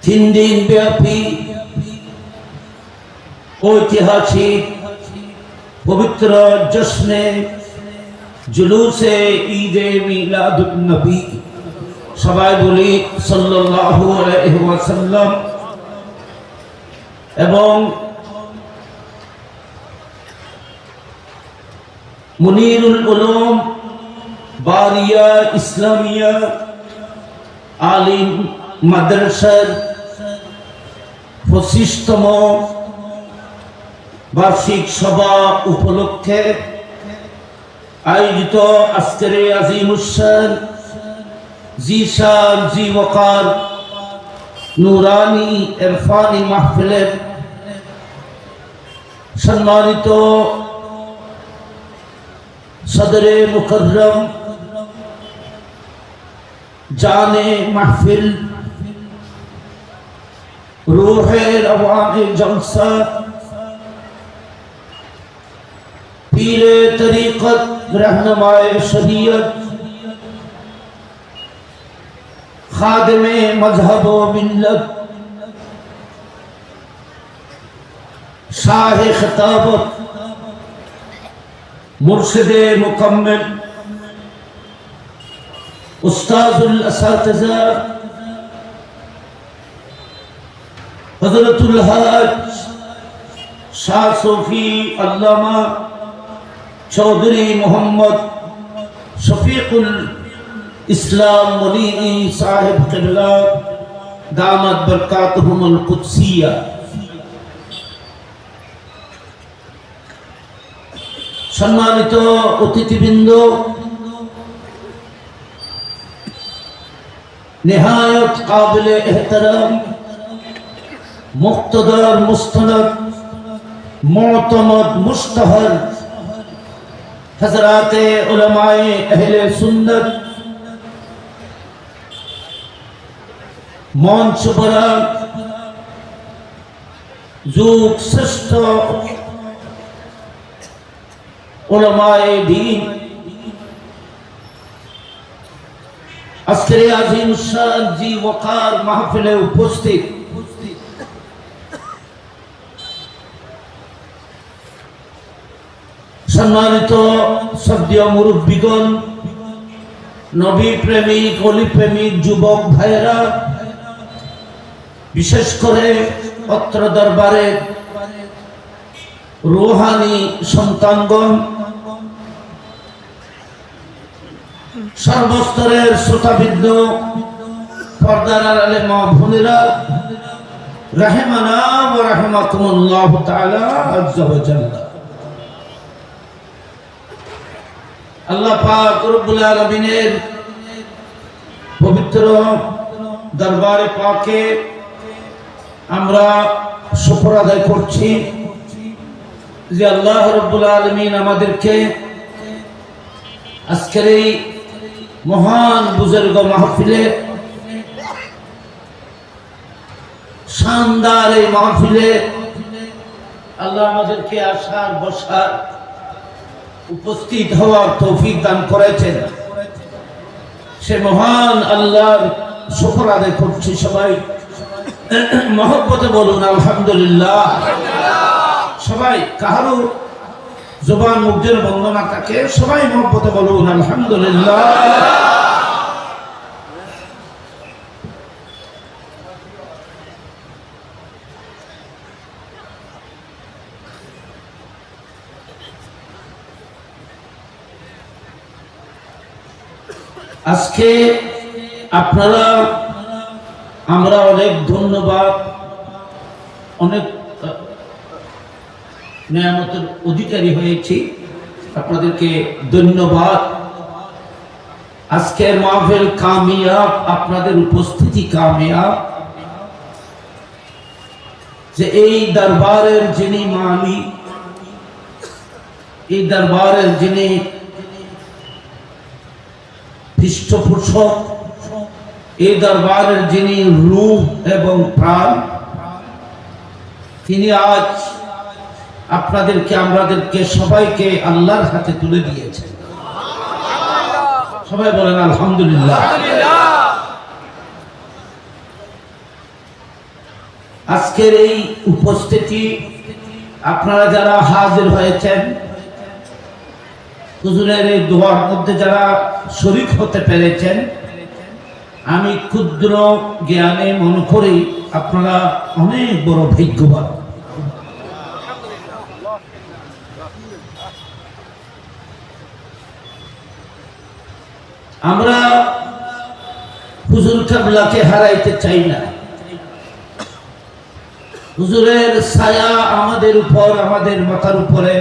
তিন দিন ব্যাপী ঐতিহাসিক পবিত্র জশ্নে জুলুসে ঈদে মিলাদুন নবী, সবাই বলি সাল্লাল্লাহু আলাইহি ওয়াসাল্লাম, এবং মুনিরুল উলুম বারিয়া ইসলামিয়া আলিম মাদ্রাসার 25তম বার্ষিক সভা উপলক্ষে আয়োজিত আজকের আজিমুশান জিশান জি ওয়াকার নুরানি ইরফানি মাহফিলের সম্মানিত সদরে মুকররম জানে মাহফিল রূহে রওয়ানে জলসা পীরে তরিকত रहनुमाए शरीयत खादिमे मजहब व मिल्लत शाह खिताबत मुर्शिदे मुकम्मल उस्ताजुल असातिज़ा हज़रतुल हाज शाह सूफी अल्लामा चौधरी मोहम्मद शफीकुल इस्लाम मदीनी साहिब क़िबला दामत बरकातहुमुल कुद्सिया, सम्मानित अतिथिबृंद, निहायत काबिल एहतराम मुक़्तदर मुस्तनद मुअतमद मुश्तहर हज़राते उलमाए अहले सुन्नत, मंच बड़ा जुग श्रेष्ठ उलमाए दीन, आजकेर आज़ीमुश्शान जी वक़ार महफिले उपस्थित सम्मानित सद्य मुरब्बीगण, नबी प्रेमिक अली प्रेमिक युवक भाइरा, विशेष करे अत्र दरबारे रूहानी सन्तानगण, सर्वस्तरेर श्रोताबृंद, पर्दार आड़ाले मा बोनेरा, राहिमाना व राहिमाकुमुल्लाहु ताआला अज़्ज़ा व जल्ला। अल्लाह पाक रब्बुल आलामीनेर पवित्र दरबारे पाके আমরা শুকর আদায় করছি যে আল্লাহ রব্বুল আলামিন আমাদেরকে আজকের এই মহান বুজুর্গ মাহফিলে, শানদার এই মাহফিলে আল্লাহ আমাদেরকে আসার বসার উপস্থিত হওয়ার তৌফিক দান করেছেন। সে মহান আল্লাহর শুকর আদায় করছি। সবাই মহব্বতে বলুন আলহামদুলিল্লাহ। সবাই কাহারো জবান মুখের বন্দনা থাকে, সবাই মহব্বতে বলুন আলহামদুলিল্লাহ। আজকে আপনারা আমরা অনেক ধন্যবাদ, অনেক নিয়ামতের অধিকারী হয়েছি, আপনাদেরকে ধন্যবাদ। আজকের মাহফিল কামিয়াব, আপনাদের উপস্থিতি কামিয়াব। যে এই দরবারের যিনি মালিক, এই দরবারের যিনি পৃষ্ঠপোষক, এই দরবারের যিনি রূহ এবং প্রাণ, তিনি আজ আপনাদেরকে আমাদেরকে সবাইকে আল্লাহর হাতে তুলে দিয়েছেন। সবাই বলেন আলহামদুলিল্লাহ। আজকের এই উপস্থিতি আপনারা যারা হাজির হয়েছেন, হুজুরের এই দোয়ার মধ্যে যারা শরীক হতে পেরেছেন, আমি ক্ষুদ্র জ্ঞানে মনে করি আপনারা অনেক বড় ভাগ্যবান। আমরা হুজুর কেবলাকে হারাইতে চাই না। হুজুরের ছায়া আমাদের উপর, আমাদের মাথার উপরে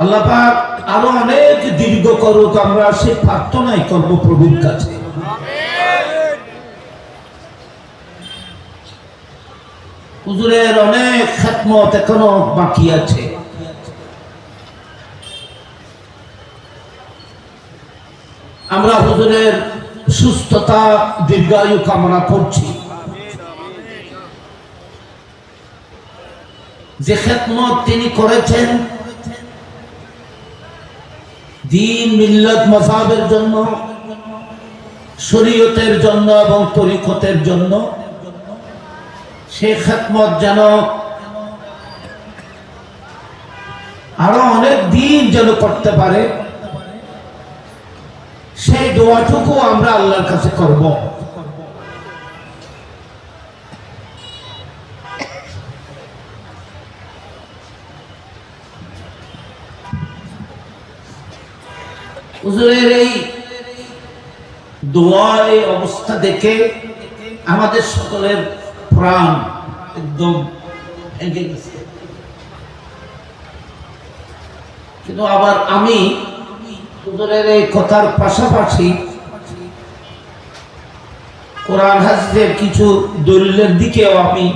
আল্লাহ পাক আরো অনেক দীর্ঘ করুক, আমরা সে প্রার্থনাই করব প্রভুর কাছে। হুজুরের অনেক খিদমত এখনো বাকি আছে। আমরা হুজুরের সুস্থতা, দীর্ঘায়ু কামনা করছি। যে খিদমত তিনি করেছেন দ্বীন, মিল্লাত, মাযহাবের জন্য, শরীয়তের জন্য এবং তরিকতের জন্য, সেই খিদমত যেন আরো অনেক দিন যেন করতে পারে, সেই দোয়াটুকু আমরা আল্লাহর কাছে করব। হুজুরের এই দোয়া, এই অবস্থা দেখে আমাদের সকলের প্রাণ একদম ভেঙে গেছে। কিন্তু আবার আমি হুজুরের এই কথার পাশাপাশি কোরআন হাদিসের কিছু দলিলের দিকেও আমি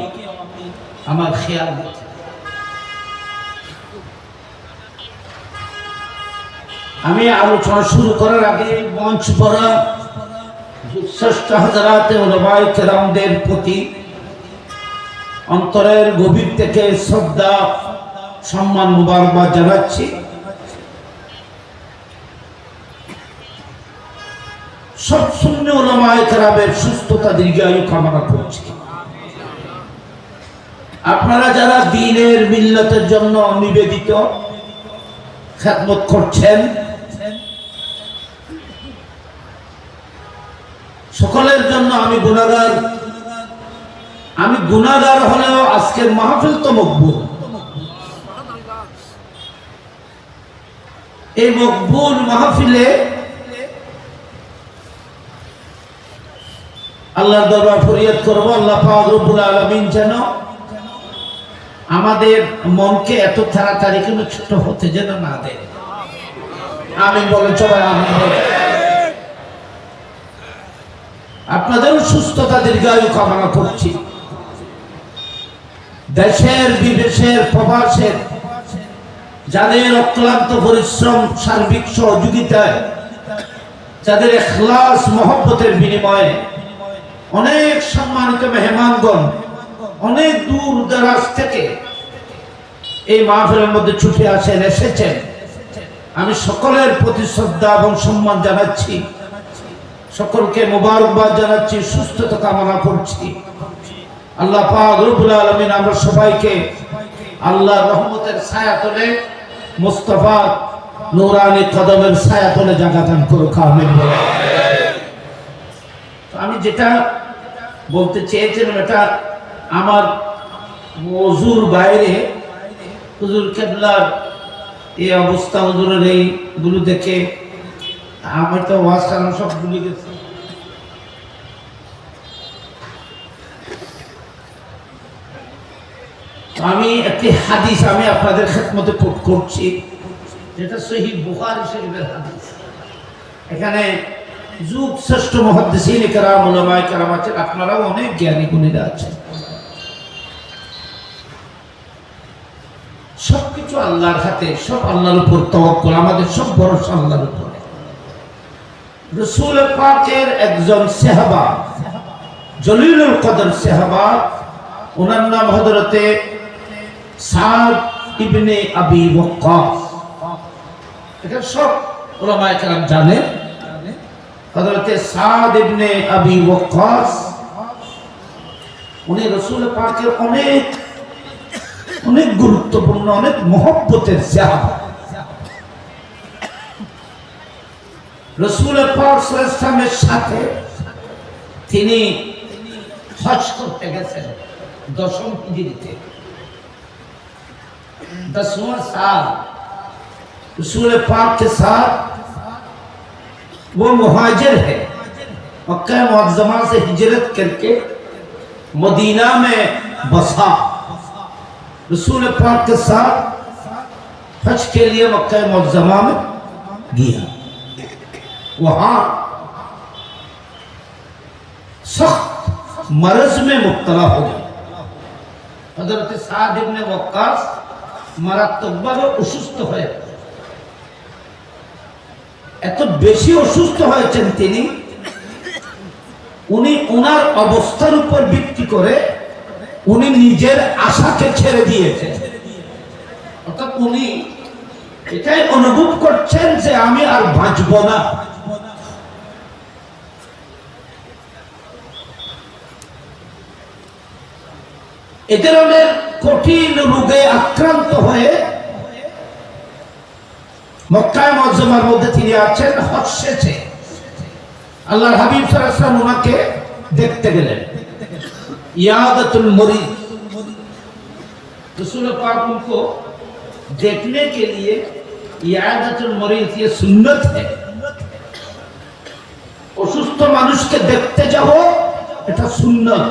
আমার খেয়াল রাখি। আমি আলোচনা শুরু করার আগে মঞ্চ পড়া শ্রেষ্ঠ হাজারাতে উলামায়ে কেরামদের প্রতি অন্তরের গভীর থেকে শ্রদ্ধা, সম্মান, মুবারকবাদ জানাচ্ছি। সব সুন্নি উলামায়ে কেরামের সুস্থতা, দীর্ঘায়ু কামনা করছি। আপনারা যারা দ্বীনের, মিল্লাতের জন্য নিবেদিত খেদমত করছেন, সকলের জন্য আমি গুনাহগার। আমি গুনাহগার হলেও আজকের মাহফিল তো মকবুল। এই মকবুল মাহফিলে আল্লাহর দরবারে ফরিয়াদ করব, আল্লাহ পাক রব্বুল আলামিন যেন আমাদের মনকে এত তাড়াতাড়ি কোনো ছোট হতে যেন না দেয়। আমিন বলেন সবাই, আমিন বলেন। আপনাদের সুস্থতা, দীর্ঘায়ু কামনা করছি। দেশের, বিদেশের, প্রবাসের যাদের অক্লান্ত পরিশ্রম, সার্বিক সহযোগিতায়, যাদের ইখলাস, মহব্বতের বিনিময়ে অনেক সম্মানিত মেহমানগণ অনেক দূর দরাজ থেকে এই মাহফিলের মধ্যে ছুটে আসেন, এসেছেন, আমি সকলের প্রতি শ্রদ্ধা এবং সম্মান জানাচ্ছি। সকলকে মোবারকবাদ জানাচ্ছি, সুস্থতা কামনা করছি। আল্লাহ পাক রব্বুল আলামিন আমরা সবাইকে আল্লাহর রহমতের ছায়াতলে, মুস্তাফা নূরানী কদমের ছায়াতলে জায়গা দান করুক, আমিন বলেন। আমি যেটা বলতে চেয়েছিলাম, এটা আমার মওজুর বাইরে। হুজুর কেবলার এই অবস্থা, হুজুরের এইগুলো দেখে আমি তো ওয়াজ কালাম সব ভুলে গেছি। আমি একটি হাদিস আমি আপনাদের খেদমতে কোট করছি, যেটা সহিহ বুখারী শরীফের হাদিস। এখানে যুগ শ্রেষ্ঠ মুহাদ্দিসিন কেরাম, উলামায়ে কেরাম আছেন, আপনারাও অনেক জ্ঞানী গুণীরা আছেন। সবকিছু আল্লাহর হাতে, সব আল্লাহর উপর তাওয়াক্কুল, আমাদের সব ভরসা আল্লাহর উপর। রাসূল পাকের একজন সাহাবা, জলিলুল কদর সাহাবা, ওনার নাম হযরতে সাদ ইবনে আবি ওয়াক্কাস। এটা সব উলামায়ে কেরাম জানেন। হযরতে সাদ ইবনে আবি ওয়াক্কাস উনি রাসূল পাকের অনেক অনেক গুরুত্বপূর্ণ, অনেক মহব্বতের সাহাবা। রাসূল পাক সাল্লাল্লাহু আলাইহি ওয়াসাল্লামের সাথে তিনি হজ করতে গেছেন 10ম হিজরিতে। 10वां साल रसूल पाक के साथ वो मुहाजिर है, मक्का मुअज़्ज़मा से हिजरत करके मदीना में बसा। रसूल पाक के साथ हज के लिए मक्का मुअज़्ज़मा में गया। वहां सख्त मर्ज में मुब्तला हो गया। हजरत साद इब्ने वक्कास মারাত্মকভাবে অসুস্থ হয়ে, এত বেশি অসুস্থ হয়েছেন তিনি, উনি ওনার অবস্থার উপর ভিত্তি করে উনি নিজের আশাকে ছেড়ে দিয়েছেন। অর্থাৎ উনি এটাই অনুভব করছেন যে আমি আর বাঁচব না। এ ধরনের কঠিন রোগে আক্রান্ত হয়ে মক্কা মুআজ্জামার মধ্যে তিনি আছেন, হজ শেষে আল্লাহর হাবিব সাল্লাল্লাহু আলাইহি ওয়াসাল্লাম ওনাকে দেখতে গেলেন। ইয়াদাতুল মরিদ, रसूल पाक उनको देखने के लिए ইয়াদাতুল মরিদ ये सुन्नत है। অসুস্থ মানুষকে দেখতে যাব, এটা সুন্নাত।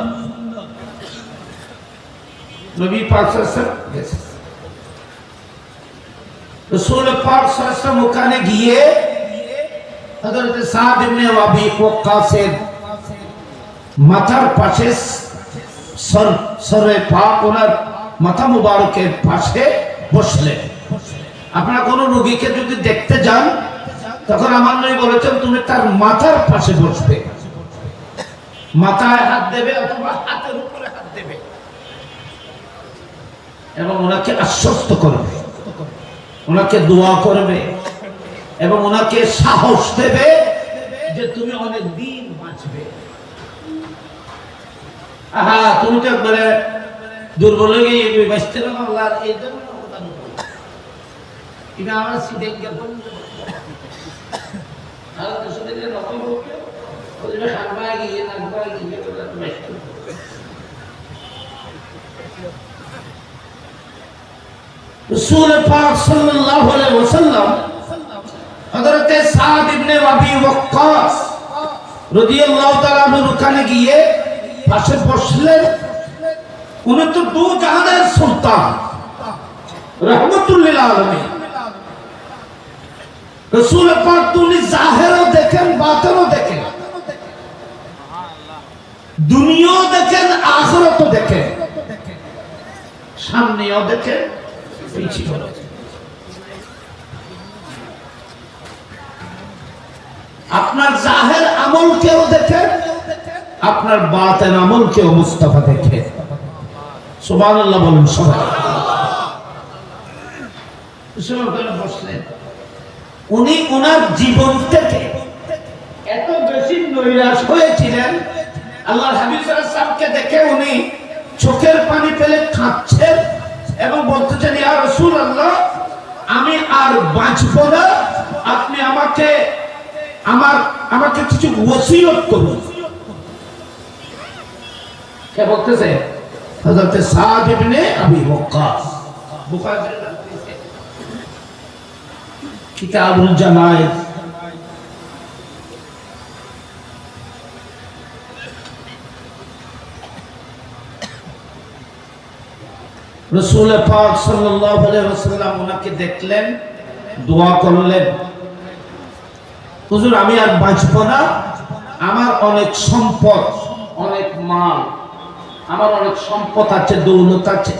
नबी पाक रसूल पाक ওখানে গিয়ে হযরত সাদ ইবনে আবি ওয়াক্কাসের মাথার পাশে সরে পাক ওনার মাথা মুবারকের পাশে বসলেন। আপনারা কোনো রোগীকে যদি দেখতে যান তখন আমার নবী বলেছেন তুমি তার মাথার পাশে বসবে, মাথায় হাত দেবে অথবা হাতের উপরে হাত দেবে এবং ওনাকে আশ্বস্ত করবে, ওনাকে দোয়া করবে এবং ওনাকে সাহস দেবে যে তুমি অনেক দিন বাঁচবে। আহা, তুমি তো একবারে দুর্বল হয়ে গিয়ে বাঁচতে না, আল্লাহর এই জন্য এটা আমরা সিদ্ধেন কে বলবো আর তো শুনে যে নকল হবে ওই যে খানবায় গিয়ে নাকবায় গিয়ে বলে বাঁচতে। रसूल पाक सल्लल्लाहु अलैहि वसल्लम हजरत साद इब्ने अबी वक्कास রাদিয়াল্লাহু তাআলা আনহু ওখানে গিয়ে পাশে বসলেন। উনি তো দু জাহানের সুলতান, রাহমাতুল লিল আলামিন। রাসূল পাক তুমি জাহিরও দেখেন, বাতিনও দেখেন, দুনিয়াও দেখেন, আখিরাতও দেখেন, সামনেও দেখেন, আপনার জাহের আমলকেও দেখেন, আপনার বাতেন আমলকেও মুস্তাফা দেখে। সুবহানাল্লাহ বলুন সবাই। বসলেন, উনি ওনার জীবন থেকে এত বেশি নৈরাশ হয়েছিলেন, আল্লাহর হাবিব সাল্লাল্লাহু আলাইহি ওয়াসাল্লামকে দেখে উনি চোখের পানি ফেলে কাঁদছেন এবং বলতেছেন ইয়া রাসূলুল্লাহ আমি আর বাঁচব না, আপনি আমাকে কিছু ওসিয়ত করুন। কে বলতেছে? হযরত সাদ ইবনে আবি ওয়াক্কাস, বুখারী কিতাবুল জানায়েজ। रसूल पाक सल्लल्लाहु अलैहि वसल्लम उनके देखलेन, दुआ करलेन, হুজুর আমি আর বাঁচব না, আমার অনেক সম্পদ, অনেক মাল, আমার অনেক সম্পদ আছে, দৌলত আছে,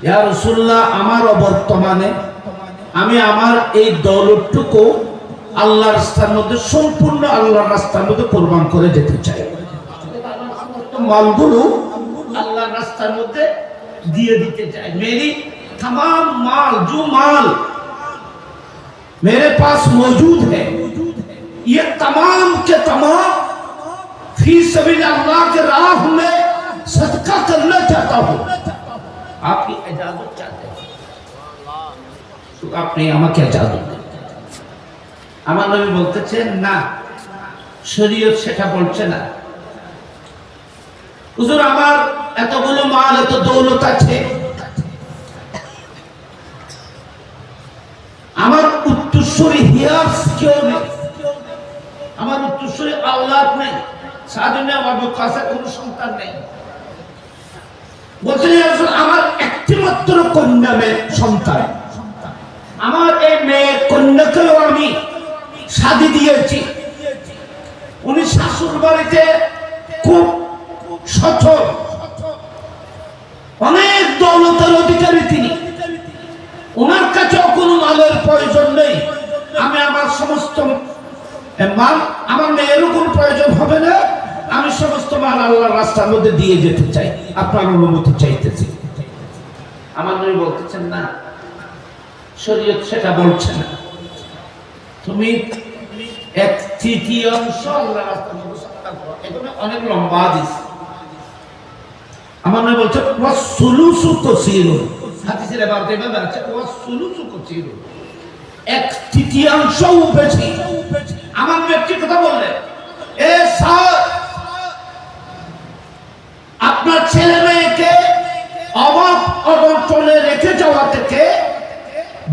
ইয়া রাসূলুল্লাহ আমার বর্তমানে আমি আমার এই দৌলতটুকু আল্লাহর রাস্তার মধ্যে, সম্পূর্ণ আল্লাহর রাস্তার মধ্যে কুরবান করে যেতে চাই। মালগুলো আল্লাহর রাস্তার মধ্যে दिए दीते चाहे। मेरी तमाम माल, जो माल मेरे पास मौजूद है, ये तमाम के तमाम फी सबील अल्लाह के राह में करना चाहता हूँ आपकी इजाजत चाहते हैं तो আপনি আমাকে ইজাজত দেন আমার নবী বলতেছেন না শরীয়ত সেটা বলছে না হুজুর আমার এতগুলো মাল এত দৌলত আছে আমার উত্তরসূরি হিয়ার্স কেউ নেই আমার উত্তরসূরি আওলাদ নেই সাধনে আমার কাছে কোনো সন্তান নেই বলছেন আমার একটি মাত্র কন্যা মেয়ে সন্তান আমার এই মেয়ে কন্যাকেও আমি শাদী দিয়েছি উনি শাশুড় বাড়িতে খুব সচ্ছল অনেক দৌলতের অধিকারী তিনি ওনার কাছেও কোনো মালের প্রয়োজন নেই আমি আমার সমস্ত মাল আমার মেয়েরও কোনো প্রয়োজন হবে না আমি সমস্ত মাল আল্লাহর রাস্তার মধ্যে দিয়ে যেতে চাই আপনার অনুমতি চাইতেছি আমার নবী বলতেছেন না শরীয়ত সেটা বলছে না তুমি এক তৃতীয়াংশ আল্লাহর রাস্তার মধ্যে সৎকার করো এগুলো অনেক লম্বা হাদিস আমার নবী বলছেন ওয়াসুলুসু কাসীরুন হাদিসের এবারে এভাবে আছে ওয়াসুলুসু কাসীরুন এক তৃতীয়াংশও বেশি আমার ব্যক্তি কথা বললেন এ স্যার আপনার ছেলে মেয়েকে অভাব অনটনে রেখে যাওয়া থেকে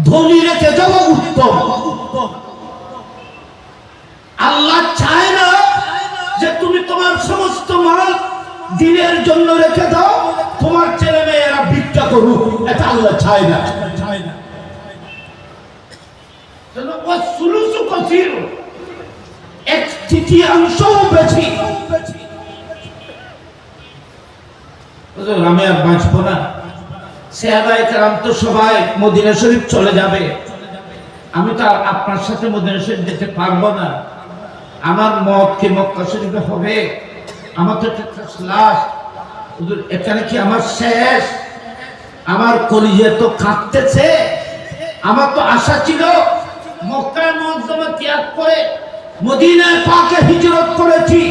ধনী রেখে যাওয়া উত্তম আল্লাহ চায় না যে তুমি তোমার সমস্ত মাল দিনের জন্য রেখে দাও তোমার ছেলে মেয়েরা ভিক্ষা করুক এটা আল্লাহ চায় না এক তৃতীয়াংশও বেশি আমি আর বাঁচবো না সাহাবায়ে কেরাম তো সবাই মদিনা শরীফ চলে যাবে আমি তো আপনার সাথে মদিনা শরীফ যেতে পারবো না আমার মত কি মক্কা শরীফে হবে আমার তো লাশ এখানে কি আমার শেষ আমার কলিজা তো কাঁদতেছে আমার তো আশা ছিল মক্কা মুআজ্জামা ত্যাগ করে মদিনায় পাকে হিজরত করেছি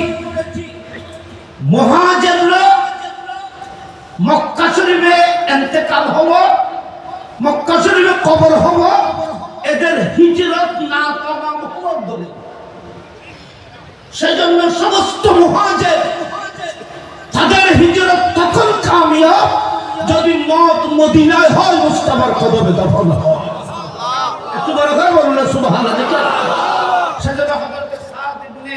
মুহাজিররা মক্কা শরীফে ইন্তেকাল হবো মক্কা শরীফে কবর হবো এদের হিজরত না তামাম হওয়ার দলিল সেজন্য সমস্ত মুহাজির তাদের হিজরত তখন কামিয়াব যদি মত মদিনায় হয় মুস্তাফার কদমে দফন হয় একটু বড় করে বলুন না সুবহানাল্লাহ সেজন্য হযরত সাদ ইবনে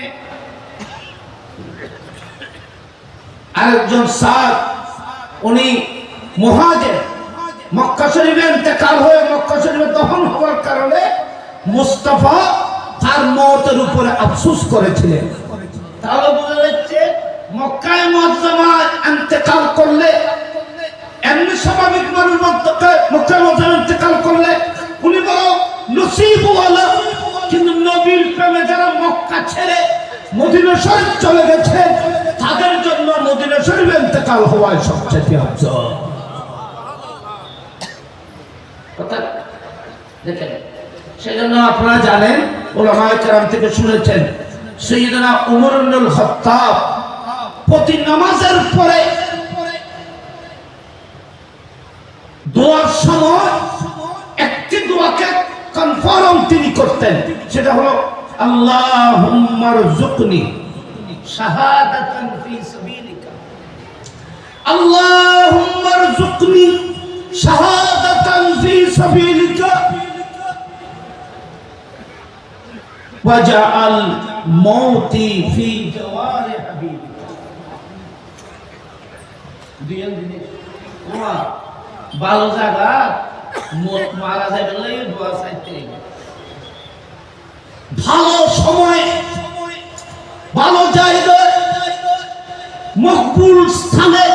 আরেকজন সাদ উনি মুহাজির মক্কা শরীফে ইন্তেকাল হয়ে মক্কা শরীফে দফন হওয়ার কারণে মুস্তাফা তার মওতের উপরে আফসোস করেছিলেন তাহলে বোঝা যাচ্ছে মক্কায় মুআজ্জামায় ইন্তেকাল করলে এমনি স্বাভাবিক মানুষ মক্কায় মুআজ্জামায় ইন্তেকাল করলে উনি বড় নসিবওয়ালা কিন্তু নবীর প্রেমে যারা মক্কা ছেড়ে মদিনা শরীফ চলে গেছে তাদের জন্য মদিনা শরীফে ইন্তেকাল হওয়ায় সবচেয়ে আফজল কথা দেখেন সেজন্য আপনারা জানেন উলামায়ে কেরাম থেকে শুনেছেন সাইয়েদনা ওমর ইবনুল খাত্তাব প্রতি নামাজের পরে দোয়ার সময় একটি দোয়াকে কনফার্ম তিনি করতেন সেটা হলো আল্লাহুম্মা রযুকনি শাহাদাতান ফি সাবিলিকা আল্লাহুম্মা রযুকনি শাহাদাতান ফি সাবিলিকা ওয়াজআল মাউতি ফি জাওয়ারি হাবিবিকা দুইজন জিনিস ওয়া ভালো জায়গা মত মারা যাবে না দোয়া চাইতে ভালো সময় ভালো জায়গায় মকবুল স্থানে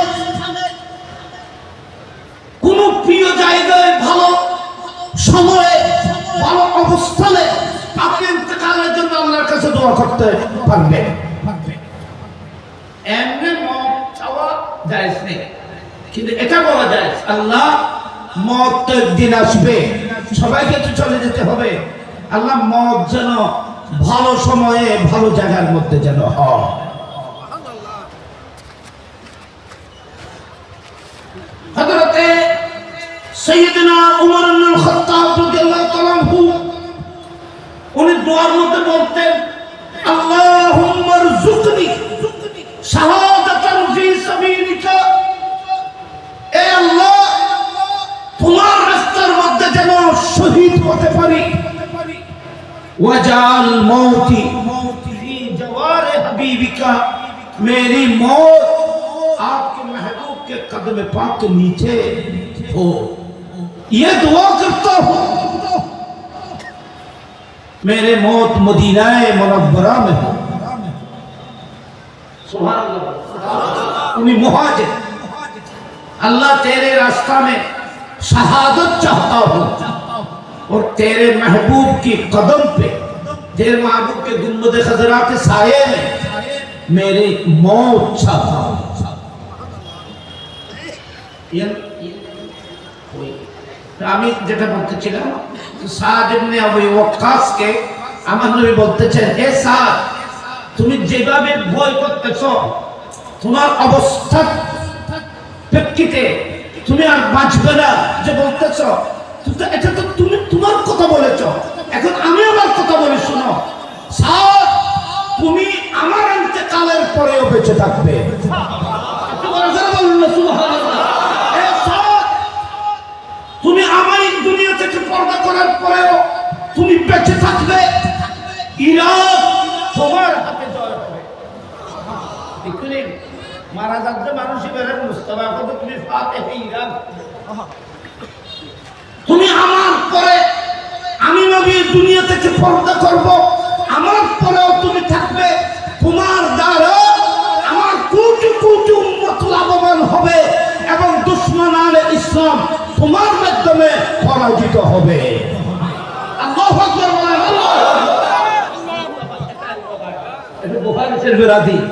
কোন প্রিয় জায়গায় ভালো সময়ে ভালো অবস্থানে আপনি ইন্তেকালের জন্য আল্লাহর কাছে দোয়া করতে পারবেন এমনি মত চাওয়া জায়েজ নেই কিন্তু এটা বলা যায় আল্লাহ মতের দিন আসবে সবাইকে তো চলে যেতে হবে আল্লাহ মত যেন ভালো সময়ে ভালো জায়গার মধ্যে যেন হয় হযরতে সাইয়েদনা উমর ইবনে খাত্তাব রাদিয়াল্লাহু তাআলা আনহু উনি দোয়ার মধ্যে বলতেন, আল্লাহুম্মা রযুকনি শাহাদাতান ফি সাবিলিকা, এ আল্লাহ তোমার রাস্তার মধ্যে যেন শহীদ হতে পারি, ওয়াজাল মৌতি ফি জওয়ারে হাবিবিকা, मेरी मौत आपके महबूब के कदम पाक के नीचे हो, ये दुआ करता हूं मेरे मौत मदीनाए मुनव्वरा में हो। सुभान अल्लाह। उन्हीं मुहाजिर, अल्लाह तेरे रास्ता में शहादत चाहता हूं और तेरे महबूब की कदम पे, तेरे महबूब के गुंबद खजरा के साये में मेरी मौत चाहता हूं। আমি যেটা বলতেছিলাম, সাদ ইবনে আবু ওয়াক্কাসকে আমার নবী বলতেছেন, হে সাদ, তুমি যেভাবে ভয় করতেছো, তোমার অবস্থা প্রেক্ষিতে তুমি আর বাঁচবে না যে বলতেছো, এটা তো তুমি তোমার কথা বলেছ, এখন আমি আমার কথা বলি, শোনো সাদ, তুমি আমার ইন্তেকালের পরেও বেঁচে থাকবে। তুমি আমার দুনিয়া থেকে পর্দা করার পরেও তুমি বেঁচে থাকবে, ইরাক তোমার হাতে জয় হবে। মারা যাচ্ছে মানুষই বেরেন মুস্তাফা কত, তুমি ফাতেহে ইরাক, তুমি আমার পরে, আমি নবী দুনিয়া থেকে পর্দা করব, আমার পরেও তুমি থাকবে, তোমার দ্বারা আমার কোটি কোটি উম্মত লাভবান হবে এবং দুশমন আলে ইসলাম তোমার মাধ্যমে পরাজিত হবে। আল্লাহু আকবার বলেন। আল্লাহু আকবার। এটা বুখারী শরীফের হাদিস।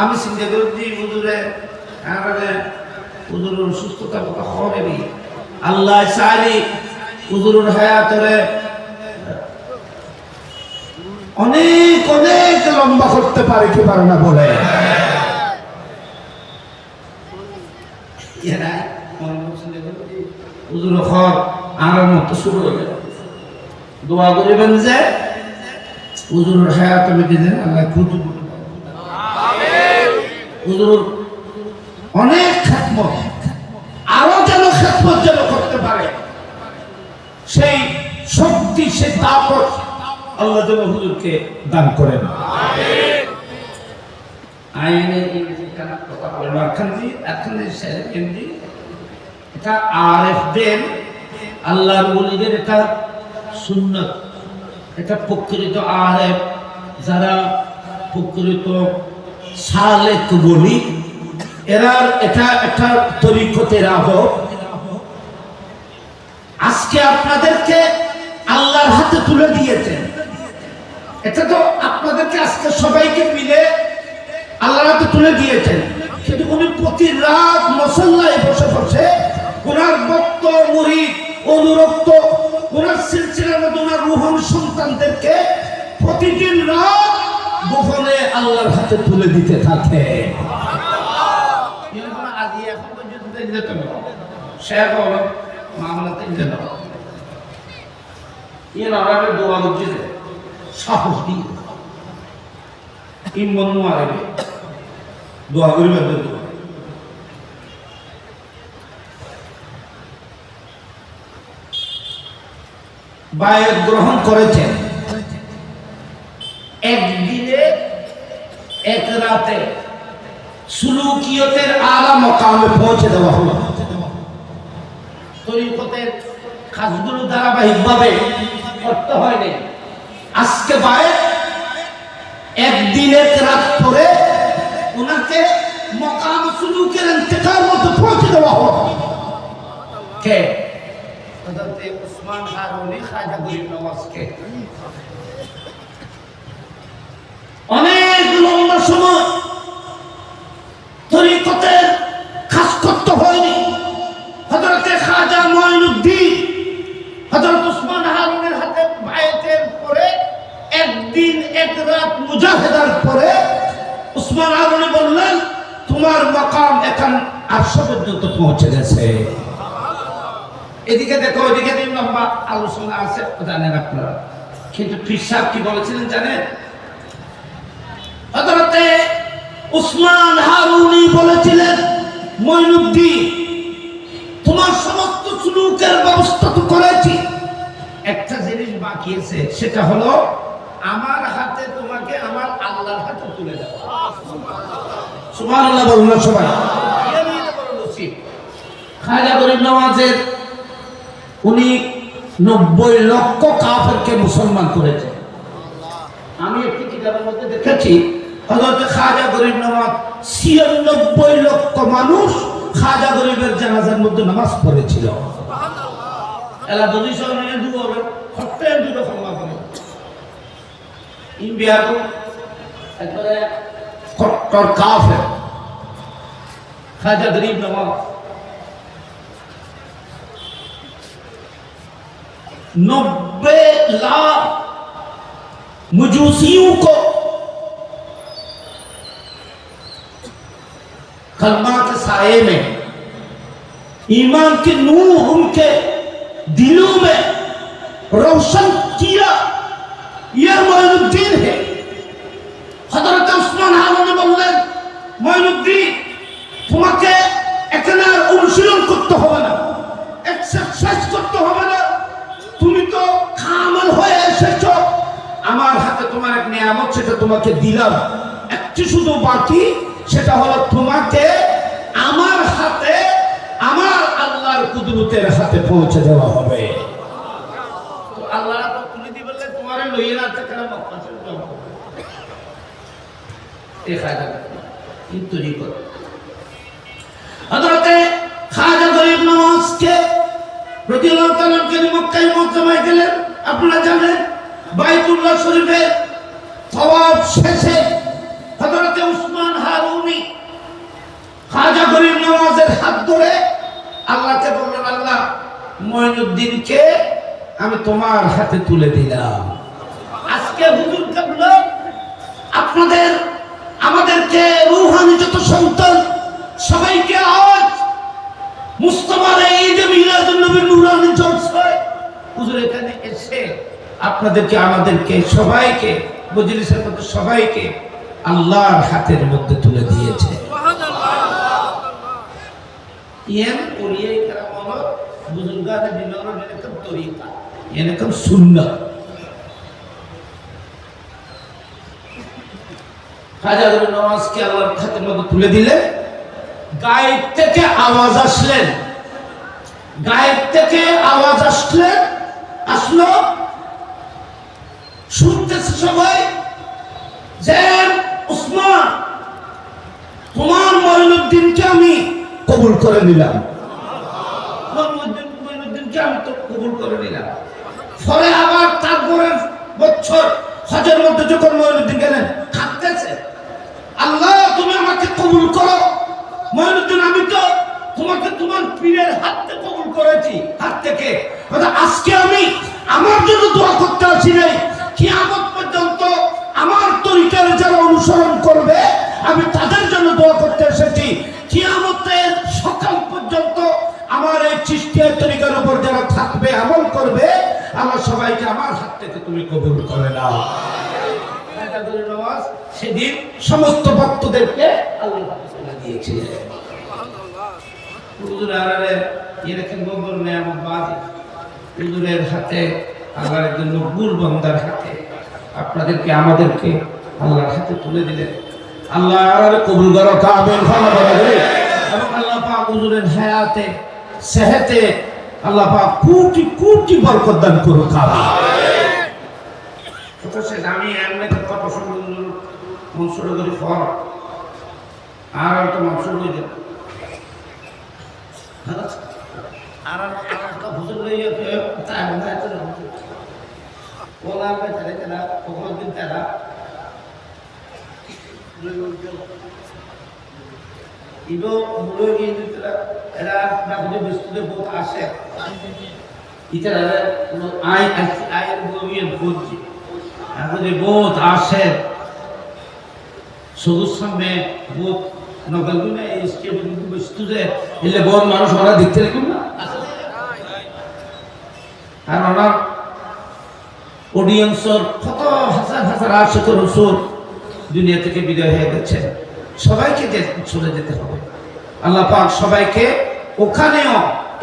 আমি চিন্তা করছি হুজুরে আমাদের হুজুরের সুস্থতার কথা হবে, আল্লাহ চাইলে হুজুরের হায়াতরে অনেক অনেক লম্বা করতে পারে কি পারে না বলে, আমার মতো শুরু হয়ে গেল। দোয়া করিবেন যে হুজুরের হায়াত দিলেন, আল্লাহ হুজুর অনেক খেদমত, আরো যেন খেদমত যেন করতে পারে, সেই শক্তি, সেই তাকত আল্লাহ যেন হুজুরকে দান করেন। আইনের ইংরেজি কথা বলেন, এটা আরেফদের আল্লাহর ওলিদের এটা সুন্নত, এটা প্রকৃত আরেফ, যারা প্রকৃত সালেক বলি, এরা এটা একটা তরিকতের আহ্বান। আজকে আপনাদেরকে আল্লাহর হাতে তুলে দিয়েছেন, এটা তো আপনাদেরকে আজকে সবাইকে মিলে আল্লাহর হাতে তুলে দিয়েছেন, কিন্তু উনি প্রতি রাত মুসল্লায় বসে বসে ওনার ভক্ত মুরিদ অনুরক্ত ওনার সিলসিলার মধ্যে ওনার রুহানি সন্তানদেরকে প্রতিদিন রাত গোপনে আল্লাহর হাতে তুলে দিতে থাকে। সাহস দিয়ে ইমান মারবে দোয়া করবে, বায়াত গ্রহণ করেছেন, একদিনে এক রাতে সুলুকিয়তের আলা মকামে পৌঁছে দেওয়া হলো। তরিকতের কাজগুলো ধারাবাহিকভাবে করতে হয়নি, আজকে বায়াত একদিন এক রাত পরে ওনাকে মকাম সুলুকের ইন্তেকাল মধ্যে পৌঁছে দেওয়া হলো। কে? হযরত উসমান হারুনি খাজা গরিব নওয়াজকে অনেক লম্বা সময় তরিকতের কাজ করতে হয়নি। হযরত খাজা মঈনুদ্দিন হযরত উসমান হারুনের হাতে বায়াতের পরে একদিন এক রাত মুজাহিদার পরে উসমান হারুনি বললেন, তোমার মাকাম এখন 800 পর্যন্ত পৌঁছে গেছে। এদিকে দেখো, ওইদিকে লম্বা আলোচনা আছে, জানেন আপনারা। কিন্তু পীর সাহেব কি বলেছিলেন জানেন? হযরতে উসমান হারুনি বলেছিলেন, মঈনুদ্দিন তোমার সমস্ত সুলুকের ব্যবস্থা তো করেছি, একটা জিনিস বাকি আছে, সেটা হলো আমার হাতে তোমাকে আমার আল্লাহর হাতে তুলে দেওয়া। সুবহানাল্লাহ বলুন না সবাই। খাজা গরিব নওয়াজের উনি 90 লক্ষ কাফেরকে মুসলমান করেছে। আমি একটি কিতাবের মধ্যে দেখেছি হযরত খাজা গরিব নওয়াজ 96 লক্ষ মানুষ খাজা গরিবের জানাজার মধ্যে নামাজ পড়েছিল। এলা দুই সরনে দুটো হবে, সবটাই দুটো ক্ষমা করে ইন্ডিয়ার একবারে কট্টর কাফের খাজা গরিব নওয়াজ 90 लाख मजूसियों को कलमा के साए में ईमान के नूर उनके दिलों में रोशन किया। यह मोइनुद्दीन है। हजरत उस्मान हारून बोललेन, मोइनुद्दीन তোমাকে এখানে আর অনুশীলন করতে হবে না, এক্সারসাইজ করতে হবে না, তুমি তো কামাল হয়ে এসেছো, আমার হাতে তোমার এক নিয়ামত সেটা তোমাকে দিলাম, একটু শুধু বাকি, সেটা হলো তোমাকে আমার হাতে আমার আল্লাহর কুদরতের হাতে পৌঁছে দেওয়া হবে। তো আল্লাহ তো তুলে দি বললে তোমারে লইয়ে না কেন মক্কা চলে যাও, এই খাজা কি তৈরি করো। হযরতে খাজা গরিব নওয়াজকে রাদিয়াল্লাহু তাআলা তিনি মক্কায় মুআজ্জামায় গেলেন। আপনারা জানেন বাইতুল্লাহ শরীফে তাওয়াফ শেষে হযরতে উসমান হারুনি খাজা গরিব নওয়াজের হাত ধরে আল্লাহকে বললেন, আল্লাহ মঈনুদ্দিনকে আমি তোমার হাতে তুলে দিলাম। আজকে হুজুর কেবলা আপনাদের আমাদেরকে রূহানি যত সন্তান সবাইকে আজ মুস্তাফার ঈদে মিলাদুন নবীর নূরানি জলসায় হুজুর এখানে এসে আপনাদেরকে আমাদেরকে সবাইকে মজলিসের মধ্যে সবাইকে আল্লাহর হাতের মধ্যে তুলে দিয়েছে। ইয়ান ওলিয়ে کرام হলো বুজুর্গানে দিনের এরকম তরিকা, এরকম সুন্নাত। খাজা গরিব নওয়াজকে আল্লাহর হাতের মধ্যে তুলে দিলে গায়েব থেকে আওয়াজ আসলেন, গায়েব থেকে আওয়াজ আসলো, শুনতেছে সবাই যে উসমান তোমার মঈনুদ্দিনকে আমি কবুল করে নিলাম, মঈনুদ্দিনকে আমি তো কবুল করে নিলাম। ফলে আবার তারপরের বছর হজের মধ্যে যখন মঈনুদ্দিন গেলেন কাঁদতেছে, আল্লাহ তুমি আমাকে কবুল করো মঈনুদ্দিন, আমি তো তোমাকে তোমার পীরের হাত থেকে কবুল করেছি, হাত থেকে। আজকে আমি আমার জন্য দোয়া করতে আসি নাই, কিয়ামত পর্যন্ত আমার তরিকার যারা অনুসরণ করবে আমি তাদের জন্য দোয়া করতে এসেছি। কিয়ামতের সকাল পর্যন্ত আমার এই চিশতিয়া তরিকার উপর যারা থাকবে আমল করবে, আমার সবাইকে আমার হাত থেকে তুমি কবুল করে নাও। সেদিন সমস্ত ভক্তদেরকে আল্লাহ তাআলা দিয়েছিলেন। হুজুরের হাতে আল্লাহর একজন মকবুল বান্দার হাতে আপনাদেরকে আমাদেরকে আল্লাহর হাতে তুলে দিলেন। আল্লাহ কবুল করো, কামিল ফলা বলে। এবং আল্লাহ পাক হুজুরের হায়াতে সেহতে আল্লাহ পাক কোটি কোটি বরকত দান করুক। আমি এমনি কথা পছন্দ মনসুর করি ফল আর তো মনসুর হয়ে যাবে আর হুজুর লইয়া তাই মনে হয় ওলা তারা তারা কখনো দিন তারা ইগো মুলো গিয়ে তারা এরা নাকুদে বস্তুতে বহুত আসে ইতারা আই আয়ের বইয়ে বুঝছি নাকুদে বহুত আসে সবুজ সামনে বহুত নকল গুনা এই স্টেজে কিন্তু বস্তু যে এলে বড় মানুষ ওরা দেখতে দেখুন না আর ওনার অডিয়েন্সর কত হাজার হাজার আশিক রাসূল দুনিয়া থেকে বিদায় হয়ে গেছে সবাইকে চলে যেতে হবে আল্লাহ পাক সবাইকে ওখানেও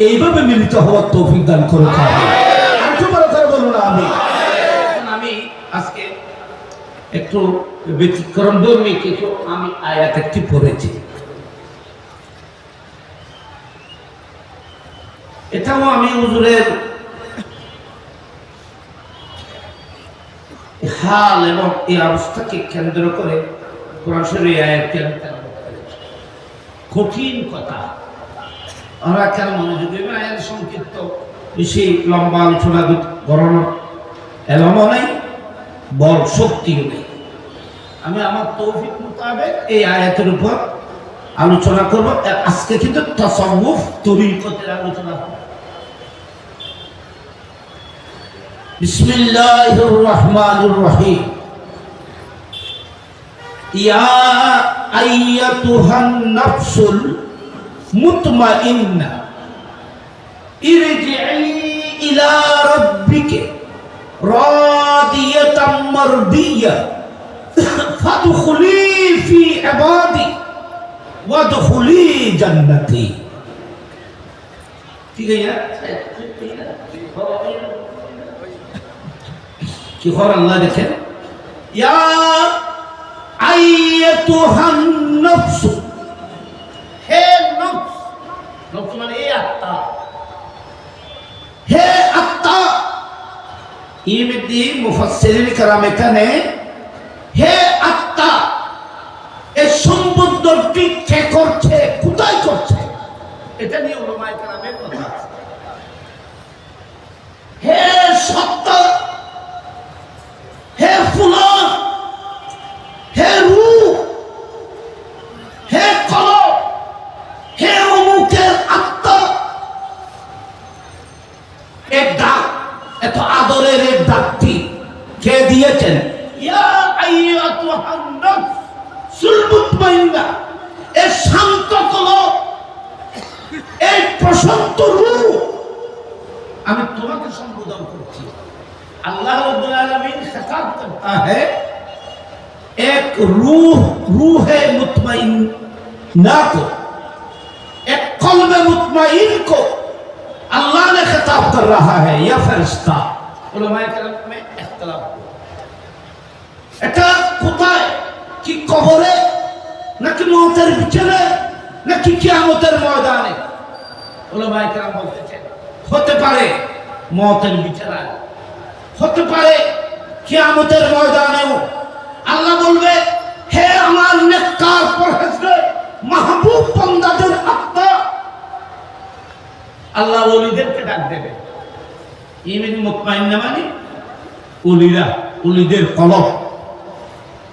এইভাবে মিলিত হওয়ার তৌফিক দান করুন আমি আজকে একটু ব্যতিক্রমধর্মী কিছু আমি আয়াত একটি পড়েছি এটাও আমি হুজুরের হাল এবং এই অবস্থাকে কেন্দ্র করে কোরআন শরীফের আয়াতকে কঠিন কথা আমরা কেন মনোযোগী আয়াত সংক্ষিপ্ত বেশি লম্বা আলোচনা করানোর এলামও নেই বল শক্তিও নেই আমি আমার তৌফিক মোতাবেক এই আয়াতের উপর আলোচনা করব আজকে কিন্তু তাসাউফ তরিকতের আলোচনা হবে বিসমিল্লাহির রহমানির রহিম ইয়া আইয়াতুহান নাফসুল মুতমাইন্না ইরজিই ইলা রাব্বিকা রাদিয়াতাম মারদিয়া ফাদখুলি ফি ইবাদি ওয়াদখুলি জান্নাতি ঠিক আছে কি খবর আল্লাহ দেখেন ইয়া আইয়াতুহান নফস হে নফস নফস মানে এই আত্মা হে আত্মা ইমতি মুফাসসিরিন کرام এখানে হে আত্মা এই সম্বোধনটি কে করছে কোথায় করছে এটা নিয়ে উলামায়ে কেরামের কথা আছে হে সত্তা হে ফুলান হে রূহ হে কলব হে অমুকের আত্মা এক ডাক এত আদরের এক ডাকটি কে দিয়েছেন ইয়া আইয়াতুহান নাফসুল মুতমাইন্না এই শান্ত কলব এই প্রশান্ত রূহ আমি তোমাকে সম্বোধন করছি अल्लाह रब्बुल आलमीन खिताब करता है एक रूह मुतमइन्ना को एक कल्ब मुतमइन को अल्लाह ने खिताब कर रहा है या फरिश्ता उलमाए करम में इख्तिलाफ এটা কোথায় কি কবরে নাকি মওতের বিছানায় নাকি কিয়ামতের ময়দানে উলমায়ে কেরাম বলতেছেন হতে পারে মওতের বিছানায় হতে পারে কিয়ামতের ময়দানেও আল্লাহ বলবে হে আমার নেককার পরহেজগার মাহবুব বান্দাদের আত্মা আল্লাহ ওলিদেরকে ডাক দেবে ইমান মুতমাইন্না মানে ওলিরা ওলিদের কলব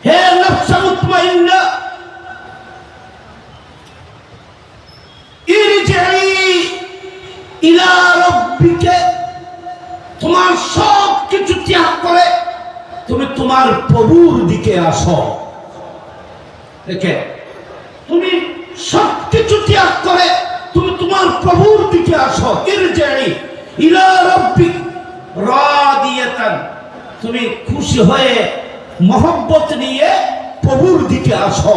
হে নফস মুতমাইন্না ইরজিই ইলা রাব্বিকা তোমার সব কিছু ত্যাগ করে তুমি তোমার প্রভুর দিকে আসো দেখে তুমি সব কিছু ত্যাগ করে তুমি তোমার প্রভুর দিকে আসো ইরজিই ইলা রাব্বিক রাদিয়াতান তুমি খুশি হয়ে মহব্বত নিয়ে প্রভুর দিকে আসো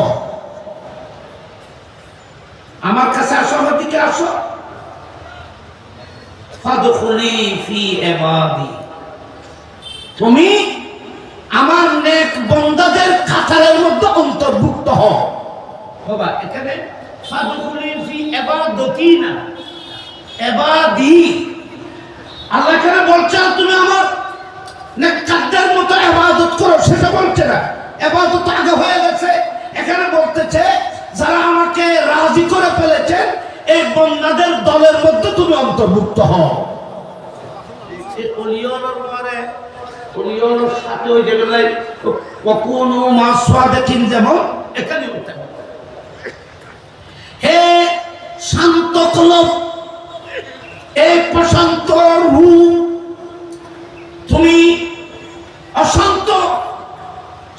আমার কাছে আসো আমার দিকে আসো ফাদখুলি ফি ইবাদি তুমি আমার নেক বান্দাদের কাতারের মধ্যে অন্তর্ভুক্ত হও বাবা এখানে ফাদখুলি ফি ইবাদতি না ইবাদি আল্লাহ এখানে বলছে তুমি আমার নেককারদের মতো ইবাদত করো সেটা বলছে না ইবাদত আগে হয়ে গেছে এখানে বলতেছে যারা আমাকে রাজি করে ফেলেছেন এই বান্দাদের দলের মধ্যে তুমি অন্তর্ভুক্ত হও এই ওলিয়নের পরে ওলিয়নের সাথে ওই যেগুলো কখনো মাসওয়াদাকিন যেমন এখানে উঠতে হে শান্ত কলব এই প্রশান্ত রূহ তুমি অশান্ত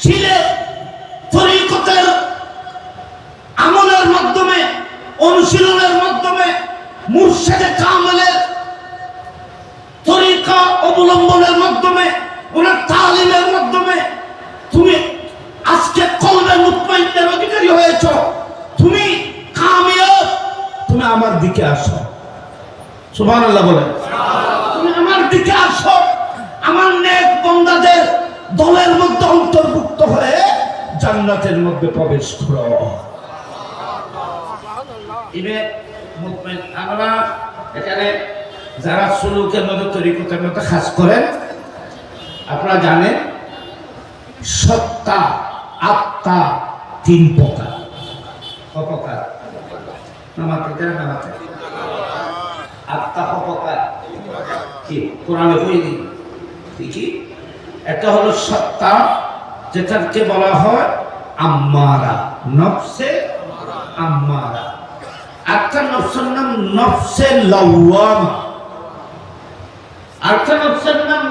ছিলে তরিকতের আমলের অনুশীলনের মাধ্যমে মুর্শিদে কামেলের তরিকা অবলম্বনের মাধ্যমে ওনার তালিমের মাধ্যমে তুমি আজকে কলবে মুতমাইন্নের অধিকারী হয়েছো। তুমি কামিয়াব, তুমি আমার দিকে আসো। সুবহানাল্লাহ বলেন। তুমি আমার দিকে আসো, আমার নেক বান্দাদের দলের মধ্যে অন্তর্ভুক্ত হয়ে জান্নাতের মধ্যে প্রবেশ করো। আমরা এখানে যারা সুলুকের মধ্যে তরিকতের মধ্যে খাস করেন, আপনারা জানেন সত্তা আত্মা তিন প্রকার। অপকার নামাতে নামাতে আত্মা অপকার কি কোরআনে বইনি ঠিকই। এটা হলো সত্তা, যেটাকে বলা হয় আম্মারা, নফসে আম্মারা। একটা নফসের নাম নফসে লাওয়ামা, আরেকটা নফসের নাম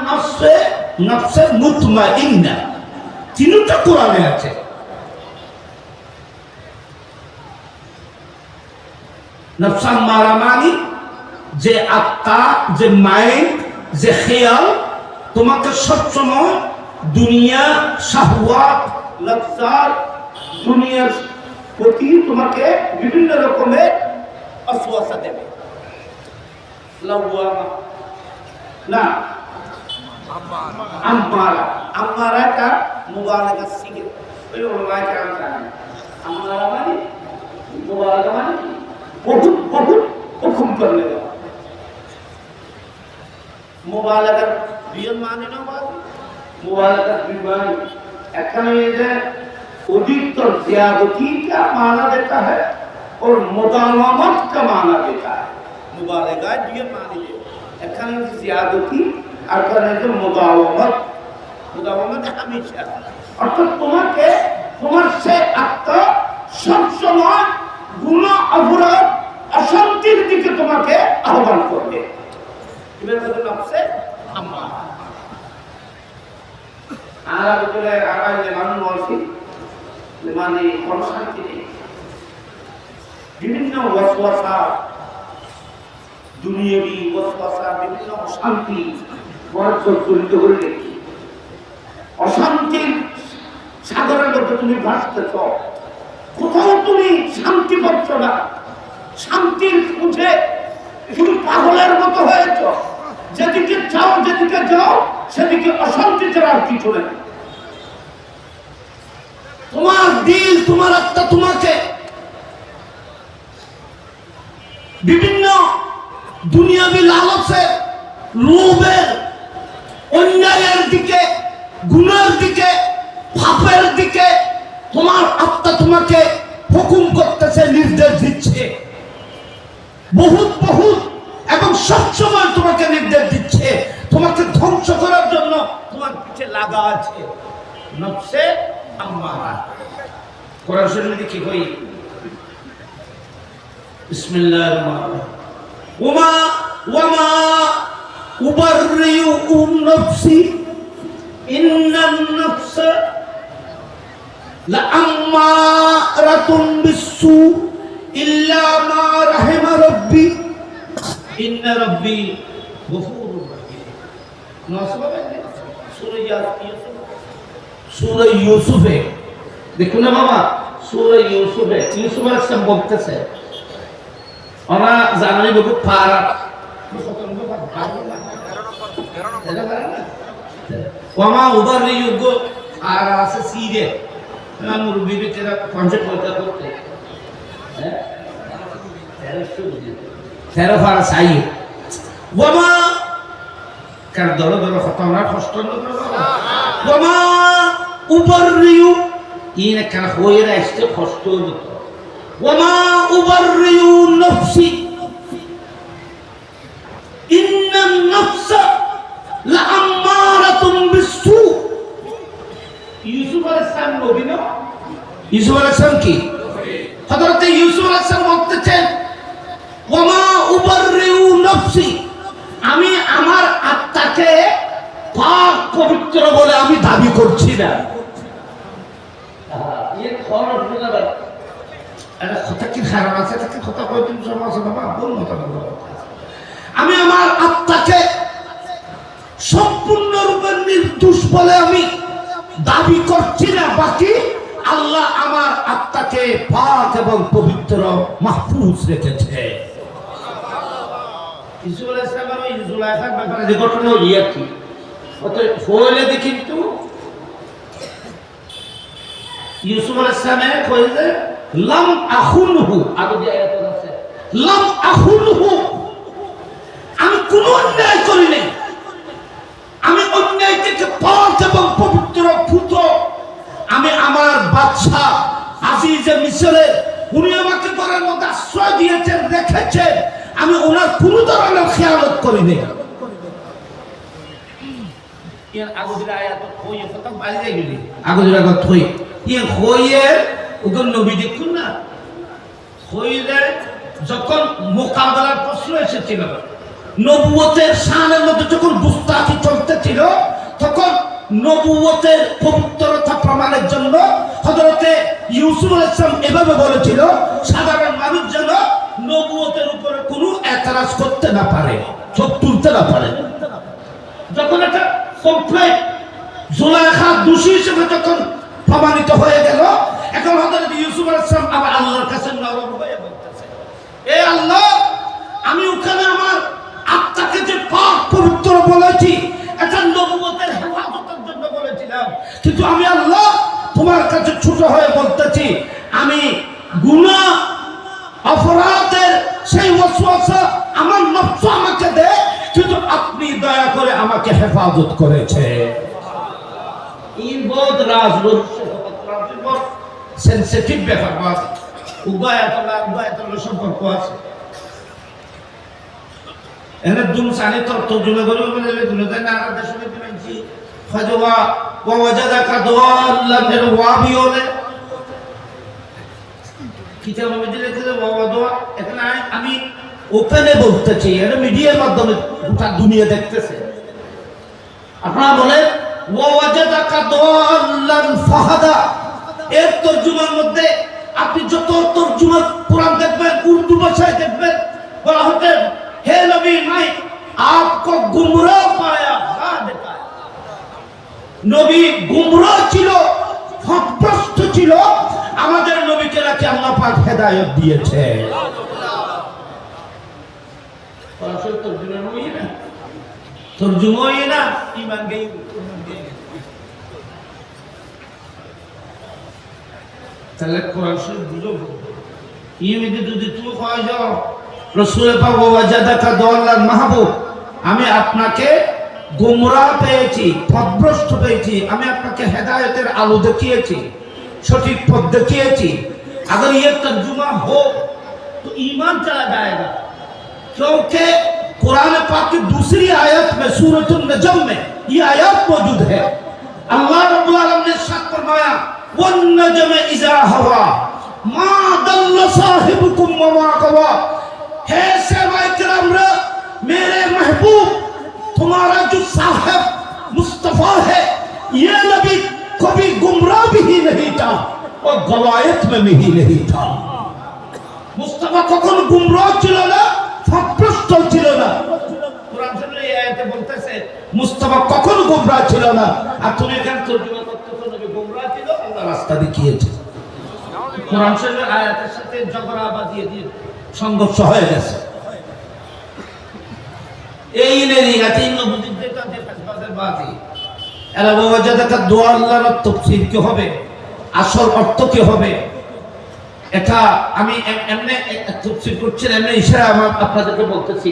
নফসে মুতমাইন্না। তিনটা কোরআনে আছে। নফস আম্মারা মানে যে আত্মা, যে মাইন্ড, যে খেয়াল তোমাকে সবসময় দুনিয়া, শাহওয়াত, লজ্জাত, দুনিয়ার প্রতি তোমাকে বিভিন্ন রকমের ওয়াসওয়াসা দেবে। লাওয়ামা না আম্মারা। আম্মারাটা মুবালাগা শিখে ওই ওলামায়ে কেরাম জানেন। আম্মারা মানে মুবালাগা মানে বহুত বহুত হুকুম করলে দেওয়া। मुबालगत बियन माने ना बात मुबालगत बीमारी एखाने ये अधिकतर ज़्यादती का माना देता है और मुदावमत का माना देता है। मुबालगत बियन माने ले एखाने ज़्यादती एखाने जो मुदावमत हमेशा अर्थात तुम्हारे तुम्हारे से आत्मा सब समय गुना अपराध अशांतिर दिखे तुम्हारे आह्वान करते। नफसे अम्मारा आरा ভিতরে আরা লেমান মসি লেমানি অশান্তি নেই। বিভিন্ন ওয়াসওয়াসা, দুনিয়াবি ওয়াসওয়াসা, বিভিন্ন অশান্তি বরকত জড়িত করে রেখে অশান্তির সাগরের মধ্যে তুমি ভাসতেছ। কোথাও তুমি শান্তি পাচ্ছ না। শান্তির খুঁজে তুমি পাগলের মতো হয়েছ। যেদিকে চাও, যেদিকে যাও, সেদিকে অশান্তি ছাড়া আর কিছু নেই। তোমার দিল, তোমার আত্মা তোমাকে বিভিন্ন দুনিয়াবি লালসে, লোভের, অন্যায়ের দিকে, গুনাহের দিকে, পাপের দিকে তোমার আত্মা তোমাকে হুকুম করতেছে, নির্দেশ দিচ্ছে। বহুত বহুত এবং সবসময় তোমাকে নির্দেশ দিচ্ছে, তোমাকে ধ্বংস করার জন্য তোমার পিছে লাগা আছে নফসে আম্মারা। কোরআন শরীফে কি কই? বিসমিল্লাহির রহমানির রহিম ওয়ামা উবাররিউ নফসি ইন্নান নফসা লাআম্মারাতুন বিসসু ইল্লা মা রাহিমা রাব্বি ইন্না রাব্বি গফুরুর রহিম। সূরা ইউসুফে দেখুন না বাবা, সূরা ইউসুফে ইউসুফ আলাইহিস সালাম বলতেছে ওরা জানাই বহু পারা ওমা উবাররিউ গো আর আছে সিরে না মুরবি তেরা কনসেপ্ট করতে হ্যাঁ তেরো ফারা চাই ওমা কার দড় দড় খতনা কষ্ট ওমা উবাররিউ ইনে কার হইরা আসতে কষ্ট হতো। ওমা উবাররিউ নফসি ইন্নান নফসা লাআম্মারাতুন বিসসু। ইউসুফ আলাইহিস সালাম নবী না? ইউসুফ আলাইহিস সালাম কি? হযরত ইউসুফ আলাইহিস সালাম বলতেছেন ওমা উবাররিউ নফসি, আমি আমার আত্মাকে পাক পবিত্র বলে আমি দাবি করছি না। এটা কথা কি খারাপ আছে, তাকে কথা কয়দিন সময় আছে বাবা, ভুল মতো আমি আমার আত্মাকে সম্পূর্ণরূপে নির্দোষ বলে আমি দাবি করছি না, বাকি আল্লাহ আমার আত্মাকে পাক এবং পবিত্র মাহফুজ রেখেছে। ইউসুফ আলাইহিস সালামের ওই জুলাইখার ব্যাপারে যে ঘটনা হইয়াছে হইলে কিন্তু ইউসুফ আলাইহিস সালামে কই যে লাম আখুনহু, আগে যে আয়াত আছে লাম আখুনহু, আমি কোনো অন্যায় করি নাই, আমি অন্যায় থেকে পাক এবং পবিত্র পুত, আমি আমার বাদশা আজিজে মিশরে উনি আমাকে ঘরের মধ্যে আশ্রয় দিয়েছেন, রেখেছেন, আমি ওনার কোনো ধরনের খেয়ালত করি নাই। ইয়ার আগের আয়াত কই কথা বাইরে যাই গেলি, আগের আয়াত কই ইয়ে কইয়ে ওগন নবী দেখুন না, কইলে যখন মোকাবেলার প্রশ্ন এসেছিল, নবুয়তের শানের মধ্যে যখন গুস্তাখি চলতেছিল, তখন নবুয়তের পবিত্রতা প্রমাণের জন্য হযরতে ইউসুফ আলাইহিস সালাম এভাবে বলেছিল, সাধারণ মানুষ যেন নবুয়তের উপরে কোনো এতরাজ করতে না পারে, চোখ তুলতে না পারে। যখন এটা কমপ্লিট জুলাইখা দোষী হিসেবে যখন প্রমাণিত হয়ে গেল, এখন হযরত ইউসুফ আলাইহিস সালাম আবার আল্লাহর কাছে নরম হয়ে বলতেছে, এ আল্লাহ, আমি ওখানে আমার আত্মাকে যে পাক পবিত্র বলেছি, এটা নবুয়তের হেফাজতের জন্য বলেছিলাম, কিন্তু আমি আল্লাহ তোমার কাছে ছোট হয়ে বলতেছি, আমি গুনাহ অপরাধের সেই ওয়াসওয়াসা আমার নফস আমাকে দেয়, কিন্তু আপনি দয়া করে আমাকে হেফাজত করেছে। এই বহুত সেনসিটিভ ব্যাপার আছে, উভয় সম্পর্ক আছে। এনে দুম সানি তর্জমা করে বলে দুনিয়াতে নানা দেশে দিয়েছি ফাজওয়া ওয়া ওয়াজাদাকা দাল্লান এর ওয়াবিওলে কিতাব মধ্যে লেখা ওয়া এখানে আমি ওপেনে বলতেছি, এটা মিডিয়ার মাধ্যমে গোটা দুনিয়া দেখতেছে। আপনারা বলেন ওয়া ওয়াজাদাকা দাল্লান ফাহাদা, এর তর্জমার মধ্যে আপনি যত তর্জমা কোরআন দেখবেন, উর্দু ভাষায় দেখবেন, বলা হচ্ছে हे नबी मैं आपको गुमराह पाया, নবী গুমরাহ ছিল, পথভ্রষ্ট ছিল, আমাদের নবীকে নাকি আল্লাহ পাক হেদায়েত দিয়েছে। সরাসরি তর্জমা নয় না, তর্জমাই না, ঈমান গই তাহলে কোরআন শরীফ বুঝো ইমিতে যদি তুই কয় যাও রাসূল পাক ওয়াজাদাকা দাল্লান মাহবুব, আমি আপনাকে গুমরাহ পেয়েছি, পথভ্রষ্ট পেয়েছি, আমি আপনাকে হেদায়েতের আলো দেখিয়েছি, সঠিক পথ দেখিয়েছি। अगर ये तर्जुमा हो तो ईमान चला जाएगा, क्योंकि कुरान पाक की दूसरी आयत में सूरतुन नजम में ये आयत मौजूद है। अल्लाह रब्बुल आलमीन ने इरशाद फरमाया वन नजम इज़ा हवा मा दल्ल साहिबुकुम व मा गवा, हे सहाबाए किराम रे, मेरे महबूब तुम्हारा जो साहिब मुस्तफा है, ये नबी कभी गुमराह भी नहीं था और गवायत में भी नहीं था। मुस्तफा কখনো গুমরাহ ছিল না, পথভ্রষ্ট ছিল না। কুরআন শরীফে এই আয়াতে বলতেছে মুস্তাফা কখনো গুমরাহ ছিল না, আর তুমি এখানে তর্জমা করতেছো নবী গুমরাহ ছিল, আল্লাহ রাস্তা দেখিয়েছে। কুরআন শরীফের আয়াতের সাথে ঝগড়া বাজিয়ে দিয়ে সংঘর্ষ হয়ে গেছে। এই নেরিয়াতে নবুদ্দিতে তাদের ফাসবাদের বাজি এরা ওয়াজাদাকা দাল্লান তাফসীর কি হবে, আসল অর্থ কি হবে, এটা আমি এমনি তাফসীর করছি, এমনি ইশারা আমি আপনাদেরকে বলতেছি।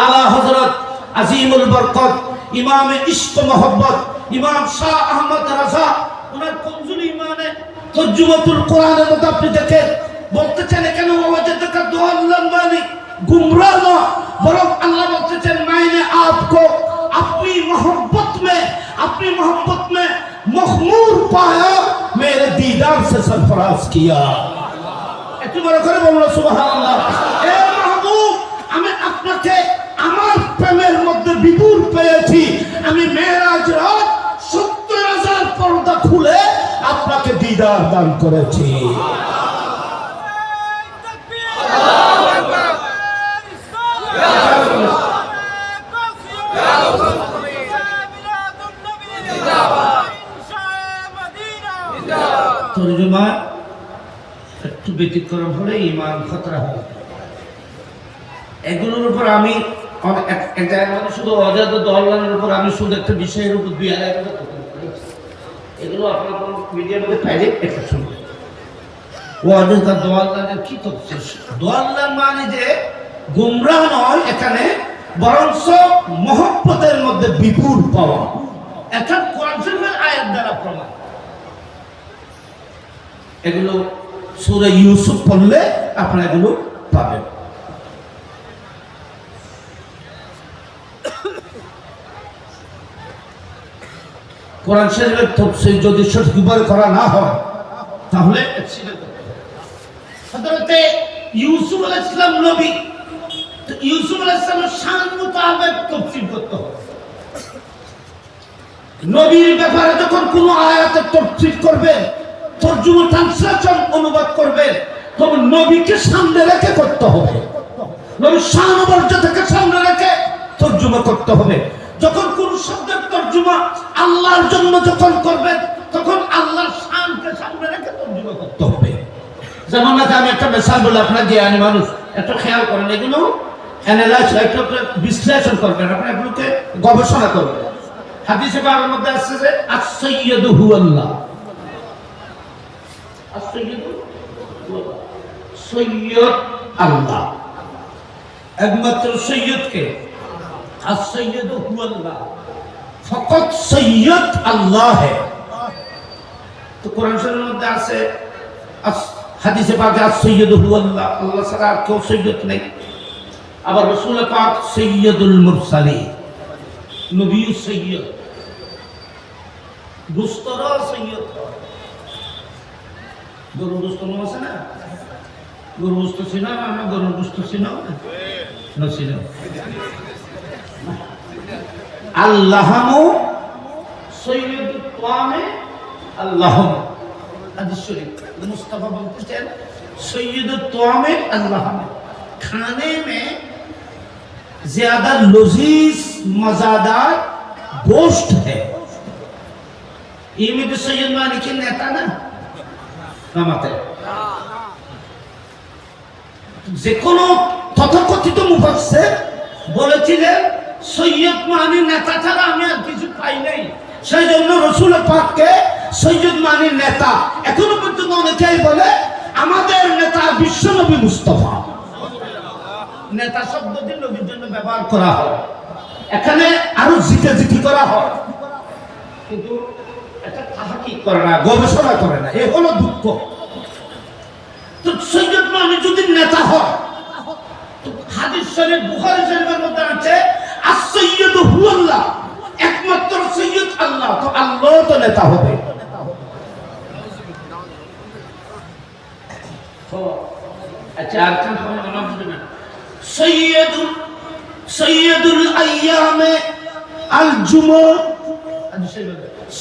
আলা হযরত আজিমুল বরকত ইমামে ইশক মোহাম্মদ ইমাম শাহ আহমদ রাজা ওনার কনজুল ইমানে তর্জুমাতুল কোরআনের মধ্যে আপনি দেখেন বলতেছেন এখানে ওয়াজাদাকা দাল্লান মানে गुमराह ना, बरং अल्लाह बोलते हैं मैंने आपको अपनी मोहब्बत में मखमूर पाया, मेरे दीदार से सरफराज किया। একটু বড় করে বলুন সুবহানাল্লাহ। এ মাহবুব, আমি আপনাকে আমার প্রেমের মধ্যে বিপুল পেয়েছি, আমি মেরাজ রাত 70,000 পর্দা খুলে আপনাকে দিদার দান করেছি। একটু ব্যতিক্রম হলে ইমান খতরা হয়। এগুলোর উপর আমি এক জায়গায় মানে শুধু অজাত দলানের উপর আমি শুধু একটা বিষয়ের উপর 2000 টাকা তখন করেছি। এগুলো আপনার কোনো মিডিয়ার মধ্যে পাইলে একটা শুনবে। ও অজাত দলানের কি তফসির? দলান মানে যে গুমরাহ নয় এখানে, বরঞ্চ মহব্বতের মধ্যে বিপুল পাওয়া। এটা কোরআন শরীফের আয়াত দ্বারা প্রমাণ। এগুলো সূরা ইউসুফ পড়লে আপনারা এগুলো পাবেন। কোরআন শরীফের তাফসীর যদি সঠিকভাবে করা না হয় তাহলে হযরতে ইউসুফ আলাইহিস সালাম নবী, তো ইউসুফ আলাইহিস সালামের শান মোতাবেক তাফসীর করতে হবে। নবীর ব্যাপারে যখন কোন আয়াতের তাফসীর করবে, তরজমা ট্রান্সলেশন অনুবাদ করবে, তবে নবীকে সামনে রেখে করতে হবে। নবীর শান ও মর্যাদাকে সামনে রেখে তরজমা করতে হবে। যখন কোন শব্দের তরজমা আল্লাহর জন্য যখন করবেন, তখন আল্লাহর শানকে সামনে রেখে তরজমা করতে হবে। যেমন আমি একটা মিসাল বলে আপনার জ্ঞানী মানুষ একটু খেয়াল করেন, এগুলো অ্যানালাইজ একটু বিশ্লেষণ করবেন, আপনার এগুলোকে গবেষণা করবেন। হাদিসে পাকের মধ্যে আছে যে আস-সাইয়্যিদু হুয়াল্লাহ, আস-সাইয়্যিদু হুয়াল্লাহ, সৈয়দ আল্লাহ, একমাত্র সৈয়দ কে? আস-সাইয়্যিদু হুয়াল্লাহ, ফকত সৈয়দ আল্লাহ है। তো কোরআন শরীফের মধ্যে আছে, হাদিসে পাকে আস-সাইয়্যিদু হুয়াল্লাহ, আল্লাহ ছাড়া আর কেউ সৈয়দ নেই। আবার রাসূল পাক সৈয়দুল মুরসালিন, নবী সৈয়দ, গোস্তর সৈয়দ। গরু গোস্ত আছে না, গরু গোস্ত ছিল না, গরু গোস্ত ছিল না, ছিল আল্লাহমু সৈয়দুত তামে আল্লাহম। হাদিস শরীফ মুস্তাফা বলতেছেন सैयदुत तामे अल्लाह में, खाने में ज्यादा लजीज मजादार गोश्त है। ये में तो सैयद मालिक नेता ना नामाते যে কোনো তথাকথিত মুফাসসির বলেছিলেন সৈয়দ মানে নেতা ছাড়া আমি আর কিছু পাই নাই, সেই জন্য রাসূল পাককে সৈয়দ মানে নেতা। এখনো পর্যন্ত অনেকেই বলে আমাদের নেতা বিশ্বনবী মুস্তাফা। নেতা শব্দটি নবীর জন্য ব্যবহার করা হয়, এখানে আরো জিকাজিকি করা হয়, কিন্তু এটা তাহকিক করে না, গবেষণা করে না। এ হলো দুঃখ। তো সৈয়দ মানে যদি নেতা হয়, তো হাদিস শরীফ বুখারী শরীফের মধ্যে আছে আস-সাইয়্যিদু হুয়াল্লাহ, একমাত্র সৈয়দ আল্লাহ, তো আল্লাহ তো নেতা হবে। আচ্ছা আর কোন নাম বুঝবেন? সৈয়দুল আইয়ামে আল জুমা,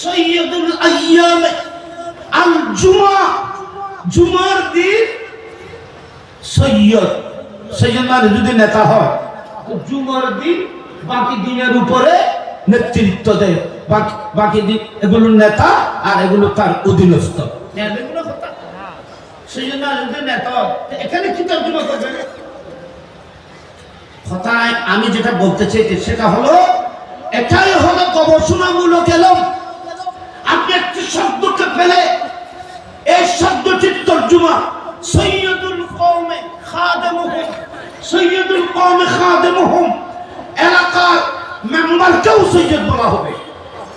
সৈয়দুল আইয়ামে আল জুমা, জুমার দিন সৈয়দ। সৈয়দ মানে যদি নেতা হয়, তো জুমার দিন বাকি দিনের উপরে নেতৃত্ব দেয়, বাকি দিন এগুলো নেতা আর এগুলো তার অধীনস্থ। সৈয়দ মানে যদি নেতা হয়, এখানে কি তর্জমা করবেন? কথায় আমি যেটা বলতে চাইছি সেটা হলো, এটাই হলো গবেষণামূলক এলম। আপনি একটি শব্দকে পেলে এই শব্দটির তর্জমা সৈয়দুল কওমে খাদেমুহুম, সৈয়দুল কওমে খাদেমুহুম, এলাকার মেম্বারকেও সৈয়দ বলা হবে।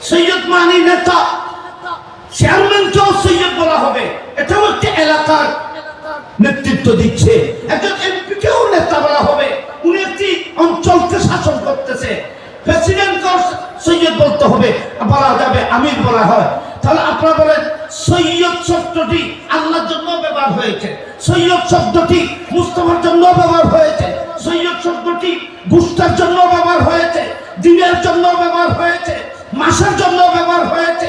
সৈয়দ মানে নেতা, চেয়ারম্যানকেও সৈয়দ বলা হবে, এটাও একটি এলাকার নেতৃত্ব দিচ্ছে। একজন এমপিকেও নেতা বলা হবে, উনি একটি অঞ্চলকে শাসন করতেছে। প্রেসিডেন্টকেও সৈয়দ বলতে হবে, বলা যাবে আমির বলা হয়। তাহলে আপনারা বলেন সৈয়দ শব্দটি আল্লাহর জন্য ব্যবহার হয়েছে, সৈয়দ শব্দটি মুস্তাফার জন্য ব্যবহার হয়েছে, সৈয়দ শব্দটি গুস্তার জন্য ব্যবহার হয়েছে, দিনের জন্য ব্যবহার হয়েছে, মাসের জন্য ব্যবহার হয়েছে।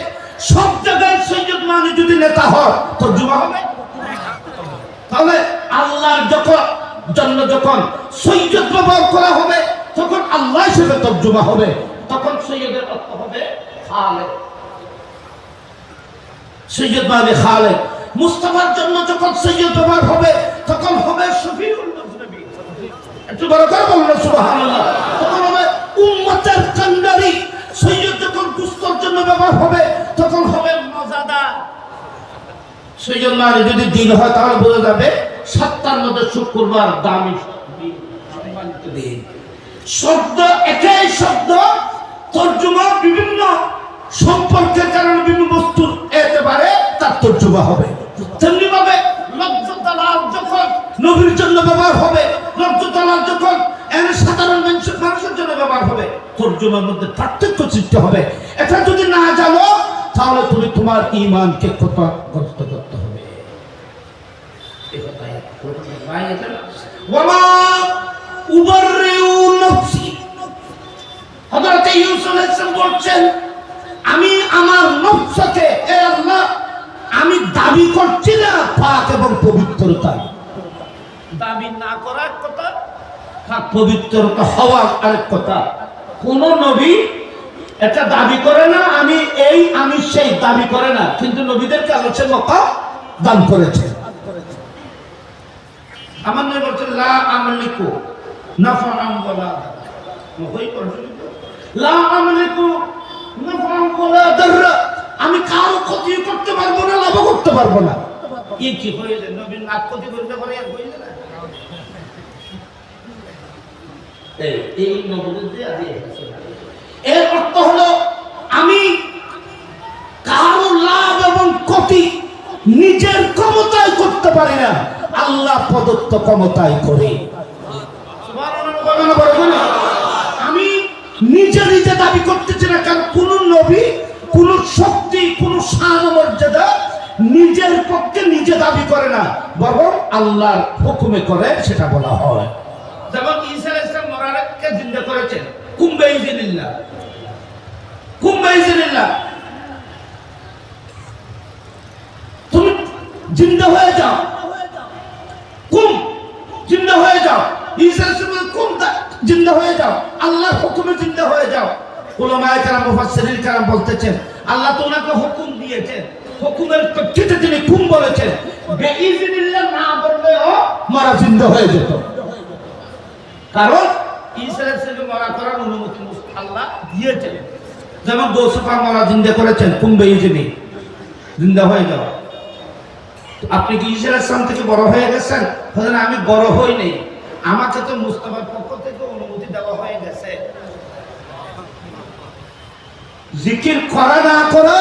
সব জায়গায় সৈয়দ মানে যদি নেতা হয় তর্জমা হবে। তাহলে আল্লাহর জন্য যখন সৈয়দ ব্যবহার করা হবে, তখন আল্লাহ হিসেবে তর্জমা হবে, তখন সৈয়দের অর্থ হবে খালেক। সৈয়দ মানে খালেক। মুস্তাফার জন্য যখন সৈয়দ ব্যবহার হবে তখন হবে শফিউল মুজনিবিন। একটু বড় করে বলুন সুবহানাল্লাহ। তখন হবে উম্মতের কান্ডারি। সৈয়দ যখন গুস্তর জন্য ব্যবহার হবে তখন হবে মজাদা। সৈয়দ মানে যদি দিন হয় তাহলে বোঝা যাবে সপ্তাহের মধ্যে শুক্রবার দামি সম্মানিত দিন। শব্দ একই শব্দ, তর্জমা বিভিন্ন সম্পর্কের কারণে বিভিন্ন বস্তুর একেবারে তার তর্জমা হবে। তেমনি ভাবে লজ্জাতালাল যখন নবীর জন্য ব্যবহার হবে, লজ্জাতালাল যখন সাধারণ মানুষের জন্য ব্যবহার হবে, তর্জমার মধ্যে পার্থক্য সৃষ্টি হবে। এটা যদি না জানো তাহলে তুমি তোমার ঈমানকে ক্ষতিগ্রস্ত করতে হবে। ওয়ামা উবাররিউ নাফসি, হযরত ইউসুফ আলাইহিস সালাম বলছেন আমি আমার নফসকে হে আল্লাহ আমি দাবি করছি না পাক এবং পবিত্রতা। দাবি না করার কথা, পাক পবিত্রতা হওয়া আরেক কথা। কোন নবী এটা দাবি করে না আমি এই আমি সেই দাবি করে না, কিন্তু নবীদেরকে আলোচনা মক্কা দান করেছে। আমার নবী বলছেন লা আমলিকু নাফআন ওয়ালা লা আমলিকু নাফআন ওয়ালা দাররা, আমি কারো ক্ষতি করতে পারবো না, লাভ করতে পারবো না। কি হয়ে যায় নবীর নাক ক্ষতি করতে পারে আর হয়ে যায় না। এই নবীদের দিয়ে এর অর্থ হলো আমি কারো লাভ এবং ক্ষতি নিজের ক্ষমতায় করতে পারি না, আল্লাহ প্রদত্ত ক্ষমতায় করে। আমি নিজে নিজে দাবি করতেছি না, কারণ কোন নবী কোন শক্তি কোন শান মর্যাদা নিজের পক্ষে নিজে দাবি করে না, বরং আল্লাহর হুকুমে করে সেটা বলা হয়। যেমন ঈসা আলাইহিস সালাম মরারকে জিন্দা করেছেন কুম বিইজনিল্লাহ, কুম বিইজনিল্লাহ, তুমি জিন্দা হয়ে যাও, কুম জিন্দা হয়ে যাও। ঈসা আলাইহিস সালাম কুম জিন্দা হয়ে যাও, আল্লাহর হুকুমে জিন্দা হয়ে যাও। উলামায়ে কেরাম মুফাসসিরিন কেরাম বলতেছেন আল্লাহ তো ওনাকে হুকুম দিয়েছেন, হুকুমের প্রেক্ষিতে তিনি কুম বলেছেন, বিইজনিল্লাহ না বললেও মারা জিন্দা হয়ে যেত। কারণ ঈসা আলাইহিস সালাম মারা করার অনুমতি আল্লাহ দিয়েছেন। যেমন গৌসুফা মারা জিন্দা করেছেন কুম বিইজনি, জিন্দা হয়ে যাও। আপনি কি ঈসা আলাইহিস সালাম থেকে বড় হয়ে গেছেন? বলেন আমি বড় হই নাই, আমাকে তো মুস্তাফার পক্ষ থেকে অনুমতি দেওয়া হয়ে গেছে। জিকির করা না করা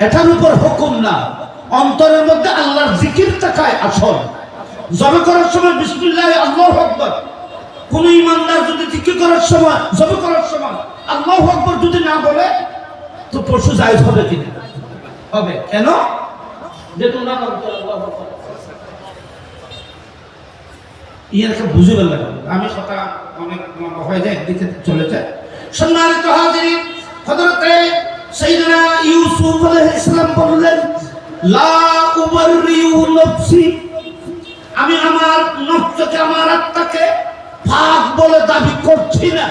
এটার উপর হুকুম না, অন্তরের মধ্যে আল্লাহর জিকির থাকায় আসল। জবে করার সময় বিসমিল্লাহ আল্লাহু আকবার, কোন ইমানদার যদি জিকির করার সময় জবে করার সময় আল্লাহু আকবার যদি না বলে তো পশু জায়েজ হবে কিনা? হবে। কেন? যেহেতু না আল্লাহু আকবার ইয়াকে বুঝে গেল। আমি কথা অনেক হয়ে যায়, একদিকে চলে যায়। সম্মানিত হাজিরিন, হযরত সাইয়েদনা ইউসুফ আলাইহিস সালাম বললেন লা উবাররিউ নাফসি, আমি আমার নফসকে আমার আত্মাকে পাক বলে দাবি করছি না।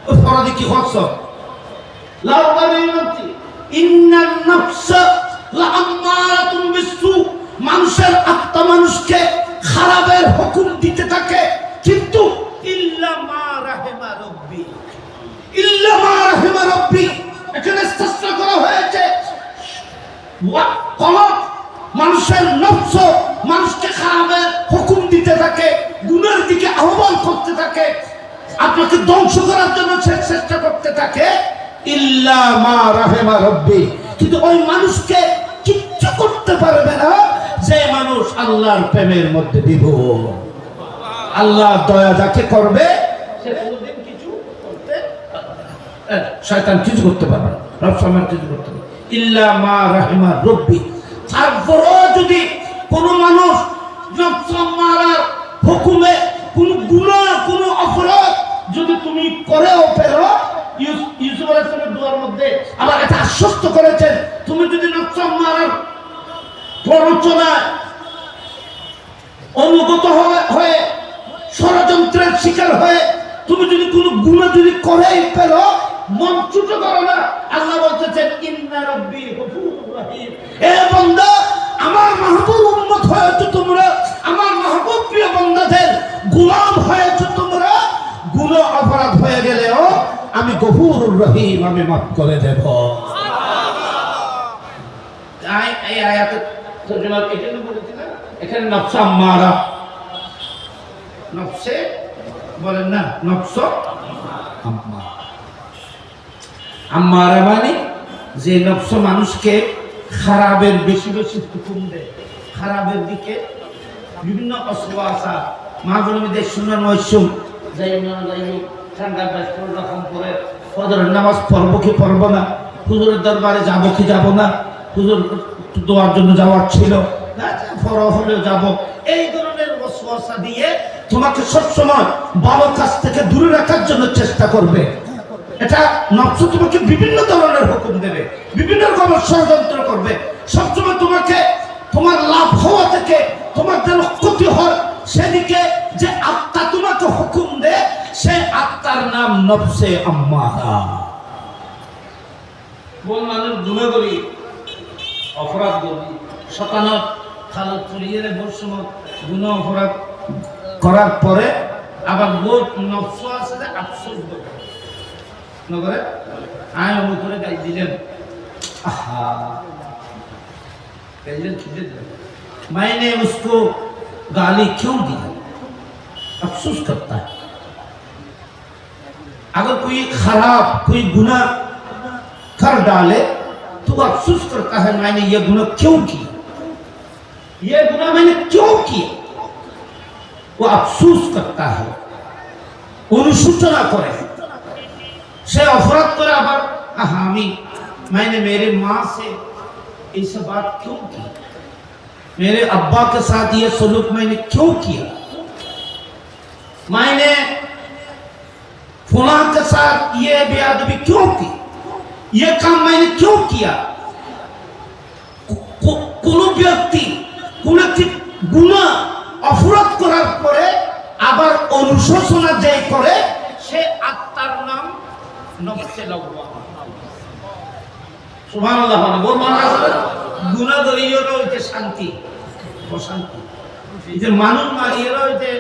ওই ফরদি কি হচ্ছ লা উবাররিউ নাফসি ইন্নান নাফসা লাআম্মারাতুন বিসসু, মানুষের আত্মা মানুষকে খারাপের হুকুম দিতে থাকে, কিন্তু ইল্লা মা রাহিমা রাব্বি, ইল্লা মা রাহিমা রাব্বি এখানে চেষ্টা করা হয়েছে মানুষের নফস মানুষকে খারাপের হুকুম দিতে থাকে, গুনাহের দিকে আহ্বান করতে থাকে, আপনাকে ধ্বংস করার জন্য চেষ্টা করতে থাকে, ইল্লা মা রাহিমা রাব্বি, কিন্তু ওই মানুষকে কিচ্ছু করতে পারবে না যে মানুষ আল্লাহর প্রেমের মধ্যে বিভোর। আল্লাহ দয়া যাকে করবে সে কোনোদিন কিছু করতে শয়তান কিছু করতে পারবে না, রব সম্মান কিছু করতে পারবে ইল্লা মা রাহিমা রাব্বি। তারপরও যদি কোনো মানুষ নফস মারার হুকুমে কোনো গুনাহ কোনো অপরাধ যদি তুমি করেও পেরো, ইউসুফ আলাইহিস সালামের দুয়ার মধ্যে আবার এটা আশ্বস্ত করেছেন, তুমি যদি নফস মারার প্ররোচনায় অনুগত হয়ে ষড়যন্ত্রের শিকার হয়ে তুমি যদি কোনো গুনাহ যদি করেই পেরো, মন ছোট করো না। আল্লাহ বলতেছেন ইন্না রাব্বি গফুরুর রহিম। এ বান্দা, আমার মাহবুব উম্মত হয়েছে তোমরা, আমার মাহবুব প্রিয় বান্দাদের গোলাম হয়েছে তোমরা। গুনাহ অপরাধ হয়ে গেলেও আমি গফুরুর রহিম, আমি মাফ করে দেব। এই আয়াতের তরজমা এখানে বলেছিলাম, এখানে নফস আম্মারা, নফসে বলেন না, নফস আম্মারা। আম্মারা মানে যে নফস মানুষকে খারাপের বেশি বেশি হুকুম দেয়, খারাপের দিকে বিভিন্ন অসুয়াশা মাহবুবীদের শুনে নয়সুম যাই না যাই ঠান্ডা ব্যাস রকম করে ফজরের নামাজ পড়বো কি পড়বো না, হুজুরের দরবারে যাবো কি যাবো না, হুজুর দোয়ার জন্য যাওয়ার ছিল ফরজ হলেও যাবো, এই ধরনের ওয়াসওয়াসা দিয়ে তোমাকে সবসময় ভালো কাজ থেকে দূরে রাখার জন্য চেষ্টা করবে। এটা নফস তোমাকে বিভিন্ন ধরনের হুকুম দেবে, বিভিন্ন রকমের ষড়যন্ত্র করবে, সবসময় তোমাকে তোমার লাভ হওয়া থেকে তোমার যেন ক্ষতি হয় সেদিকে যে আত্মা তোমাকে হুকুম দেয়, সে আত্মার নাম নফসে আম্মারা। বল মানুষ গুনাহ করি, অপরাধ করি, শতানত খালত চলিয়ে বর্ষমত গুনাহ অপরাধ করার পরে আবার বহুত নফস আছে যে আফসোস করে নগরে আয় অমুক করে গাই দিলেন, আহা मैंने उसको गाली क्यों दी, अफसोस करता है। अगर कोई खराब कोई गुनाह कर डाले तो अफसोस करता है मैंने ये गुनाह क्यों किया, ये गुनाह मैंने क्यों किया, वो अफसोस करता है, अनुशोचना करे, से अपराध करे आबार हामी मैंने मेरे माँ से ऐसा बात क्यों की, मेरे अब्बा के साथ ये सलूक मैंने क्यों किया, मैंने फुलां के साथ ये बेअदबी क्यों की, ये काम मैंने क्यों किया। কোনো ব্যক্তি কোন একটি গুনাহ অপরাধ করার পরে আবার অনুশোচনা যে করে, সে আত্মার নাম নফসে লাওয়ামা। সুবহানাল্লাহ। গুনাহ করিয়েরও হইতে শান্তি, অশান্তি, এই যে মানুষ মারিয়েরও হইতে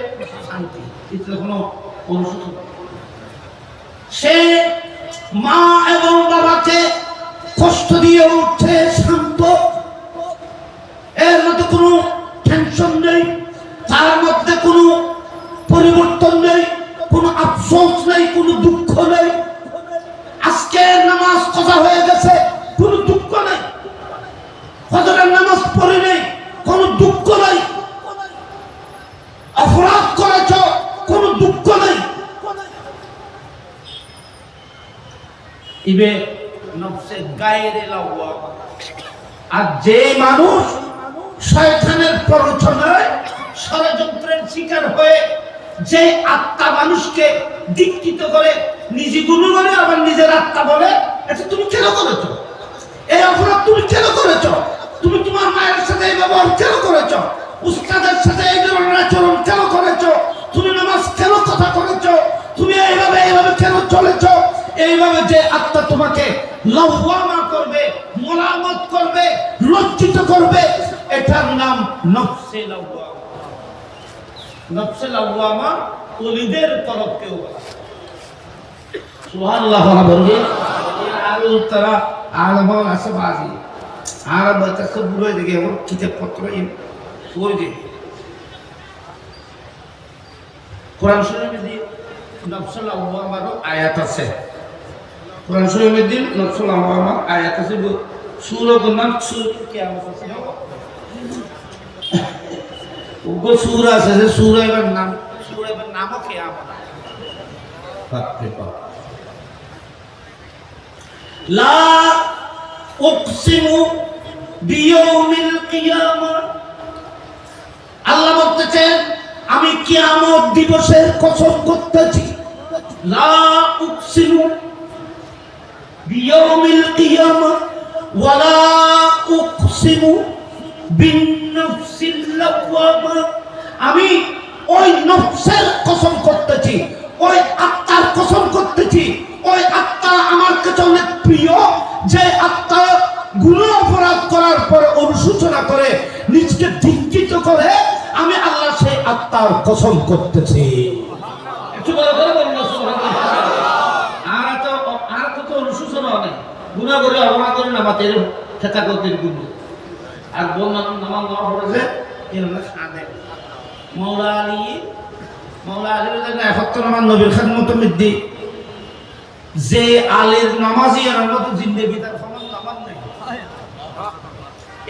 শান্তি, এটা কোনো অনুশোচনা। সে মা এবং বাবাকে কষ্ট দিয়ে উঠছে শান্ত, এর মধ্যে কোনো টেনশন নেই, তার মধ্যে কোনো পরিবর্তন নেই, কোনো আফসোস নেই, কোনো দুঃখ নেই। আজকে নামাজ কাজা হয়ে গেছে, কোনো দুঃখ নেই, ফজরের নামাজ পড়ে নেই, কোনো দুঃখ নেই, অপরাধ করেছ কোনো দুঃখ নেই। ইবে নফসে গায়রে লাওয়ামা। আর যে মানুষ শয়তানের প্ররোচনায় ষড়যন্ত্রের শিকার হয়ে যে আত্মা মানুষকে দীক্ষিত করে, নিজে গুনাহ করে আবার নিজের আত্মা বলে এটা তুমি কেন করেছো, এই অপরাধ তুমি কেন করেছো, তুমি তোমার মায়ের সাথে এই ব্যবহার কেন করেছো, উস্তাদের সাথে এই ধরনের আচরণ কেন করেছো, তুমি নামাজ কেন কথা করেছো, তুমি এইভাবে এইভাবে কেন চলেছো, এইভাবে যে আত্মা তোমাকে লাওয়ামা করবে, মোলামত করবে, লজ্জিত করবে, এটার নাম নফসে লাওয়ামা। নফসে লাওয়ামা ওলিদের তরফ কেউ বলে। সুবহানাল্লাহ। বলবে আর তারা আলমন আছে বাজি আর বাচ্চা বুড়ো দিকে ওর কিতাবপত্র ওই যে কোরআন শরীফে দিয়ে নফসে লাওয়ামারও আয়াত আছে, কোরআন শরীফের দিন নফসে লাওয়ামার আয়াত আছে। সূরার নাম সূরা কিয়ামত আছে, ওগো সূরা আছে যে সূরার নামও কিয়ামত। বাপরে বাপ। লা উকসিমু বিয়াউমিল কিয়ামা, আল্লাহ বলতেছেন আমি কিয়ামত দিবসের কসম করতেছি। লা উকসিমু বিয়াউমিল কিয়ামা ওয়ালা উকসিমু বিন-নাফসিল লাওয়ামা, আমি ওই নফসের কসম করতেছি, ওই আত্মার কসম করতেছি। ওই আত্মা আমার কাছে অনেক প্রিয়, যে আত্মা গুনাহ অপরাধ আত্মার কসম করতেছি। একটু বড় করে বলুন না সুবহানাল্লাহ। আর তো অনুশোচনা অনেক গুনাহ করে অপরাধ করে নামাতের ঠেকা করতে গুণ আর বোন নামাজ না পড়েছে এগুলো সাদে মাওলা আলী এখন নামাজ নবীর খেদমত মধ্যে যে আলীর নামাজি আর আমরা তো জিন্দেগি তার সমান নামাজ নাই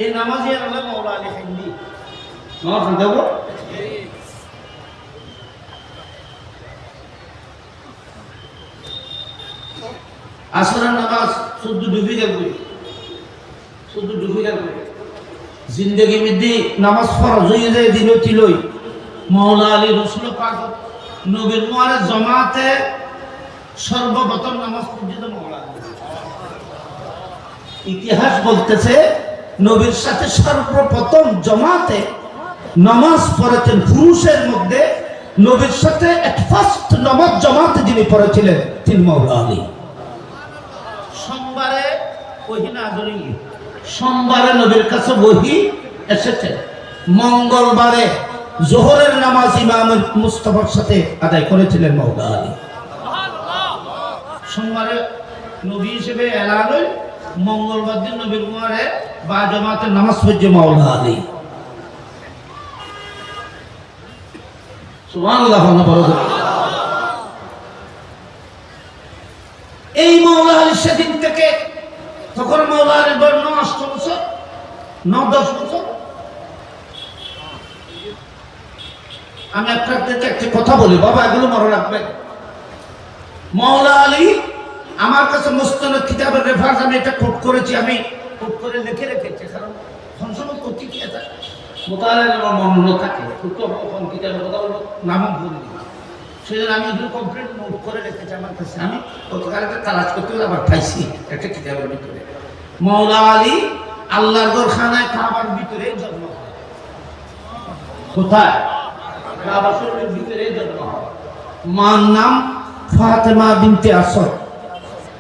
এই নামাজি আর আমরা মাওলা আলী খাইনি নামাজ দেবো আসরের নামাজ শুদ্ধ ডুবি যাবে জিন্দেগি মধ্যে নামাজ ফরজ হয়ে যায় দিন তিলই মাওলা আলী রসুল পাক নবীর মুয়ারে জামাতে সর্বপ্রথম নামাজ পড়ছিল মাওলা আলী। ইতিহাস বলতেছে নবীর সাথে সর্বপ্রথম জামাতে নামাজ পড়েছেন পুরুষের মধ্যে নবীর সাথে ফার্স্ট নামাজ জামাতে যিনি পড়েছিলেন তিনি মাওলা আলী। সোমবারে নবীর কাছে বহি এসেছে, মঙ্গলবারে জোহরের নামাজ ইমাম মুস্তাফার সাথে আদায় করেছিলেন মাওলা আলী। সোমবারে নবী হিসেবে এলান হল, মঙ্গলবার দিন নবীর মুয়ারে বা জামাতের নামাজ পড়ছে মাওলা আলী। সুবহানাল্লাহ। এই মাওলা আলী সেদিন থেকে তখন মাওলা আলীর বয়স 9 বছর 9-10 বছর। আমি আপনাদেরকে একটা কথা বলি বাবা, এগুলো মনে রাখবেন। মাওলা আলী আমার কাছে মুস্তানাদ কিতাবের রেফারেন্স আমি এটা কোট করেছি, আমি কোট করে লিখে রেখেছি, কারণ সংশোধন করতে কি আছে মোতালের আমার মনে থাকে কোন কিতাবের কথা বলবো নামও ভুলে দিই, সেজন্য আমি এগুলো কমপ্লিট নোট করে রেখেছি আমার কাছে। আমি গতকালে তালাশ করতে গেলে আবার পাইছি একটা কিতাবের ভিতরে। মাওলা আলী আল্লাহর ঘরখানায় কাবার ভিতরে জন্ম হয়। কোথায়? কাবা শরীফের ভিতরে জন্ম হয়। মার নাম ফাতেমা বিনতে আসাদ।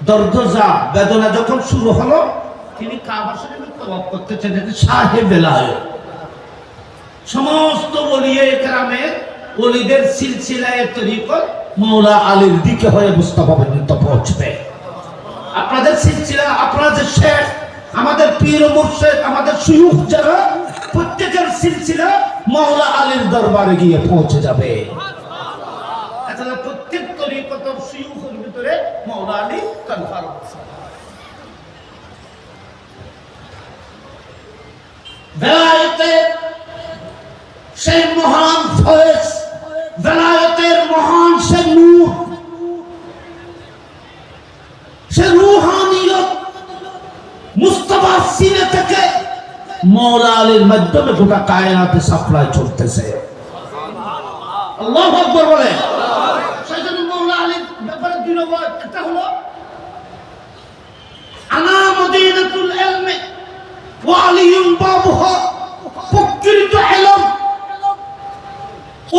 দর্দজা বেদনা যখন শুরু হলো তিনি কাবা শরীফে তওয়াফ করতেছেন, শাহে বেলায়েত। সমস্ত ওলিয়ে কেরামের ওলিদের সিলসিলায়ে তরিকত মাওলা আলীর দিকে হয়ে মুস্তাফা পর্যন্ত পৌঁছবে। আপনাদের সিলসিলা, আপনাদের শেখ, আমাদের পীর ও মুর্শিদ, আমাদের শুয়ুখ যারা প্রত্যেকের সিলসিলা মাওলা আলীর দরবারে গিয়ে পৌঁছে যাবে। আসলে প্রত্যেক তরিকতের শুয়ুখের ভিতরে মাওলা আলী কনফার্ম আছে। বেলায়েতের সেই মহান ফয়েজ, বেলায়েতের মহান সে নূর, সে রূহানিয়ত মুস্তাফার সিনে থেকে মাওলা আলীর মাধ্যমে গোটা কায়নাতে সাপ্লাই চলতেছে। আল্লাহু আকবার বলে। সেজন্য মাওলা আলীর ব্যাপারে দুই নম্বর একটা হলো আনা মদিনাতুল ইলমি ওয়া আলিয়ুন বাবুহা, প্রকৃত ইলম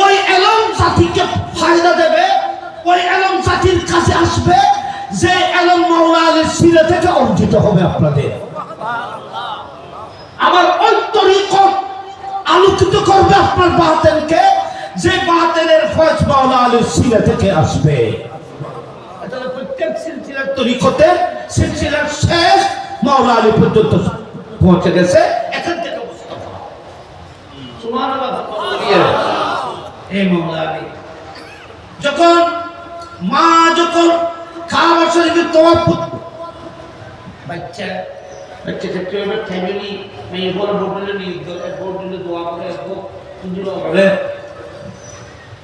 ওই ইলম জাতিকে ফায়দা দেবে, ওই ইলম জাতির কাছে আসবে যে ইলম মাওলা আলীর সিনে থেকে অর্জিত হবে। আপনাদের আবার ওই তরিকত আলোকিত করবে আপনার বাতিনকে, যে বাতিনের ফয়েজ মাওলা আলীর সিনে থেকে আসবে। এটা প্রত্যেক সিলসিলার তরিকতের সিলসিলার শেষ মাওলা আলী পর্যন্ত পৌঁছে গেছে। এখান থেকে মুস্তাফা সুবহানাল্লাহ। এই মাওলা আলী যখন কাবা শরীফে তওয়াফ বাচ্চা ক্ষেত্রে ফ্যামিলি মেয়ে বড় বোর্ডে নিয়ে দোয়া করে বলে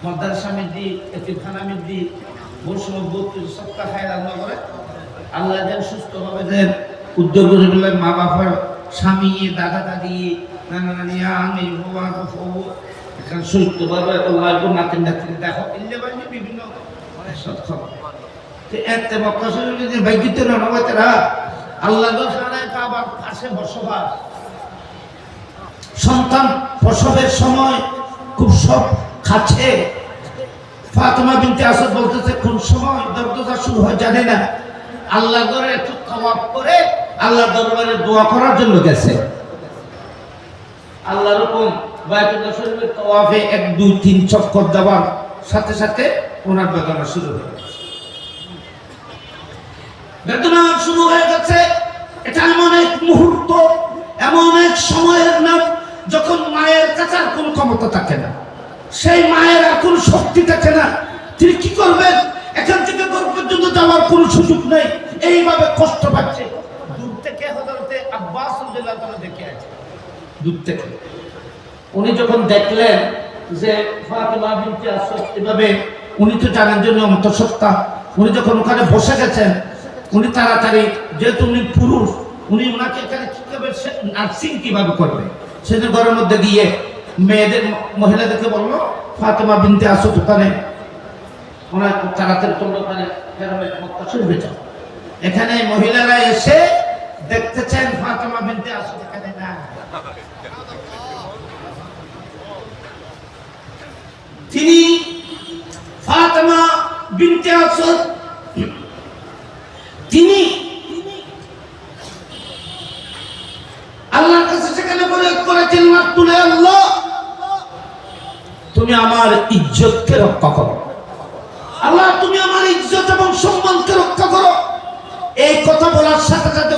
মাদ্রাসা মেদি এতিমখানা মেদি বসে সপ্তাহ খায় রান্না করে আল্লাহ যেন সুস্থভাবে দেন, উদ্যোগ করে বললেন মা বাবার স্বামী দাদা দাদি নানা নানি আমি বাবা এখানে সুস্থভাবে আল্লাহ নাতিন নাতিন দেখো এলে বাড়ি বিভিন্ন সৎখবর এতে মক্কা শরীফে বাইকিতে নবাতেরা আল্লাহ কাবার পাশে বসবাস। সন্তান প্রসবের সময় খুব সব খাচ্ছে। ফাতেমা বিনতে আসাদ বলতেছে কোন সময় দর্দজা শুরু হয় জানে না, আল্লাহ ঘরে একটু তওয়াফ করে আল্লাহ দরবারে দোয়া করার জন্য গেছে। আল্লাহর হুকুম বায়তুল্লাহ শরীফের তাওয়াফে 1 2 3 চক্কর দেওয়ার সাথে সাথে ওনার বেদনা শুরু হয়ে গেছে। বেদনা শুরু হয়ে গেছে। এটা এমন এক মুহূর্ত, এমন এক সময়ের নাম যখন মায়ের কাছে আর কোনো ক্ষমতা থাকে না, সেই মায়ের আর কোনো শক্তি থাকে না। তিনি কি করবেন? এখান থেকে দূর পর্যন্ত যাওয়ার কোনো সুযোগ নেই, এইভাবে কষ্ট পাচ্ছে। দূর থেকে হযরতে আব্বাস রাদিয়াল্লাহু তাআলা দেখে আছে। দূর থেকে উনি যখন দেখলেন যে ফাতিমা বিনতে আসাদ এভাবে, উনি তো জানেন যে অন্তঃসত্ত্বা, উনি যখন ওখানে বসে গেছেন, উনি তাড়াতাড়ি, যেহেতু উনি পুরুষ, উনি ওনাকে এখানে কিভাবে নার্সিং কিভাবে করবে, সেদিন ঘরের মধ্যে গিয়ে মেয়েদের মহিলাদেরকে বললো ফাতিমা বিনতে আসাদ ওখানে, ওনার তাড়াতাড়ি তোমরা ওখানে মক্কা শরীফে যাও। এখানে মহিলারা এসে দেখতেছেন ফাতিমা বিনতে আসাদ এখানে না। তিনি ফাতিমা বিনতে আসাদ তিনি আল্লাহর কাছে সেখানে ফরিয়াদ করেছেন, মাতুলে আল্লাহ তুমি আমার ইজ্জতকে রক্ষা করো, আল্লাহ তুমি আমার ইজ্জত এবং সম্মানকে রক্ষা করো। এই কথা বলার সাথে সাথে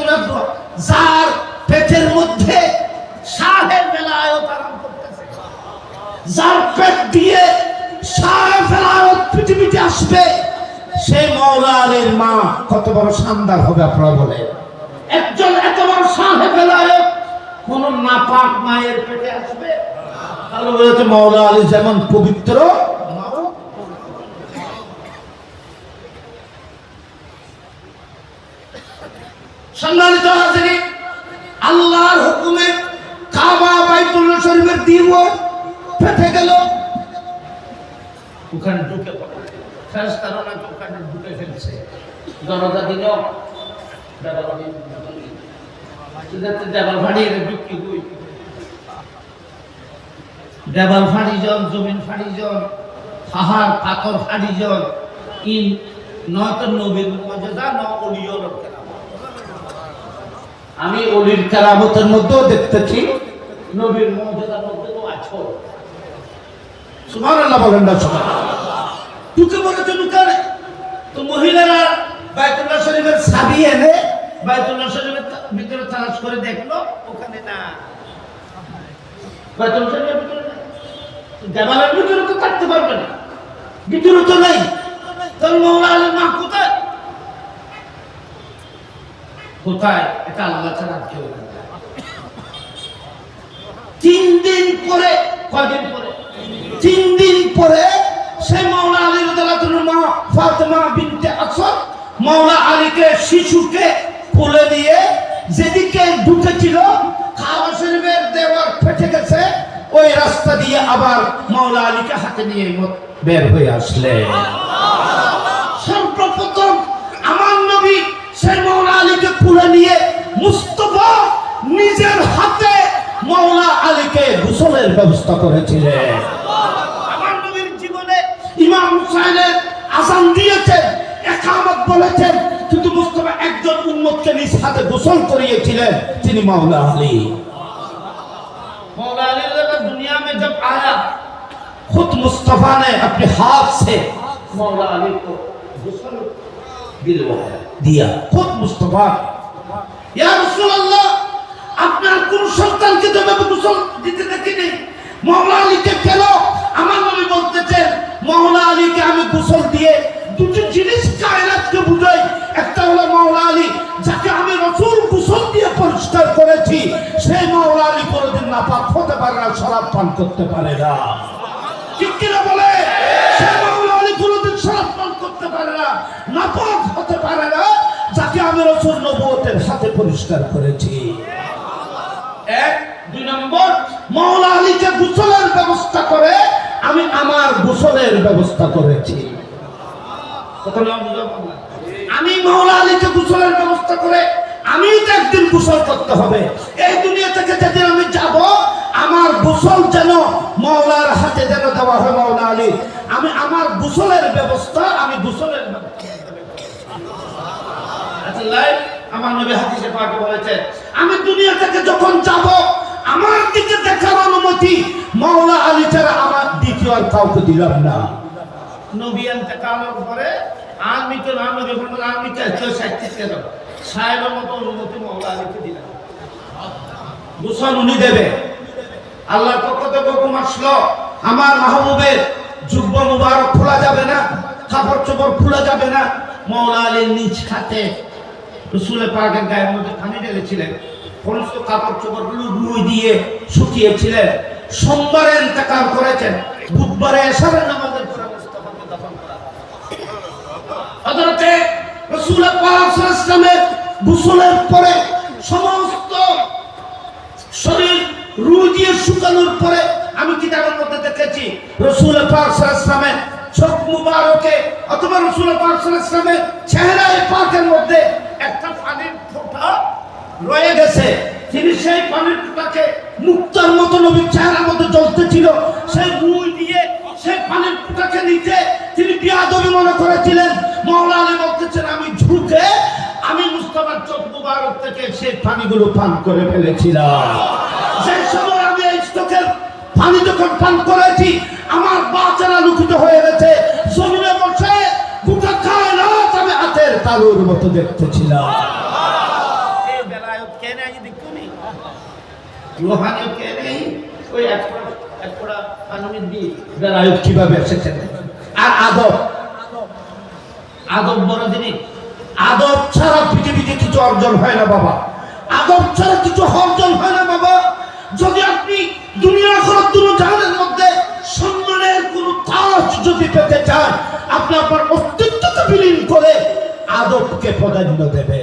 যার পেটের মধ্যে শাহে বেলায়েত আরাম করতেছে, যার পেট দিয়ে শাহে বেলায়েত পৃথিবীতে আসবে, সেই মাওলা আলীর মা কত বড় শানদার হবে আপনারা বলেন। একজন এত বড় শাহে বেলায়েত কোন নাপাক মায়ের পেটে আসবে? তাহলে বলেছে মাওলা আলী যেমন পবিত্র, সম্মানিত হাজিরিন, আল্লাহর হুকুমে কাবা বাইতুল্লাহ শরীফের দিওয়ার ফেটে গেল, ওখানে ঢুকে পড়ে ফেরেশতারা নাকি ওখানে ঢুকে ফেলছে। দরজা দিল, দেবাল ফাড়ি জন, জমিন ফাড়ি জন, পাহাড় পাথর ফাড়ি জন, ইন নয়তো নবীর মর্যাদা ন ওলিয়র কেরামত। আমি ওলির কেরামতের মধ্যেও দেখতেছি, নবীর মর্যাদার মধ্যেও আছো। সুবহানাল্লাহ বলেন না? সুবহানাল্লাহ। ঢুকে পড়েছে দোকানে, তো মহিলারা বাইতুল্লাহ শরীফের চাবি এনে বাইতুল্লাহ শরীফের ভিতরে তালাশ করে দেখলো, ওখানে না। বাইতুল্লাহ শরীফের ভিতরে না, দেওয়ালের ভিতরে তো থাকতে পারবে না, ভিতরে তো নাই। তাহলে মাওলা আলীর মা কোথায়? কোথায়? এটা আল্লাহ ছাড়া কেউ জানে না। 3 দিন পরে, কয়দিন পরে? 3 দিন পরে সেই মাওলা আলী রাদিয়াল্লাহু আনহু মা ফাতিমা বিনতে আসাদ মাওলা আলীকে, শিশুকে কোলে নিয়ে যেদিকে ঢুকেছিল কাবা শরীফের দেওয়াল ফেটে গেছে, ওই রাস্তা দিয়ে আবার মাওলা আলীকে হাতে নিয়ে বের হয়ে আসলেন। সর্বপ্রথম আমার নবী সেই মাওলা আলীকে কোলে নিয়ে মুস্তাফা নিজের হাতে মাওলা আলীকে গোসলের ব্যবস্থা করেছিলেন। আমার নবীর জীবনে ইমাম হুসাইনের আযান দিয়েছেন, ইকামত বলেছেন, কিন্তু মুস্তাফা একজন উম্মতকে নিজ হাতে গোসল করিয়েছিলেন, তিনি মাওলা আলী। मौला अली रज़ा दुनिया में जब आया, खुद मुस्तफा ने अपने हाथ से मौला अली को गुस्ल दिलवाया दिया, खुद मुस्तफा। या रसूल अल्लाह, আপনার কোন সন্তানকে তো এভাবে গোসল দিতে দেখি নেই, মাওলা আলীকে কেন? আমার নবী বলতেছেন, মাওলা আলীকে আমি গোসল দিয়ে দুটো জিনিস কায়নাতকে বুঝাই। একটা হলো মাওলা আলী, যাকে আমি রাসূল গোসল দিয়ে পরিষ্কার করেছি, সেই মাওলা আলী কোনদিন নাপাক হতে পারে না, শরাব পান করতে পারে না। ঠিক কিনা বলে? সেই মাওলা আলী কোনদিন শরাব পান করতে পারে না, নাপাক হতে পারে না, যাকে আমি রাসূল নবুয়তের সাথে পরিষ্কার করেছি। 1 2 নম্বর, মাওলা আলীকে গোসলের ব্যবস্থা করে আমি আমার গোসলের ব্যবস্থা করেছি। আমি মাওলা আলীকে গোসলের ব্যবস্থা করে আমিও তো একদিন গোসল করতে হবে। এই দুনিয়া থেকে যেদিন আমি যাব, আমার গোসল যেন মাওলার হাতে যেন দেওয়া হয়। মাওলা আলী, আমি আমার গোসলের ব্যবস্থা, আমি গোসলের আমার নবী হাদিসে পাকে বলেছেন, আমি দুনিয়া থেকে যখন যাব, আমার দিকে দেখার অনুমতি মাওলা আলী ছাড়া আমার দ্বিতীয় আর কাউকে দিলাম না। নবী ইন্তেকালের পরে আমি তো নাম নবী বলল আমি কেউ সাক্ষী কেন সাহেবের মতো অনুমতি মাওলা আলীকে দিলাম, গোসল উনি দেবে। আল্লাহর পক্ষ থেকে হুকুম আসলো আমার মাহবুবের জুব্বা মুবারক খোলা যাবে না, কাপড় চোপড় খোলা যাবে না। মাওলা আলীর নিজ হাতে রাসূলের পাকের গায়ের মধ্যে পানি ঢেলেছিলেন, সমস্ত কাপড় চোপড়গুলো রুই দিয়ে শুকিয়েছিলেন। সোমবারে ইন্তেকাল করেছেন, বুধবারে এশারের নামাজের পরে মুস্তাফাকে দাফন করা। হযরতে রাসূল পাক সাল্লাল্লাহু আলাইহি ওয়াসাল্লামের গোসলের পরে সমস্ত শরীর রুই দিয়ে শুকানোর পরে আমি কিতাবের মধ্যে দেখেছি রাসূল পাক সাল্লাল্লাহু আলাইহি ওয়াসাল্লামের চোখ মুবারকে অথবা রাসূল পাক সাল্লাল্লাহু আলাইহি ওয়াসাল্লামের চেহারায় পাকের মধ্যে একটা পানির ফোঁটা রয়ে গেছে। তিনি সেই পানির ফোঁটাকে মুক্তার মতো নবীর চেহারার মধ্যে জ্বলতেছিল, সেই রুই দিয়ে সেই পানির ফোঁটাকে নিতে তিনি বিয়াদবি মনে করেছিলেন। মাওলা আলী বলতেছেন আমি ঝুঁকে আমি মুস্তাফার চোখ মুবারক থেকে সেই পানিগুলো পান করে ফেলেছিলাম। সেই সময় আমি এই চোখের পানি যখন পান করেছি আমার বাচ্চারা লুকিত হয়ে গেছে, জমিনে বসে গোটা কায়নাত আমি হাতের তালুর মতো দেখতেছিলাম। এই বেলায়ত কে নাই দেখুনি, রোহানিয়ত কে নেই, ওই একটা পানি দিয়ে বেলায়ত কিভাবে এসেছে। আর আদব বড় জিনিস, আদব ছাড়া পৃথিবীতে কিছু অর্জন হয় না বাবা, আদব ছাড়া কিছু অর্জন হয় না বাবা। যদি আপনি দুনিয়া আখিরাত দুনো জাহানের মধ্যে সম্মানের কোন তাজ যদি পেতে চান, আপনি আপনার অস্তিত্বকে বিলীন করে আদবকে প্রাধান্য দেবে।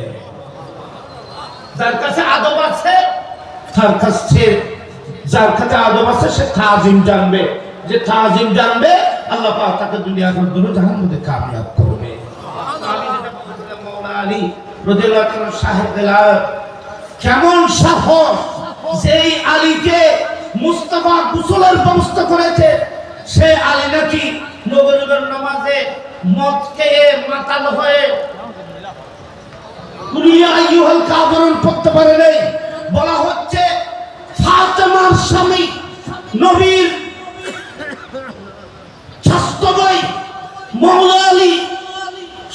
যার কাছে আদব আছে তার কাছে, যার কাছে আদব আছে সে তাজিম জানবে, যে তাজিম জানবে আল্লাহ পাক তাকে দুনিয়া আখিরাত দুনো জাহানের মধ্যে কামিয়াব করবে। আমি যেটা বলছিলাম মাওলানা আলী রাদিয়াল্লাহু তাআলা সাহেব বেলায়েত কেমন সাহস, যেই আলীকে মুস্তাফা গোসলের ব্যবস্থা করেছে সে আলী নাকি নগরের নামাজে মদ খেয়ে মাতাল হয়ে কুলিয়া আইয়ুহাল কাফিরুন পড়তে পারে নাই। বলা হচ্ছে ফাতেমার স্বামী নবীর স্বাস্থ্য ভাই মাওলা আলী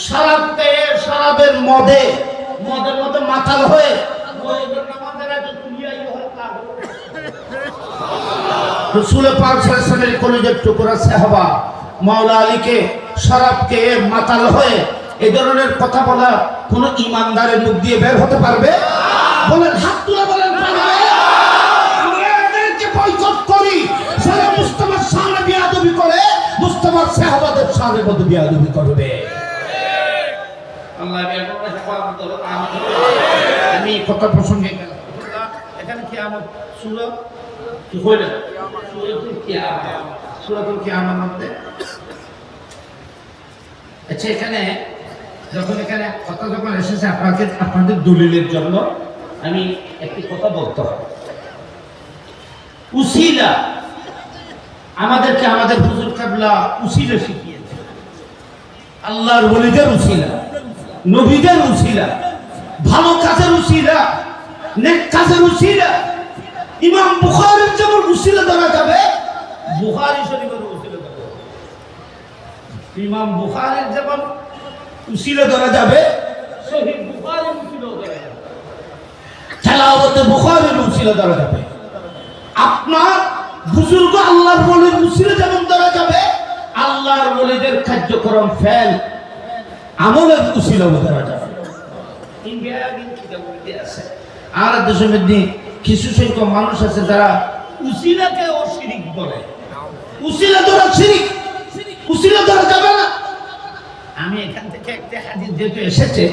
শরাব খেয়ে শরাবের মদের মধ্যে মাতাল হয়ে রাসূল পাক সাল্লাল্লাহু আলাইহি ওয়াসাল্লামের কলিজার টুকরা সাহাবা মাওলা আলীকে শরাব খেয়ে মাতাল হয়ে এই ধরনের কথা বলা কোন ইমানদারের মুখ দিয়ে বের হতে পারবে? বলেন, হাত তুলে বলেন পারবে? আমরা এদেরকে বয়কট করি যারা মুস্তাফার শানে বিয়াদবি করে, মুস্তাফার সাহাবাদের শানের মধ্যে বিয়াদবি করবে। আল্লাহ আমি কথা প্রসঙ্গে গেলাম, এখানে কিয়ামত সূরা কি হইল, সূরাতুল কিয়ামার মধ্যে। আচ্ছা, এখানে কথা যখন এসেছে আপনাদের দলিলের জন্য আমি একটি কথা বলতে হবে। উসিলা আমাদেরকে আমাদের হুজুর কিবলা উসিলা শিখিয়েছে, আল্লাহর ওলিদের উসিলা, নবীদের উসিলা, ভালো কাজের উসিলা, নেক কাজের উসিলা। ইমাম বুখারীর যেমন উসিলা ধরা যাবে, বুখারী শরীফের উসিলা ধরা যাবে। ইমাম বুখারীর যেমন উসিলা ধরা যাবে, সহিহ বুখারীর উসিলা ধরা যাবে, তেলাওয়াতে বুখারীর উসিলা ধরা যাবে। আপনার বুজুর্গ আল্লাহর ওলির উসিলা যেমন ধরা যাবে, আল্লাহর ওলিদের কার্যক্রম ফেল আমলের উসিলা ধরা যাবে। আর দেশের মধ্যে কিছু সংখ্যক মানুষ আছে যারা উসিলাকে শিরিক বলে, উসিলা ধরা শিরিক, উসিলা ধরা যাবে না। আমি এখান থেকে একটা হাদিস যেহেতু এসেছে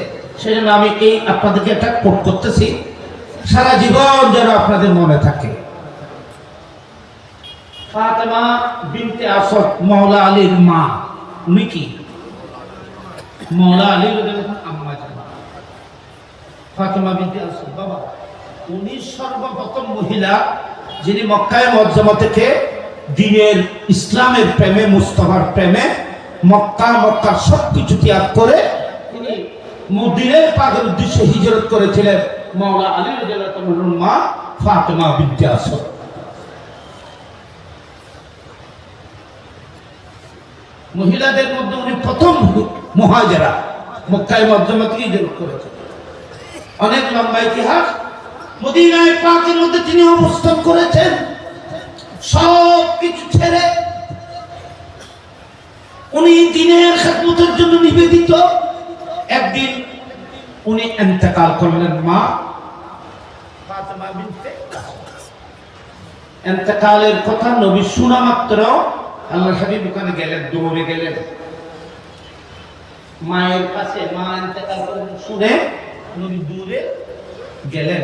সেজন্য আমি এই আপনাদেরকে একটা কোট করতেছি, সারা জীবন যেন আপনাদের মনে থাকে। ফাতেমা বিনতে আসাদ মাওলা আলীর মা, উনি কি মাওলা আলী আম্মা জান ফাতেমা বিনতে আসাদ বাবা, উনি সর্বপ্রথম মহিলা যিনি মক্কায় মুআজ্জামা থেকে দ্বীনের ইসলামের প্রেমে, মুস্তাফার প্রেমে মক্কার সবকিছু ত্যাগ করে তিনি মদিনার পাকের উদ্দেশ্যে হিজরত করেছিলেন। মাওলা আলী রাদিয়াল্লাহু তাআলার মা ফাতেমা বিনতে আসাদ। মহিলাদের মধ্যে উনি প্রথম মুহাজিরা, মক্কায় মুকাররমা থেকে হিজরত করেছেন। অনেক লম্বা ইতিহাস। মদিনায় পাকের মধ্যে তিনি অবস্থান করেছেন, সব কিছু ছেড়ে উনি দ্বীনের খেদমতের জন্য নিবেদিত। একদিন উনি ইন্তেকাল করলেন। মা ফাতেমা বিনতে ইন্তেকালের কথা নবী শোনা মাত্র আল্লাহর হাবিব ওখানে গেলেন, দৌড়ে গেলেন মায়ের কাছে। মা ইন্তেকাল করেন শুনে নবী দৌড়ে গেলেন,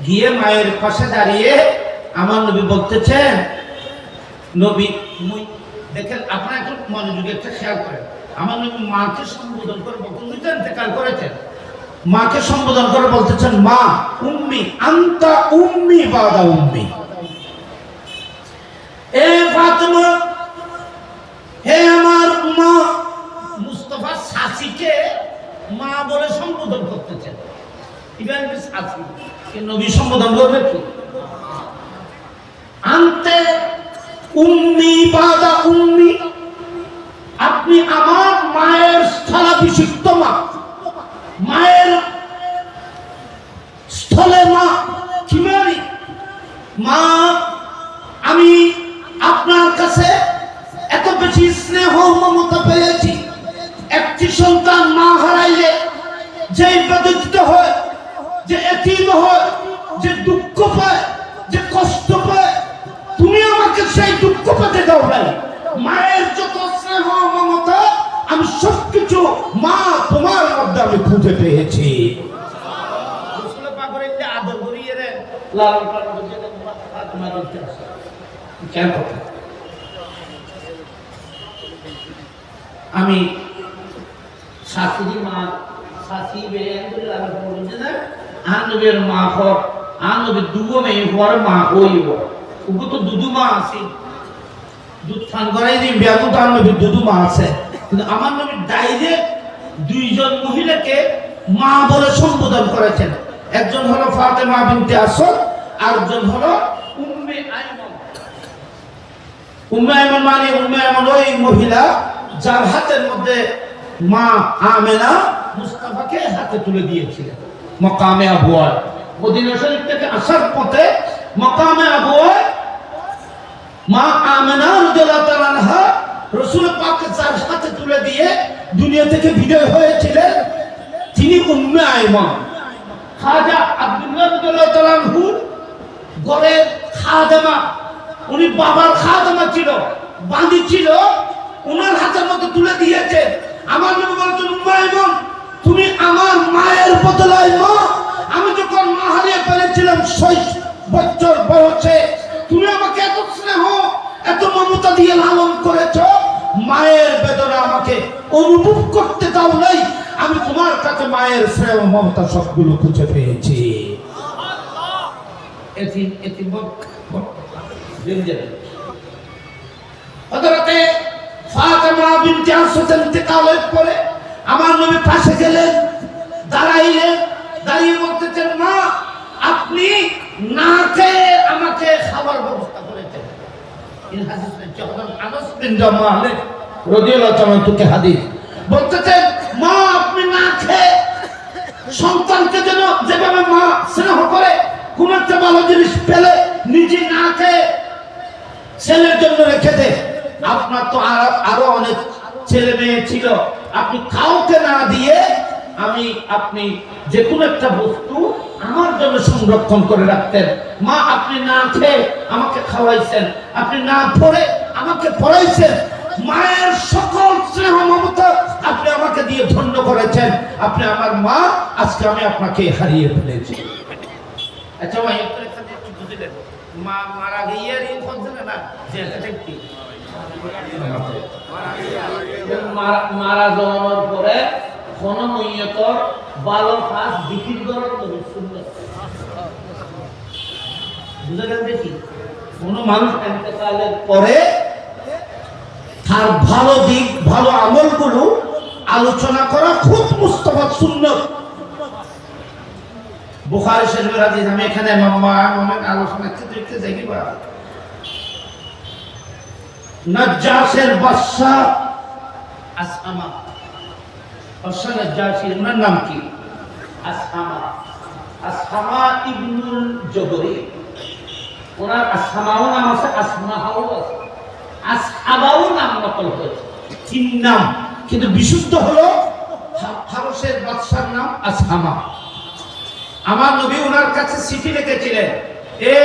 গিয়ে মায়ের পাশে দাঁড়িয়ে আমার নবী বলতেছেন, নবী দেখেন, আপনারা একটু মনোযোগে একটা খেয়াল করেন, আমার নবী মাকে সম্বোধন করে বলতেন, ইন্তেকাল করেছেন, মাকে সম্বোধন করে বলতেছেন, মা উম্মি আনতা উম্মি বাদা উম্মি। এ ফাতেমা, হে আমার মা। মুস্তাফা সাসিকে মা বলে সম্বোধন করতেছেন। ইব্রাহিম সাসি কে নবী সম্বোধন করবে কি? আনতে উম্মি বাদা উম্মি, আপনি আমার মায়ের স্থলাভিষিক্ত মা, মায়ের স্থলে মা। কি মানে? মা, আমি আপনার কাছে এত বেশি স্নেহ মমতা পেয়েছি। একটি সন্তান মা হারাইলে যে ব্যথিত হয়, যে এতিম হয়, যে দুঃখ পায়, যে কষ্ট পায়, তুমি আমাকে সেই দুঃখ পেতে দাও নাই। মায়ের যত স্নেহ মমতা আমি সবকিছু মা তোমার মধ্যে আমি খুঁজে পেয়েছি। আদর করিয়ে রে লালন পালন করতে কেন? আমি শাশুড়ি মা শাশি আনবের মা হর আনবে দুগো মেয়ে হওয়ার মা হইব, ওগো তো দুদু মা আছে, দুধ ফান করাই দিন ব্যাগু তো আনবে দুদু মা আছে। কিন্তু আমার নবী ডাইরেক্ট দুইজন মহিলাকে মা বলে সম্বোধন করেছেন। একজন হলো ফাতেমা বিনতে আসাদ, আরেকজন হলো উম্মে আইমন। উম্মে আইমন মানে উম্মে আইমন ওই মহিলা যার হাতের মধ্যে মা আমেনা মুস্তাফাকে হাতে তুলে দিয়েছিলেন মাকামে আবওয়া। মদিনা শরীফ থেকে আসার পথে মাকামে আবওয়া মা আমেনা রাদিয়াল্লাহু তাআলা আনহা রাসূল পাককে যার হাতে তুলে দিয়ে দুনিয়া থেকে বিদায় হয়েছিলেন, তিনি উম্মে আইমন। খাজা আব্দুল্লাহ রাদিয়াল্লাহু তাআলা আনহু ঘরের খাদেমা, উনি বাবার খাদেমা ছিল, বাঁধি ছিল, উনার হাতের মধ্যে তুলে দিয়েছে। আমার নবী বলেছেন, উম্মে আইমন, তুমি আমার মায়ের বদলায় মা। আমি যখন মা হারিয়ে ফেলেছিলাম 6 বছর বয়সে, তুমি আমাকে এত স্নেহ এত মমতা দিয়ে লালন করেছো, মায়ের বেদনা আমাকে অনুভব করতে দাও নাই। আমি তোমার কাছে মায়ের স্নেহ মমতা সবগুলো খুঁজে পেয়েছি। হযরতে ফাতেমা বিনতে আসাদ ইন্তেকালের পরে আমার নবী পাশে গেলেন, দাঁড়াইলেন, দাঁড়িয়ে বলতেছেন, মা আপনি না খেয়ে আমাকে খাবার ব্যবস্থা করেছেন। এই হাদিসে যখন আনাস বিন মালিক রাদিয়াল্লাহু তাআলা থেকে হাদিস বলতেছেন, মা আপনি না খেয়ে সন্তানকে যেন যেভাবে মা স্নেহ করে, কোন একটা ভালো জিনিস পেলে নিজে না খেয়ে ছেলের জন্য রেখে দে। আপনার তো আরো অনেক ছেলে মেয়ে ছিল, আপনি কাউকে না দিয়ে আপনি যে কোনো একটা বস্তু আমার জন্য সংরক্ষণ করে রাখতেন। মা আপনি না খেয়ে আমাকে খাওয়াইছেন, আপনি না পড়ে আমাকে পড়াইছেন, মায়ের সকল স্নেহ মমতা আপনি আমাকে দিয়ে ধন্য করেছেন। আপনি আমার মা, আজকে আমি আপনাকে হারিয়ে ফেলেছি। আচ্ছা ভাই, একটু বুঝলেন, মা মারা গিয়ে না যে কি মারা যাওয়ার পরে কোন মইয়তর ভালো কাজ বিক্রি করার সুন্নাত। বুঝা গেল? দেখি কোন মানুষ ইন্তেকালের পরে তার ভালো দিক ভালো আমলগুলো আলোচনা করা খুব মুস্তাহাব সুন্নাত। বুখারী শরীফের হাদিস। আমি এখানে আলোচনা করতে যাইবা। নাজ্জাশের বাদশা আসহামা বাদশাহ জাসি, ওনার নাম কি? আসহামা। আসহামা ইবনুল জবরি। ওনার আসহামাও নাম আছে, আসমাহাও আছে, আসহাবাও নাম নকল হয়েছে, তিন নাম, কিন্তু বিশুদ্ধ হলো ফারসের বাদশার নাম আসহামা। আমার নবী ওনার কাছে চিঠি লিখেছিলেন, এ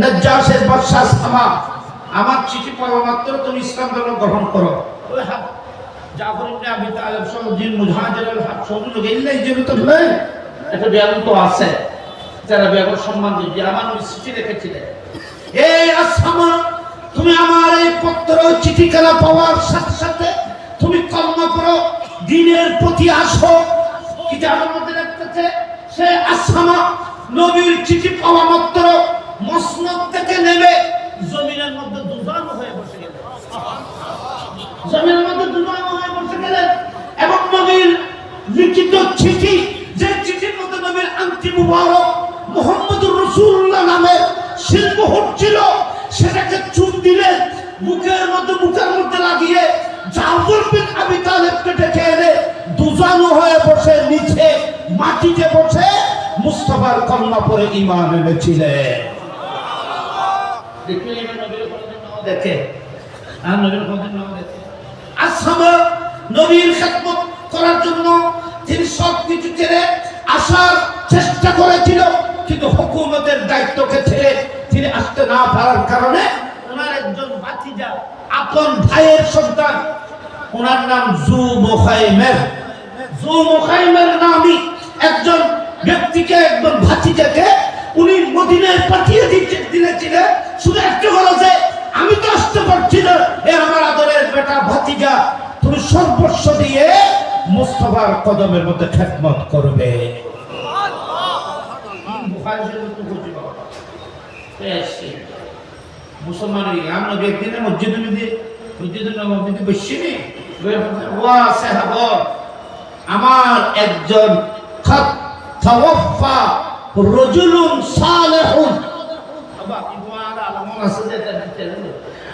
নাজ্জাশের বাদশা আসহামা, আমার চিঠি পাওয়া মাত্র তুমি ইসলাম ধর্ম গ্রহণ করো। ওই জাফর ইবনে আবি তালিব সহ জিন মুহাজিরুল হক সবগুলো গেলেই যেহেতু নয়, একটা বেয়াদব তো আছে যারা বেয়াদব সম্মান দিবে। আমার নবী চিঠি লিখেছিলেন, এই আসহামা, তুমি আমার এই পত্র চিঠি খেলা পাওয়ার সাথে সাথে তুমি কলমা পড়ো, দ্বীনের প্রতি আসো। কিতাবের মধ্যে লিখতেছে সে আসহামা নবীর চিঠি পাওয়া মাত্র মসনদ থেকে নেমে জমিনের মধ্যে দুজান হয়ে বসে গেলেন, জমিনের মধ্যে দুজান হয়ে বসে গেলেন। এবং নবীর লিখিত চিঠি, যে চিঠির মধ্যে নবীর আংটি মুবারক মুহাম্মদুর রাসূলুল্লাহ নামে শিলমোহর ছিল, সেটাকে চুন দিলেন, মুখের মধ্যে লাগিয়ে জাফর বিন আবি তালিবকে ডেকে এনে দুজানু হয়ে বসে নিচে মাটিতে বসে মুস্তাফার কলমা পড়ে ঈমান এনেছিলেন। দেখে আসহামা নবীর খেদমত করার জন্য তিনি সবকিছু ছেড়ে আসার চেষ্টা করেছিল, কিন্তু হুকুমতের দায়িত্বকে ছেড়ে তিনি আসতে না পারার কারণে ওনার একজন ভাতিজা, আপন ভাইয়ের সন্তান, ওনার নাম যু মুখাইমের নামী একজন ব্যক্তিকে, একজন ভাতিজাকে উনি মদিনায় পাঠিয়ে দিয়েছিলেন। শুধু একটা হলো যে আমি তো আসতে পারছি না, এ আমার আদরের বেটা ভাতিজা, তুমি সর্বস্ব দিয়ে মুস্তাফার কদমের মধ্যে খেদমত করবে। মুসলমান একদিনে মসজিদে বসছি, আমার একজন রজুলুন সালেহুন,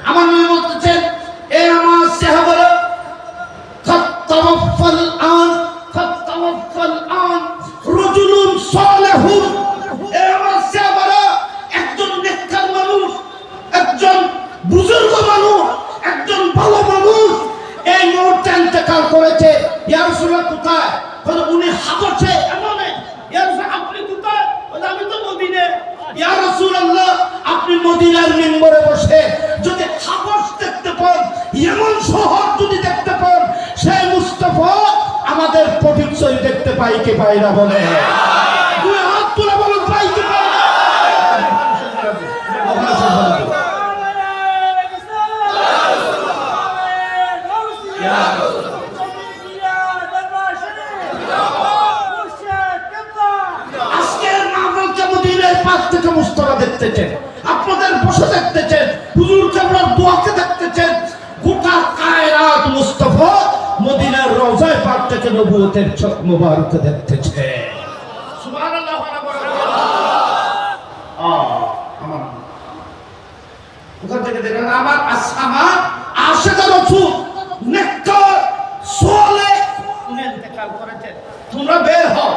আমার নবী বলতেছেন, এ আমার সাহাবারা, তাওয়াফাল আন রজুলুন সালেহুন, এ আমার সাহাবারা, একজন নেককার মানুষ, একজন বুজুর্গ মানুষ, একজন ভালো মানুষ এই মুহূর্তে ইন্তেকাল করেছে। ইয়া রাসূলুল্লাহ কোথায়? বলে উনি হাবশে। এমনে ইয়া রাসূল আপনি কোথায়? বলে আমি তো মদিনায়। ইয়া রাসূলুল্লাহ আপনি মদিনার মিম্বরে বসে যদি হাবশ দেখতে পান, ইয়েমন শহর যদি দেখতে পান, সেই মুস্তাফা আমাদের পরিচয় দেখতে পাই কি পাই না? বলে দুই হাত তুলে বলো পাই কি পাই না? মুস্তাফা দেখতেছেন, আপনাদের বসে দেখতেছেন, হুজুর কেবলার দোয়াকে দেখতেছেন, গোটা কায়নাত মুস্তাফা মদিনার রওজায়ে পাক থেকে নবুয়তের চক মোবারক দেখতেছে। সুবহানাল্লাহ ওয়া বারাকাতুহু। আমার ওখান থেকে দেখেন আমার আসহামা আশিক রাসূল নেককার সালেহ উনি ইন্তেকাল করেছেন। তোমরা বের হও।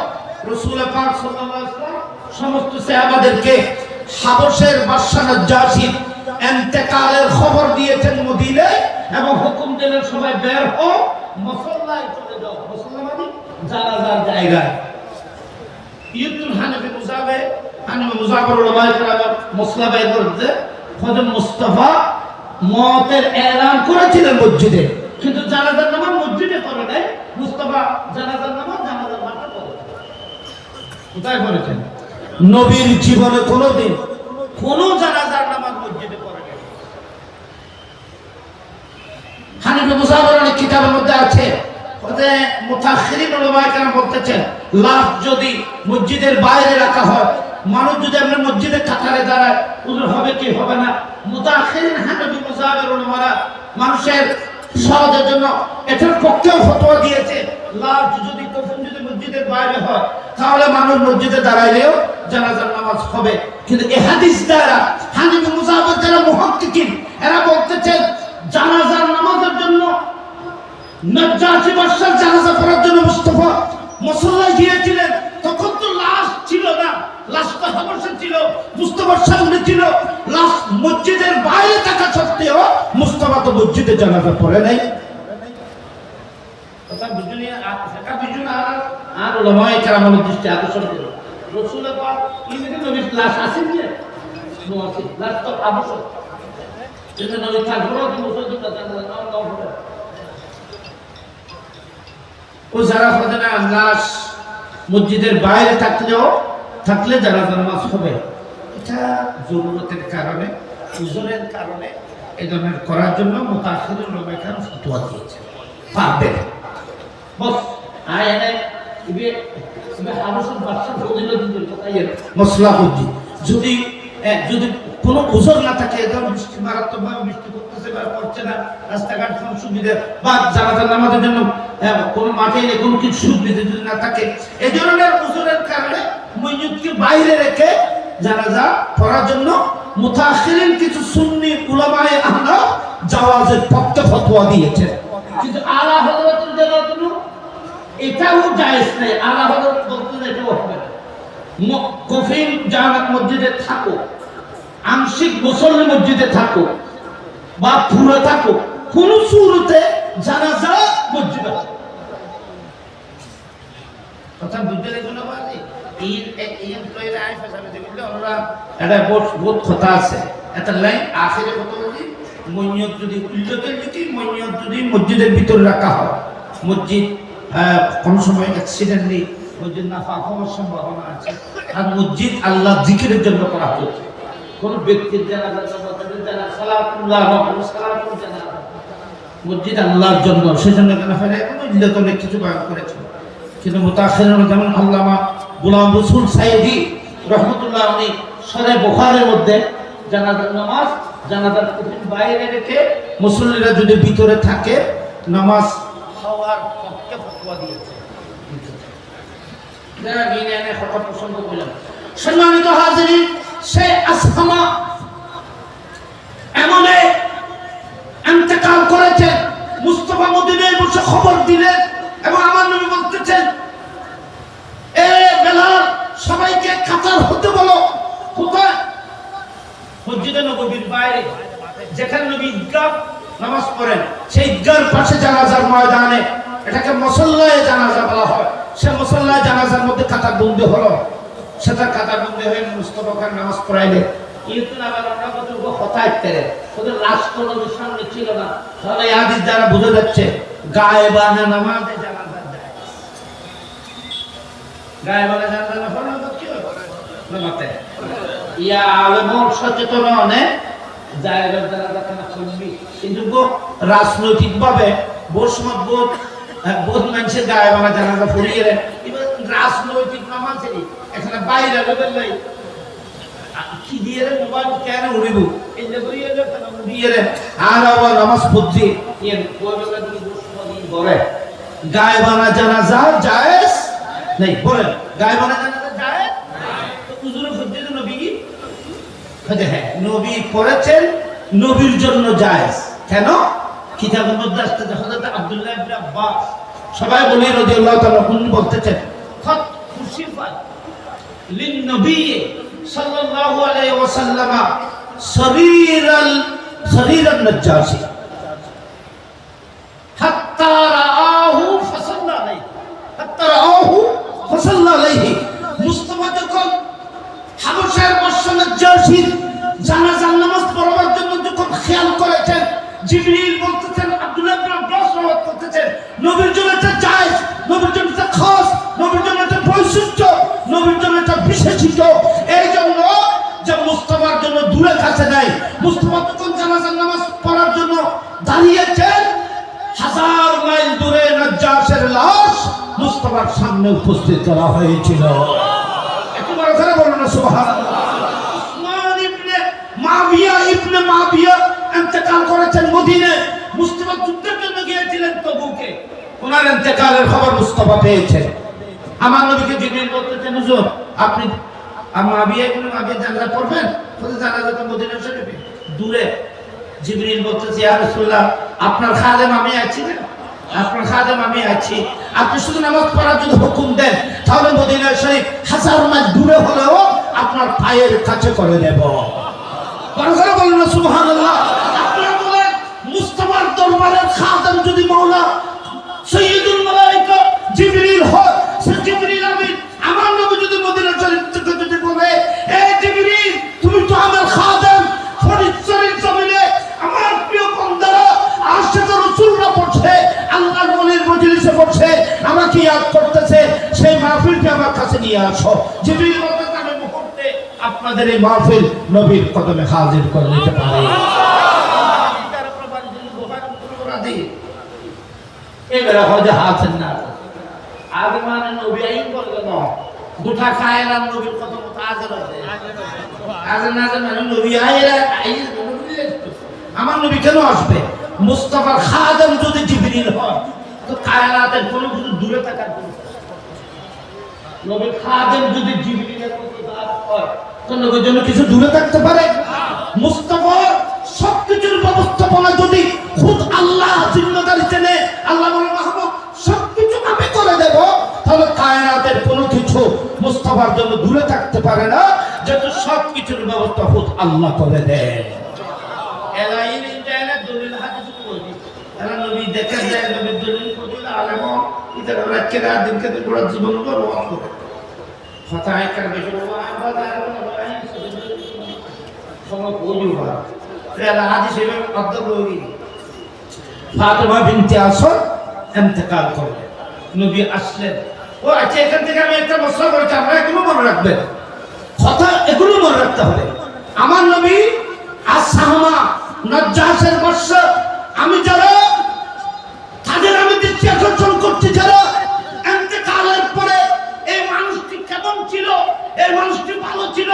রাসূল পাক সাল্লাল্লাহু আলাইহি ওয়াসাল্লাম সমস্ত সাহাবাদেরকে হাবশের বাদশা নাজ্জাশীর ইন্তেকালের খবর দিয়েছেন মদিনায়, এবং হুকুম দিলেন সবাই বের হও, মুসল্লায় চলে যাও। মুসল্লা মানে জানাজার জায়গায়। ইয়ুতুল হানাফি মুজাফর উলামায়ে কেরাম মুসল্লা বের করতে হযরত মুস্তাফা মওতের এলান করেছিলেন মসজিদে, কিন্তু জানাজার নামাজ মসজিদে করে নাই। মুস্তাফা জানাজার নামাজ জানাজার মাঠে পড়ে। কোথায় করেছেন? নবীর জীবনে কোনোদিন কোন জানাজার নামাজ মসজিদে পড়ে নাই। হানাফি মুজাফফরের কিতাবের মধ্যে আছে যে মুতাআখিরিন উলামায়ে কেরাম বলতেছেন, লাশ যদি মসজিদের বাইরে রাখা হয়, মানুষ যদি আমরা মসজিদে কাতারে দাঁড়ায়, ওদের হবে কি হবে না? মুতাআখিরিন হানাফি মুজাফফরের উলামারা মানুষের সহজের জন্য এটার পক্ষেও ফতোয়া দিয়েছে, লাশ যদি কখন যদি মসজিদের বাইরে হয়, তাহলে মানুষ মসজিদে দাঁড়াইলেও জানাজার নামাজ হবে। কিন্তু এই হাদিস দ্বারা হানাফি মুজাফফর যারা মুহাক্কিকিন, এরা বলতেছেন জানাজার নামাজের জন্য নজ্জাশী বাদশার জানাজা পড়ার জন্য মুস্তাফা মুসল্লায় গিয়েছিলেন। তখন তো লাশ ছিল না, লাশটা হাবশে ছিল, মুস্তাফার সামনে ছিল। লাশ মসজিদের বাইরে থাকা সত্ত্বেও মুস্তাফা তো মসজিদে জানাজা পড়ে নাই। কথা বুঝুনি? সেটা বুঝুন। আর ওলামায়ে কেরামের দৃষ্টি আকর্ষণ করল, রাসূলের পাক ইনি নবীর লাশ আছেন যে নওয়াসি লাশ তো আবশ্যক, এটা নবী তারপরেও কি মুসলমানরা জানাজা নাও পড়ে। ও যারা ফজনা লাশ মসজিদের বাইরে থাকলে জানাজা নামাজ হবে, এটা জরুরতের কারণে, উযরের কারণে এই ধরনের করার জন্য মুতাআখিরুল উলামা কেন ফতোয়া দিয়েছেন। পারবে বস আয়ানে ইবে আবশ্যক বাদশা ফজিলতের কথাই মসলা হচ্ছে। যদি কোনো উযর না থাকে, একদম বৃষ্টি মারাত্মকভাবে বৃষ্টি করতেছে বা করছে না, রাস্তাঘাট কোনো সুবিধা বা জানাজার নামাজের জন্য কোনো মাঠে কোনো কিছু সুবিধা যদি না থাকে, এই ধরনের উযরের কারণে মাইয়িতকে বাইরে রেখে জানাজা পড়ার জন্য মুতাআখিরিন কিছু সুন্নি উলামায়ে আহনাফ জাওয়াজের পক্ষে ফতোয়া দিয়েছেন। কিন্তু আলা হযরতের জন্য এটাও জায়েজ নাই। আলা হযরত বলতে এটাও হবে না। কফিন জামাত মসজিদে থাকো, আংশিক মুসল্লি মসজিদে থাকো বা পুরো থাকো, কোন সুরতে জানাজা মসজিদ আছে। কথা বুঝতে লাগলো বাজি এই এমপ্লয়ির আইফা সামনে দেখলে ওরা এটা বহুত কথা আছে। এটা লাইন আখেরে কত বলি মইয়ত যদি উল্লেখের যদি মইয়ত যদি মসজিদের ভিতরে রাখা হয়, মসজিদ কোন সময় অ্যাক্সিডেন্টলি মসজিদ নাফা হওয়ার সম্ভাবনা আছে। আর মসজিদ আল্লাহ জিকিরের জন্য করা হয়েছে। কোন ব্যক্তির জানাজা সালাতুল্লাহ সালাতুল জানাজা মসজিদ আল্লাহর জন্য, সেজন্য কেন ফেলে উল্লেখ অনেক কিছু বয়ান করেছে। কিন্তু মুতাআখিরিন যেমন আল্লামা গোলাম রসুল সাইদি রহমতুল্লাহ উনি সরে বুখারীর মধ্যে জানাজার নামাজ জানাজার বাইরে রেখে মুসল্লিরা যদি ভিতরে থাকে নামাজ হওয়ার পক্ষে ফতোয়া দিয়েছে। যারা গিনে কথা প্রসঙ্গ বললাম, সম্মানিত হাজিরিন, সে আসহামা এমন ইন্তেকাল করেছেন। মুস্তাফা মদিনায় বসে খবর দিলেন এবং আমার নবী বলতেছেন, এ বেলাল সবাইকে কাতার হতে বলো। কোথায়? মসজিদে নববীর বাইরে, যেখানে নবী ঈদগাহ নামাজ পড়েন সেই ঈদগাহর পাশে জানাজার ময়দানে, এটাকে মুসল্লায়ে জানাজা বলা হয়। সে মুসল্লায়ে জানাজার মধ্যে কাতার বন্দী হলো। সেটা কাতার বন্দী হয়ে মুস্তাফাকে নামাজ পড়াইলে ইউতুন আবার আমরা কত হতায় তেরে ওদের রাষ্ট্র নবীর সামনে ছিল না। তাহলে এই হাদিস দ্বারা বোঝা যাচ্ছে গায়েবানা নামাজে জানাজা যায়। গায়েবানা জানাজা না হলো তো কি হবে নামাতে ইয়া আলেমর সচেতন অনেক জায়েবের জানাজা কেন করবি। কিন্তু রাজনৈতিকভাবে বসমত বোধ মানুষের গায়েবানা জানাজা পড়িয়ে দেন। এবার রাজনৈতিক নামাজেরই এখানে বাইরে লোকের নাই কি দিয়ে রে মোবাইল কেন উড়িব এই যে বইয়ে রে কেন উড়িয়ে রে আর আবার নামাজ পড়ছি এর কোয়লা দিয়ে বসমত করে গায়েবানা জানাজা জায়েজ নাই। বলেন গায়েবানা জানাজা জায়েজ? তো হুজুরের ফজিলত নবী কাজে হ্যাঁ নবী পড়েছেন, নবীর জন্য জায়েজ। কেন? কিতাবের মধ্যে আসছে হযরত আব্দুল্লাহ ইবনে আব্বাস সবাই বলি রাদিয়াল্লাহু তাআলা উনি বলতেছেন, খত খুশিফাত লিন নবী সাল্লাল্লাহু আলাইহি ওয়াসাল্লাম শরীরান নজ্জাশী হাত্তা রাআহু ফাসাল্লা আলাইহি। মুস্তাফা যখন হাবশার বাদশা নজ্জাশীর জানাজার নামাজ পড়ার জন্য যখন খেয়াল করেছেন, জিবরিল বলতেছেন, আব্দুল্লাহ ইবনে আব্বাস রাওয়াত করতেছেন, নবীর জন্য এটা জায়েজ, নবীর জন্য এটা খাস, নবীর জন্য এটা বৈশিষ্ট্য, নবীর জন্য এটা বিশেষিত। এই জন্য যে মুস্তাফার জন্য দূরে কাছে নাই, মুস্তাফা যখন জানাজার নামাজ পড়ার জন্য দাঁড়িয়েছেন, 1000 মাইল দূরে নজ্জাশের লাশ মুস্তাফার সামনে উপস্থিত করা হয়েছিল। একটু বড় করে বলুন না সুবহানাল্লাহ। উসমান ইবনে মাবিয়া ইন্তেকাল করেছেন মদিনায়। মুস্তাফা যুদ্ধের জন্য গিয়েছিলেন তবুকে, ওনার ইন্তেকালের খবর মুস্তাফা পেয়েছেন। আমার নবীকে জিবরিল বলতেছেন, হুজুর আপনি মাবিয়া জানাজা পড়বেন? বলে জানাজা তো মদিনা শরীফে দূরে। জিবরিল বলতেছে, ইয়া রাসূলুল্লাহ আপনার খাদেম আমি আছি না, আপনার খাদেম আমি আছি, আপনি শুধু নামাজ পড়ার যদি হুকুম দেন তাহলে মদিনা শরীফ 1000 মাইল দূরে হলেও আপনার পায়ের কাছে করে দেব। কথা বলেন না সুবহানাল্লাহ। আপনারা বলেন মুস্তাফার দরবারের খাদেম যদি মাওলা সাইয়্যিদুল মালায়েকা জিবরিল হয়, সে জিবরিল আমিন আমার নবী যদি মদিনা শরীফ থেকে যদি বলে, এ জিবরিল তুমি তো আমার খাদেম, ফরিদশরীফ জমিনে আমার প্রিয় বান্দারা আশিক রাসূলরা পড়ছে, আল্লাহর ওলির মজলিসে পড়ছে, আমাকে ইয়াদ করতেছে, সেই মাহফিলকে আমার কাছে নিয়ে আসো। জিবরিল বলতে আমি মুহূর্তে আপনাদের এই মাহফিল নবীর কদমে হাজির করে দিতে পারি। এবারে হজে হাতেন না আগে মানে নবী আইন করবে না, গোটা কায়নাত নবীর কদম তো আজর আছে, আজর না মানে নবী আইরা আমার নবী কেন আসবে? মুস্তাফার খাদেম যদি জিবরিল হয় তো কায়নাতের কোনো কিছু দূরে থাকার কোনো, নবীর খাদেম যদি জিবরিলের মতো হয় তো নবীর জন্য কিছু দূরে থাকতে পারে? মুস্তাফার সবকিছুর ব্যবস্থাপনা যদি খুদ আল্লাহ জিম্মাদারিতে নেয়, আল্লাহ বলে মাহবুব সবকিছু আমি করে দেব, তাহলে কায়নাতের কোনো কিছু মুস্তাফার জন্য দূরে থাকতে পারে না, যেহেতু সবকিছুর ব্যবস্থা খুদ আল্লাহ করে দেয়। এলাইন ইন্টারনে দলিল হাদিস করি, এরা নবী দেখে যায়, নবীর দলিল করি আলেম ইদার রাখে রাত দিনকে পুরো জীবন করে ওয়াজ করে কথা একার বেশি আমরা দাঁড়াবো না সময় বলি হয় এলা হাদিস এর অর্ধ করি। ফাতেমা বিনতে আসর ইন্তেকাল করলেন, নবী আসলেন। ও আচ্ছা, এখান থেকে আমি একটা মশলা করেছি, আমরা এগুলো মনে রাখবেন, কথা এগুলো মনে রাখতে হবে। আমার নবী আসাহমা নজ্জাসের বর্ষ, আমি যারা তাদের আমি দৃষ্টি আকর্ষণ করছি, যারা ইন্তেকালের পরে এই মানুষটি কেমন ছিল, এই মানুষটি ভালো ছিল,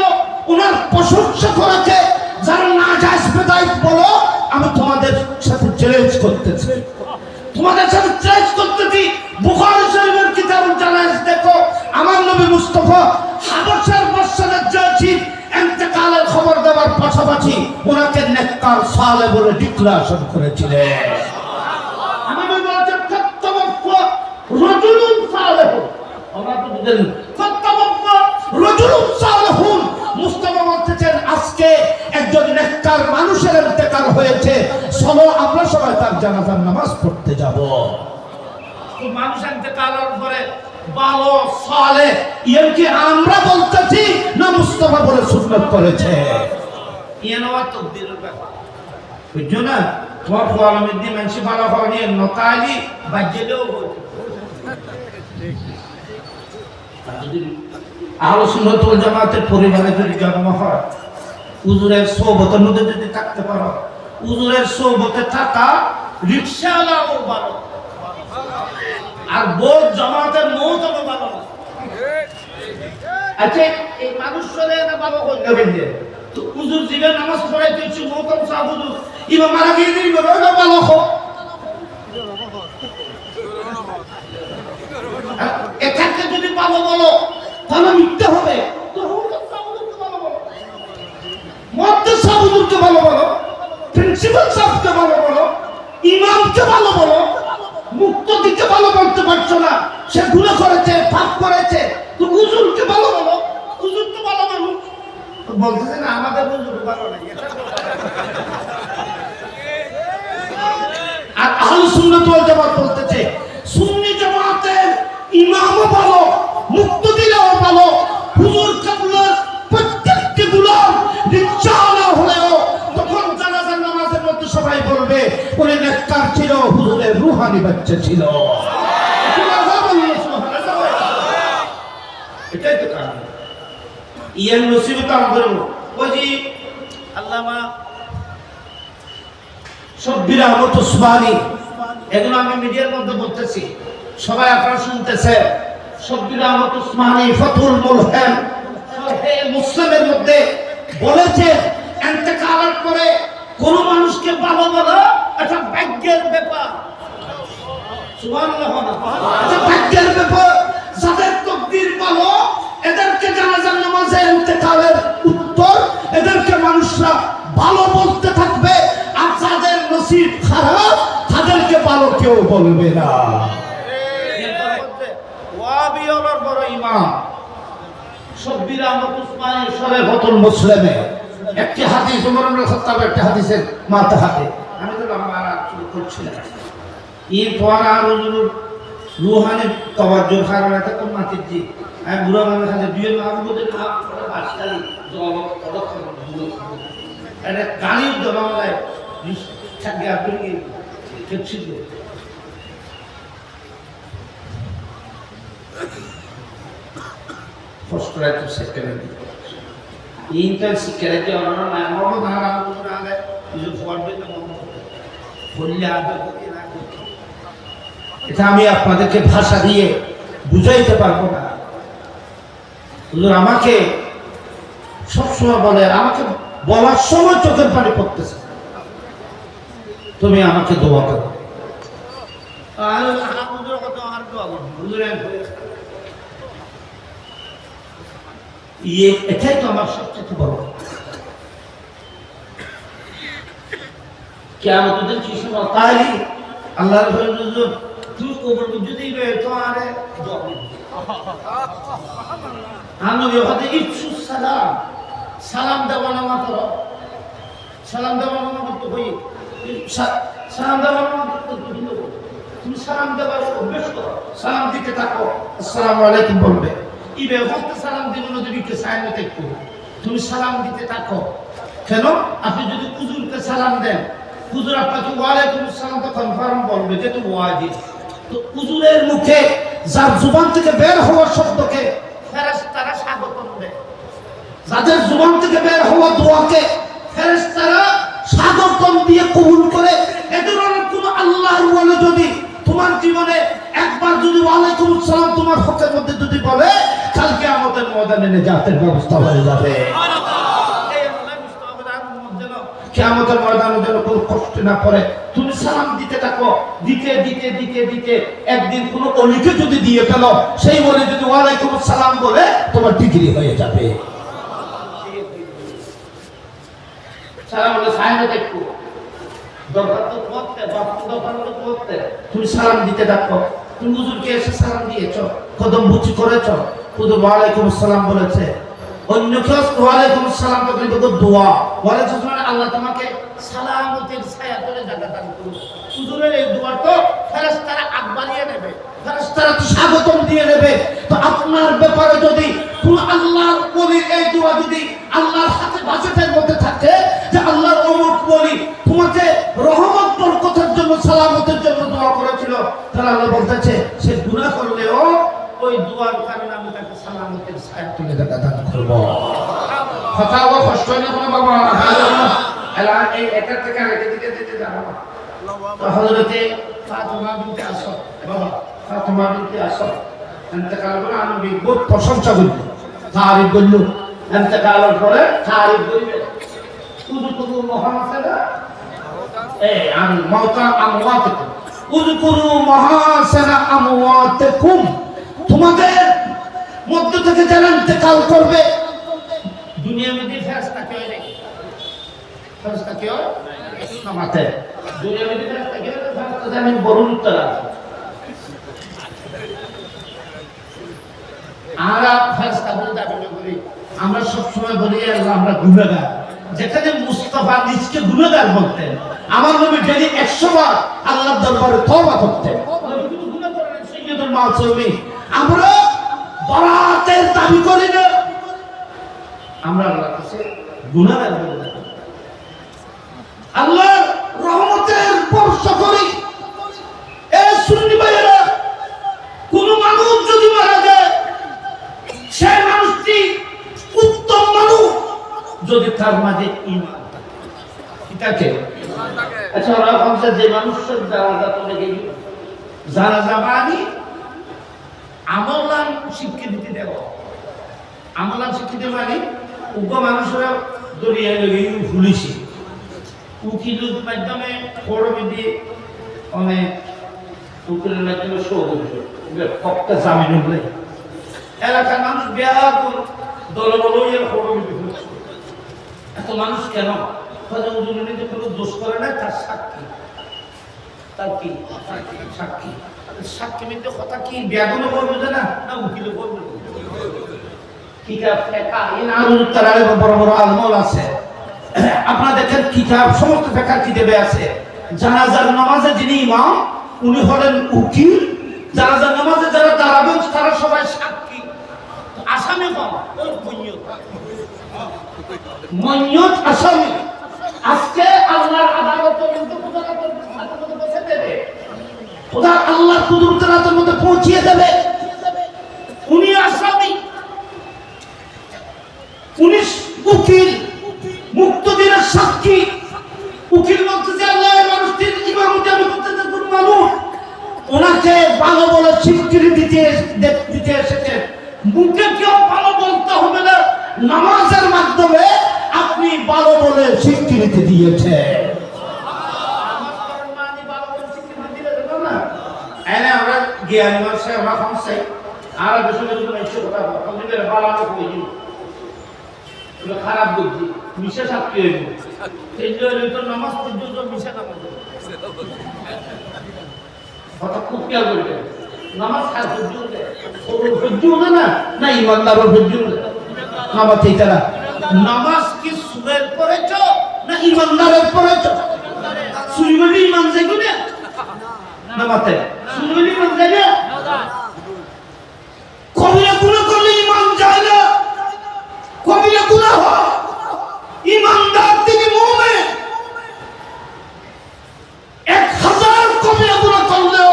ওনার প্রশংসা করেছে, যারা না যায় বেদায়েত বলো, আমি তোমাদের সাথে চ্যালেঞ্জ করতেছি, তোমাদের সাথে চ্যালেঞ্জ করতেছি। বুখারী শরীফের কিতাবুল জানায়েজ দেখো, আমার নবী মুস্তাফা হাবশার বাদশাহ জাসির ইন্তেকালের খবর দেওয়ার পাশাপাশি ওনাকে নেককার সালেহ বলে ডিক্লারেশন করেছিলেন। আমার নবী বলেছেন ফাত্তাওয়াফা রাজুলুন সালেহ, আমরা তো বুঝেন ফাত্তাওয়াফা রাজুলুন সালেহুন। মুস্তাফা বলতেছেন আজকে একজন নেককার মানুষের ইন্তেকাল হয়েছে, চলো আমরা সবাই তার জানাজার নামাজ পড়তে যাব। তো মানুষ ইন্তেকালের পরে ভালো সালেহ ইয়ার কি আমরা বলতেছি না মুস্তাফা বলে সুন্নাত করেছে? ইয়ানোয়া তাকদীরের ব্যাপার বুঝছো না? তোমার ফলামের দিন মানুষ ভালো হওয়া নিয়ে নকালি বাজ্যেলেও বলছে আহলে সুন্নাত ওয়াল জামাতের পরিবারে যদি জন্ম হয়, হুজুরের সোহবতের মধ্যে যদি থাকতে পারো, হুজুরের সোহবতে থাকা রিকশাওয়ালাও ভালো, আর বোধ জামাতের মৌতও ভালো। আচ্ছা, এই মানুষ চলে না বাবা কই যাবেন যে তো হুজুর জীবন নামাজ পড়াইতে ইচ্ছু মৌতম সাহেব হুজুর ইমাম মারা গিয়ে দিন বলো না ভালো হো এটাকে যদি ভালো বলো তাহলে মিথ্যা হবে। তো হুজুর সাহেবকে ভালো বলো, মধ্যে সাহেবকে ভালো বলো, প্রিন্সিপাল সাহেবকে ভালো বলো, ইমামকে ভালো বলো, মুক্তদিকে ভালো বলতে পারছো না, সে গুনাহ করেছে, পাপ করেছে, তো হুজুরকে ভালো বলো, হুজুর তো ভালো মানুষ। তো বলতেছে না আমাদের হুজুর ভালো না, আর আহলে সুন্নাত ওয়াল জামাত বলতেছে সুন্নি জামাতের ইমামও ভালো, মুক্তদিরাও ভালো, হুজুর কাবলার প্রত্যেকটি গোলাম রিকশাওয়ালা হলেও তখন জানাজার নামাজের মধ্যে সবাই বলবে ওরে নেককার ছিল, হুজুরের রূহানি বাচ্চা ছিল। এটাই তো কারণ ইয়ার মুসিবত আমরো ওই যে আল্লামা শব্বির আহমদ উসমানী, এগুলো আমি মিডিয়ার মধ্যে বলতেছি, সবাই আপনারা শুনতেছে। শব্বির আহমদ উসমানী ফাতুল মুলহাম সহিহ মুসলিমের মধ্যে বলেছে ইন্তেকালের পরে কোন মানুষকে ভালো বলা এটা ভাগ্যের ব্যাপার। সুবহানাল্লাহ, এটা ভাগ্যের ব্যাপার। যাদের তাকদীর ভালো এদেরকে জানাজার নামাজে ইন্তেকালের উত্তর এদেরকে মানুষরা ভালো বলতে থাকবে, আর যাদের নসিব খারাপ তাদেরকে ভালো কেউ বলবে না। ওয়াহাবিয়ার বড় ইমাম শব্বির আহমদ উসমানী শরীফুল মুসলিমে একটি হাদিস ওমর ইবনে খাত্তাব একটি হাদিসের মাথা হাতে আমি তো আমার শুরু করছিলাম এই পড়া রুহানি তাওয়াজ্জুর কারণে তো মাটির জি আমি বুড়া মানুষ আছে দুই মাস মধ্যে না বাসকালি জল তলক এটা গাড়ির দমালায় থাকে আপনি কি ছিল first right to second intel security orang lain orang dah orang ada itu forward itu boleh ada এটা আমি আপনাদেরকে ভাষা দিয়ে বুঝাইতে পারবো না। হুজুর আমাকে সবসময় বলে, আমাকে বলার সময় চোখের পানি পড়তেছে, তুমি আমাকে দোয়া করো। এটাই তো আমার সবচেয়ে বড় কিয়ামতের দিন সময় তাইলি আল্লাহর হুজুর তুই কবর যদি তোমারে আমি হতে ইচ্ছু সালাম সালাম দেওয়া নামা করো, সালাম দেওয়া নামা করতে হই, সালাম দেওয়া নামা করতে তুমি সালাম দেওয়ার অভ্যাস করো, সালাম দিতে থাকো, আসসালামু আলাইকুম বলবে, ইবে হতে সালাম দিব না যদি কে সাইনে দেখো তুমি সালাম দিতে থাকো। কেন? আপনি যদি হুজুরকে সালাম দেন, হুজুর আপনাকে ওয়ালাইকুম আসসালাম তো কনফার্ম বলবে যে তুমি ওয়াজিব। তো হুজুরের মুখে যার জুবান থেকে বের হওয়ার শব্দকে ফেরেশতারা স্বাগতম দেয়, যাদের জুবান থেকে বের হওয়া দোয়াকে ফেরেশতারা স্বাগতম দিয়ে কবুল করে। এদের কোন আল্লাহর ওয়ালি যদি তোমার জীবনে একবার যদি ওয়ালাইকুম আসসালাম তোমার হকের মধ্যে যদি বলে, কালকে আমাদের ময়দানে নিজাতের ব্যবস্থা হয়ে যাবে। কিয়ামতের ময়দানে যেন কোনো কষ্ট না করে, তুমি সালাম দিতে থাকো, দিতে দিতে দিতে দিতে একদিন কোন অলিকে যদি দিয়ে ফেলো, সেই বলে যদি ওয়ালাইকুম আসসালাম বলে তোমার ডিগ্রি হয়ে যাবে। সালাম বলে সাইনে দেখো, দরকার তো করতে বাপু দরকার তো করতে, তুমি সালাম দিতে থাকো। তুমি হুজুরকে এসে সালাম দিয়েছো, কদম বুচি করেছো, হুজুর ওয়ালাইকুম আসসালাম বলেছে, অন্য কেউ ওয়ালাইকুম আসসালাম তো কিন্তু দোয়া ওয়ালাইকুম আসসালাম, আল্লাহ তোমাকে সালামতের ছায়া তলে জায়গা দান করুন। হুজুরের এই দোয়া তো ফেরেশতারা আগ বাড়িয়ে নেবে, ফেরেশতারা তো স্বাগতম দিয়ে নেবে। তো আপনার ব্যাপারে যদি কোন আল্লাহর ওলির এই দোয়া যদি আল্লাহর হাতে বাঁচাতের মধ্যে থাকে যে আল্লাহর অমুক ওলি তোমাকে রহমত বরকতের জন্য সালামতের জন্য দোয়া করেছিল, তাহলে আল্লাহ বলতেছে সে গুনাহ করলেও ওই দোয়ার কারণে আমি তাকে সালামতের ছায়া তুলে দেখা দান করব। কথা বলা কষ্ট হয় না কোনো বাবা? এলা এই একটা থেকে আরেকটা দিকে দিতে যাবো না। তো হযরতে ফাতেমা বিনতে আসাদ, বাবা ফাতেমা বিনতে আসাদ ইন্তেকাল করে আমি বহুত প্রশংসা করি, তারিফ করল। ইন্তেকালের পরে তারিফ করিবে উযকুরু মুহাসানা আমি মাউতা আমওয়াতিকুম, উযকুরু মুহাসানা আমওয়াতিকুম, তোমাদের মধ্য থেকে যারা ইন্তেকাল করবে দুনিয়ার মধ্যে ফেরেশতা কেউ নেই, ফেরেশতা কেউ নামাতে দুনিয়ার মধ্যে ফেরেশতা কেউ নেই, ফেরেশতা জানেন বরুণ তারা আমরা ফেরেশতা বলে দাবি করি। আমরা সবসময় বলি আল্লাহ আমরা গুনাহগার, যেখানে মুস্তাফা নিজকে গুনাহগার বলতেন, আমার নবী ডেলি 100 বার আল্লাহর দরবারে তওবা করতেন, কিন্তু গুনাহ করেন সাইয়্যিদুল মাসুমিন। আমরা বরাতের দাবি করি না, আমরা আল্লাহর কাছে গুনাহগার বলে থাকি, আল্লাহর রহমতের বর্ষা করি। এই সুন্নি ভাইয়েরা, কোন মানুষ যদি মারা যায়, সেই মানুষটি উত্তম মানুষ যদি তার মাঝে ঈমান থাকে। আচ্ছা ওরা বলছে যে মানুষের জানাজা চলে গেল, জানাজা মানে আমলান স্বীকৃতি দেব, আমলান স্বীকৃতি মানে উগ্র মানুষরা দরিয়ায় লেগে পুলিশে উকিলের মাধ্যমে ফরবিধি অনেক উকিলের মাধ্যমে সহযোগিতা জামিন হলে এলাকার মানুষ ব্যাপক দলবল ফরবিধি হচ্ছে। এত মানুষ কেন? কোনো দোষ করে না, তার সাক্ষী তার কি সাক্ষী সাক্ষী মিলতে কথা কি ব্যাগুলো বলবে না না উকিলে বলবে কিতাব ফেকা ইনারুল তারারে বড় বড় আলমল আছে আপনারা দেখেন কিতাব সমস্ত ফেকার কিতাবে আছে জানাজার নামাজে যিনি ইমাম উনি হলেন উকিল জানাজার নামাজে যারা দাঁড়াবেন তারা সবাই সাক্ষী আসামি কম ওই মনিয়ত আসামি আজকে আল্লাহর আদালতে কিন্তু বসে দেবে খোদা আল্লাহর কুদরতের মধ্যে পৌঁছিয়ে দেবে উনি আসামি উনি উকিল মুক্তদিনের সাক্ষী উকিল বলতেছে আল্লাহ মানুষটির ইমামতি আমি করতেছে কোন মানুষ ওনাকে ভালো বলে স্বীকৃতি দিতে এসেছে মুখে কেউ ভালো বলতে হবে না নামাজের মাধ্যমে আপনি ভালো বলে স্বীকৃতি দিয়েছে আমরা জ্ঞানী মানুষে আমরা সমস্যায় আর বিষয়ে ইচ্ছে কথা বাড়ানো হয়ে খারাপ বুদ্ধি মিশে সাক্ষী হইব সেই জন্য তো নামাজ পর্যন্ত মিশে নামাজ কথা খুব খেয়াল করবে নামাজ খারাপ সহ্য হবে না না ইমানদারও সহ্য হবে নামাজ এইটারা নামাজ কি সুরের পড়েছ না ইমানদারের পড়েছ সুরিবলি ইমান যাইব না নামাতে সুরিবলি ইমান যায় না কবিরা গুনাহ করলে ইমান যায় না কবিরা গুনাহ ইমানদার তিনি মুমিন 1000 কবিরা গুনাহ করলেও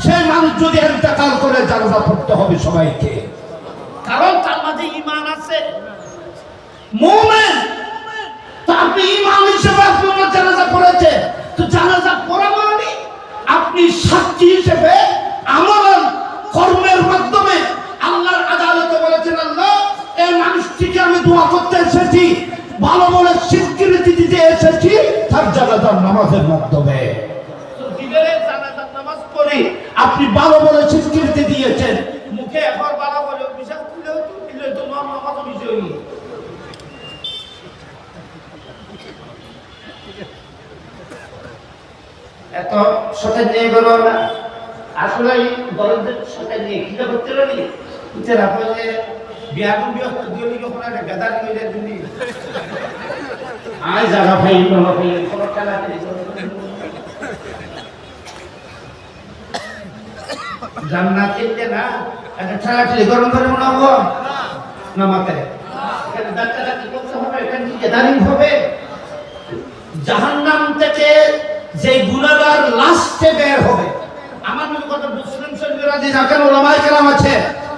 সেই মানুষ যদি ইন্তেকাল করে জানাজা পড়তে হবে সবাইকে কারণ তার মাঝে ঈমান আছে মুমিন তো আপনি ইমাম হিসেবে আপনি জানাজা পড়েছে তো জানাজা পড়া মানে আপনি সাক্ষী হিসেবে আমল কর্মের মাধ্যমে আল্লাহর আদালতে বলেছেন আল্লাহ এই মানুষটিকে আমি দোয়া করতে এসেছি ভালো বলে স্বীকৃতি দিতে এসেছি তার জানাজার নামাজের মাধ্যমে নামাজ পড়ে আপনি ভালো বলে স্বীকৃতি দিয়েছেন মুখে একবার ভালো বলে বিশ্বাস করলেও তো নামাজ বিষয় এত সাথে নিয়ে গেল না আসলে দলদের সাথে নিয়ে কি করতে পারি বুঝছেন আপনাকে বিয়াগুন বিয়স্ত দিয়ে লিখে কোনো একটা গাদার হয়ে যায় তুমি আয় জায়গা ভাই বাবা ভাই কোনো খেলা খেলি জান্নাতে না একটা খেলা খেলি গরম করে মনে হবো না মাথায় এখানে ডাক্তার কি করতে হবে এখানে কি গাদারিং হবে জাহান্নাম থেকে যে গুনাহগার লাস্টে বের হবে আমার মনে কথা মুসলিম শরীফের হাদিস আকার উলামায়ে কেরাম আছে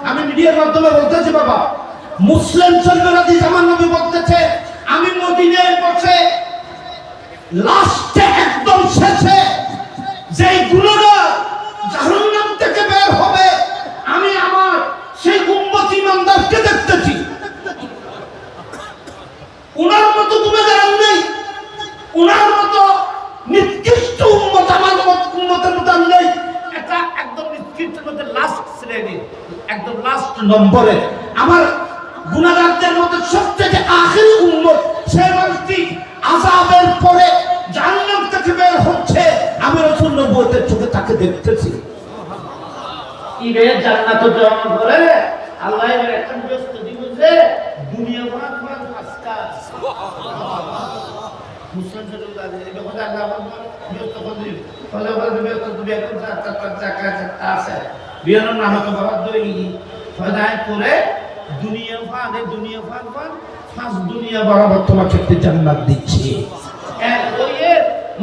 আমি মিডিয়ার মাধ্যমে বলতেছি বাবা মুসলিম শরীফের হাদিস আমার নবী বলতেছে আমি মদিনায় বসে লাস্টে একদম শেষে যে গুনাহগার জাহান্নাম থেকে বের হবে আমি আমার সেই উম্মত ইমানদারকে দেখতেছি উনার মতো গুনাহগার নেই উনার মতো নিকৃষ্ট উম্মত আমার উম্মতের মতো নেই এটা একদম নিকৃষ্টের মধ্যে লাস্ট শ্রেণী একদম লাস্ট নম্বরে আমার গুনাহগারদের মধ্যে সবচেয়ে আখেরি উম্মত সেই মানুষটি আযাবের পরে জাহান্নাম থেকে বের হচ্ছে আমি রাসূল নবুয়তের চোখে তাকে দেখতেছি ইবে জান্নাত জমা করে আল্লাহ এর একটা ব্যস্ত দিব যে দুনিয়া ভরা কোরআন আজকা মুসলিম শরীফ আছে এটা কথা আল্লাহ ব্যস্ত করে ফলে বলে ব্যস্ত দুনিয়া কোন জায়গা আছে বিয়ানোর নাম তো বরাদ্দ হইনি ফয়দায় করে দুনিয়া ফান পাঁচ দুনিয়া বরাবর তোমার ক্ষেত্রে জান্নাত দিচ্ছি এক ওয়ে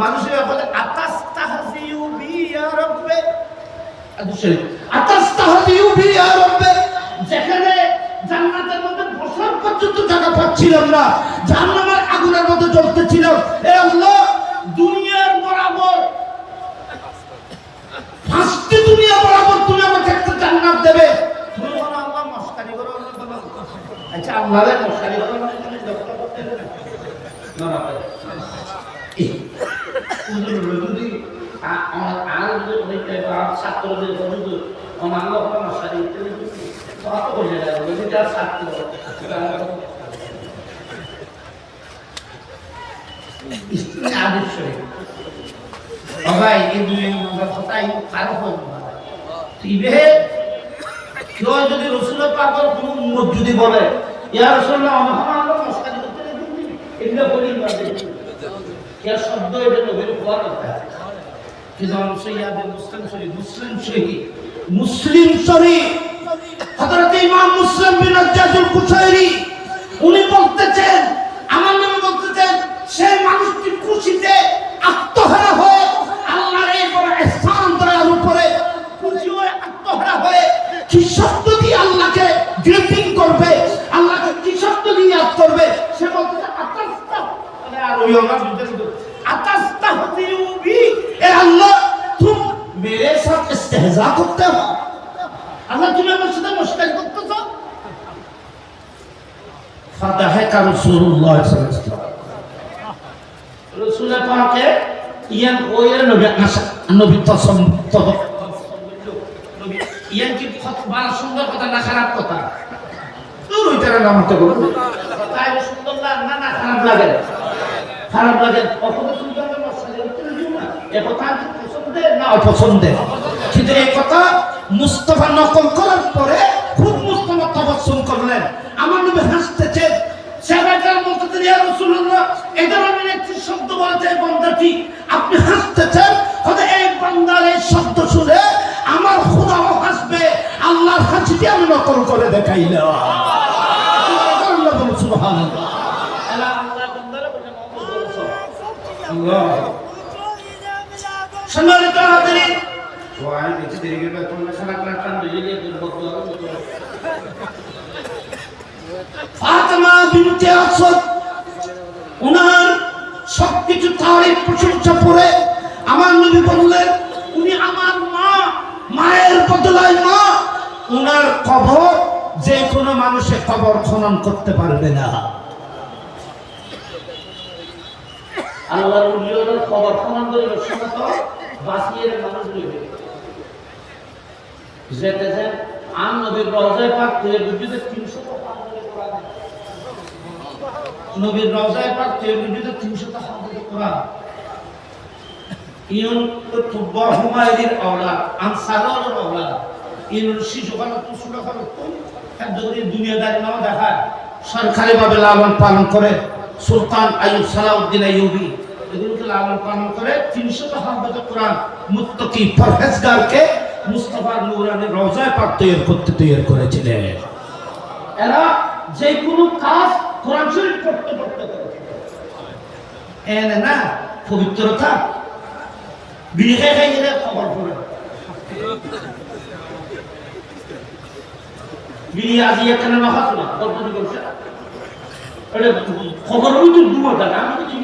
মানুষের বলে আতাস্তাহজিউ বি ইয়া রাব্বে আতাস্তাহজিউ বি ইয়া রাব্বে যেখানে জান্নাতের মধ্যে বসার পর্যন্ত জায়গা পাচ্ছিলাম না জাহান্নামের আগুনের মধ্যে জ্বলতেছিলাম এ আল্লাহ দুনিয়ার বরাবর পাঁচটি দুনিয়া বরাবর তুমি আমাকে একটা জান্নাত দেবে তুমি বলো আল্লাহ মস্কারি করো আচ্ছা আল্লাহর মস্কারি করো মানে তুমি দখল করতে দেবে না না যদি আর যদি হইতে বা ছাত্রদের যদি অনাঙ্গ মস্কারি কত বলে যায় যদি তার ছাত্র আদেশ ভাই এই দুই নম্বর কথা এই কারো হল না ইবে কেউ যদি রাসূলের পাকের কোন উম্মত যদি বলে ইয়া রাসূলুল্লাহ আমরা মস্কারি করতে দিই এগুলো বলি না কে শব্দ এটা নবীর কোরআন কথা কিন্তু সৈয়দ মুসলিম শরীফ হযরত ইমাম মুসলিম বিন আজ্জাজুল কুশাইরি উনি বলতেছেন আমার নবী বলতেছেন সেই মানুষটি খুশিতে আত্মহারা হয়ে আল্লাহর এই বড় ihsan দয়ার উপরে খুশি হয়ে আত্মহারা হয়ে কি শব্দ দিয়ে আল্লাহকে গ্রিটিং করবে আল্লাহকে কি শব্দ দিয়ে ইয়াদ করবে সে বলতেছে আতাস্তা মানে আর ওই আমার বিদ্যালয় আতাস্তা হদিউবি এ আল্লাহ तुम मेरे साथ इस्तेहजा करते हो अल्लाह तुम्हें मुझसे मुश्किल करते हो फतह का रसूलुल्लाह सल्लल्लाहु अलैहि वसल्लम रसूल पाक के ইয়ান ওয়ের নবী তসম নবী ইয়ান কি বড় সুন্দর কথা না খারাপ কথা তুই ওইটার নাম তো বল তাই সুন্দর না না খারাপ লাগে কখনো তুমি জানো মশলা উত্তর দিও না এ কথা না অপছন্দের কিন্তু এই কথা মুস্তাফা নকল করার পরে খুব মুস্তাফা তাবাসসুম করলেন আমার নবী হাসতেছেন সাহাবাগণ বলতেছেন ইয়া রাসূলুল্লাহ এই ধরনের একটি শব্দ বলতে বান্দাটি আপনি হাসতেছেন হয়তো এই বান্দার এই শব্দ শুনে আমার খোদাও হাসবে আল্লাহর হাসিটি আমি নকল করে দেখাইলাম আল্লাহ বল সুবহানাল্লাহ আল্লাহ বান্দারা বলে নকল করেছো আল্লাহ সম্মানিত হাজিরিন ওয়াই নিচে দিকে তোমরা খারাপ রাখতাম দিলে বলবো ফাতেমা বিনতে আসাদ উনার সবকিছু তারিফ প্রশংসা করে আমার নবী বললেন উনি আমার মা মায়ের বদলায় মা উনার কবর যে কোনো মানুষের কবর খনন করতে পারবে না আল্লাহর ওলিদের কবর খনন করে সমস্ত বাসিয়ের মানুষ লইবে যেতে যে আম নবীর রওজায় পাক থেকে বুঝিতে 300 টাকা করে কোরআন নবীর রওজায় পাক থেকে বুঝিতে 300 টাকা করে কোরআন ইউন তুবা হুমায়ুনের আওলাদ আনসারের আওলাদ ইউন শিশুকালে তো সুরাকালে তো একদমই দুনিয়াদারি নাও দেখায় সরকারি ভাবে লালন পালন করে সুলতান আইয়ুব সালাউদ্দিন আইয়ুবী এগুলোকে লালন পালন করে 300 টাকা করে কোরআন মুত্তাকি পরহেজগারকে মুস্তাফার নূরানি রওজায় পাক তৈরি করেছিলেন এরা যে কোনো কাজ কোরআন শরীফ পড়তে করে এনে না পবিত্রতা বিহে খাইলে খবর পড়ে বিলি আজি এখানে না হাসু না কতদিন করছে আরে খবর হই তো দুমাটা না আমি তো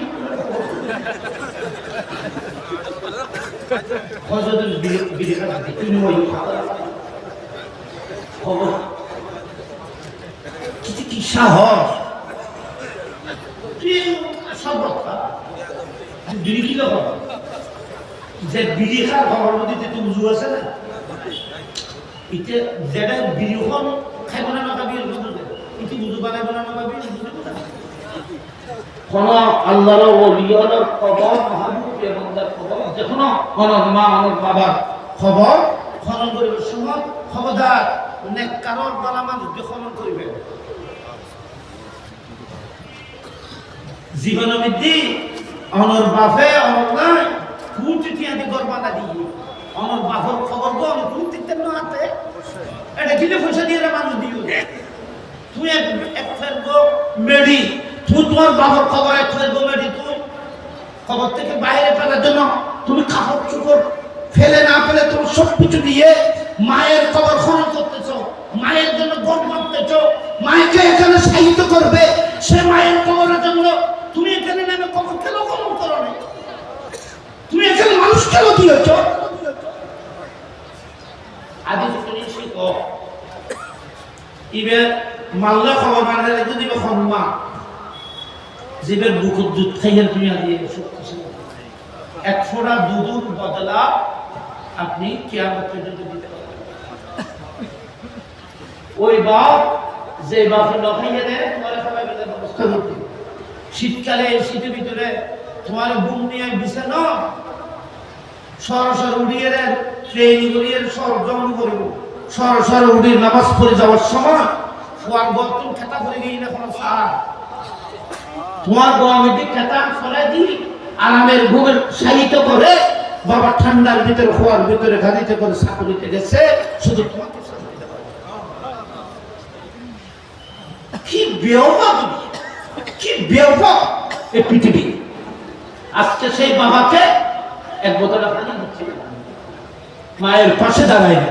হযরত বিলি খাতে তিনি ওই খবর কি সাহস কি সবটা বিলি কি খবর যে বিলি খার খবর মধ্যে তো বুঝু আছে না ইতে যেটা বিলিখন খাইব না না বিল বুঝু ইতি বুঝু বানাইব না না বিল বুঝু না কোন আল্লাহর ওলিয়ার খবর মাহবুব পেগম্বর খবর যখন অনর মা অনর বাবার খবর খনন করিবার সময় খবরদার নেককারর গলা মানুষ খনন করিবে জীবন মধ্যে অনর বাপে অনর নাই কুটি টিয়াদি গরবানা দিয়ে অনর বাপর খবর গো আমি কুটি তেন হাতে এটা কিনে পয়সা দিয়ে মানুষ দিও তুই এক ফের গো মেডি তুই তোমার বাবার খবর এক ফের গো মেডি তুই খবর থেকে বাইরে ফেলার জন্য তুমি কাপড় চোপড় ফেলে না ফেলে তুমি সবকিছু দিয়ে মায়ের খবর খনন করতেছো মায়ের জন্য গর্ব করতেছো মাকে এখানে সাহিত্য করবে সে মায়ের খবরের জন্য তুমি এখানে নেমে খবর কেন খনন করো না তুমি এখানে মানুষ কেন দিয়েছ আদি শুনি শিখো ইবে মাল্লা খবর বানালে যদি খনমা জীবের বুকুর দুধ খাইয়ে তুমি আদিয়ে শক্তিশালী এক ফোঁটা দুধুর বদলা আপনি কিয়ামত পর্যন্ত দিতে পারবেন ওই বাপ যে বাপে লখাইয়ে দেয় তোমার সবাই বেলার ব্যবস্থা করতে শীতকালে শীতের ভিতরে তোমার বুম নিয়ে বিছানো সরাসরি উড়িয়ে দেন, ট্রেন উড়িয়ে সর জমন করব, সরাসরি উড়িয়ে নামাজ পড়ে যাওয়ার সময় শোয়ার বর্তন খেতা করে গিয়ে না কোনো সার তোমার গোয়ামিটি খেতা ফলে দিই আরামের ঘুমের শায়িত করে বাবা ঠান্ডার ভিতরে হওয়ার ভিতরে গাড়িতে করে চাকরিতে গেছে শুধু তোমাকে কি বেওয়া কি বেওয়া এই পৃথিবী। আজকে সেই বাবাকে এক বোতল পানি দিচ্ছে মায়ের পাশে দাঁড়ায় না,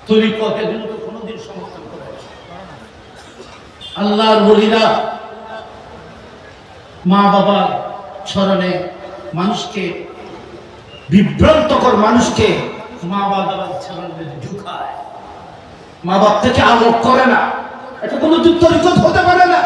তুমি কতগুলো তো কোনোদিন সমর্থন করে আল্লাহর বলিরা মা বাবার স্মরণে মানুষকে বিভ্রান্তকর মানুষকে মা বাবার স্মরণে ঢুকায়, মা বাপ থেকে আলোক করে না, এটা কোনো যুক্ত হতে পারে না।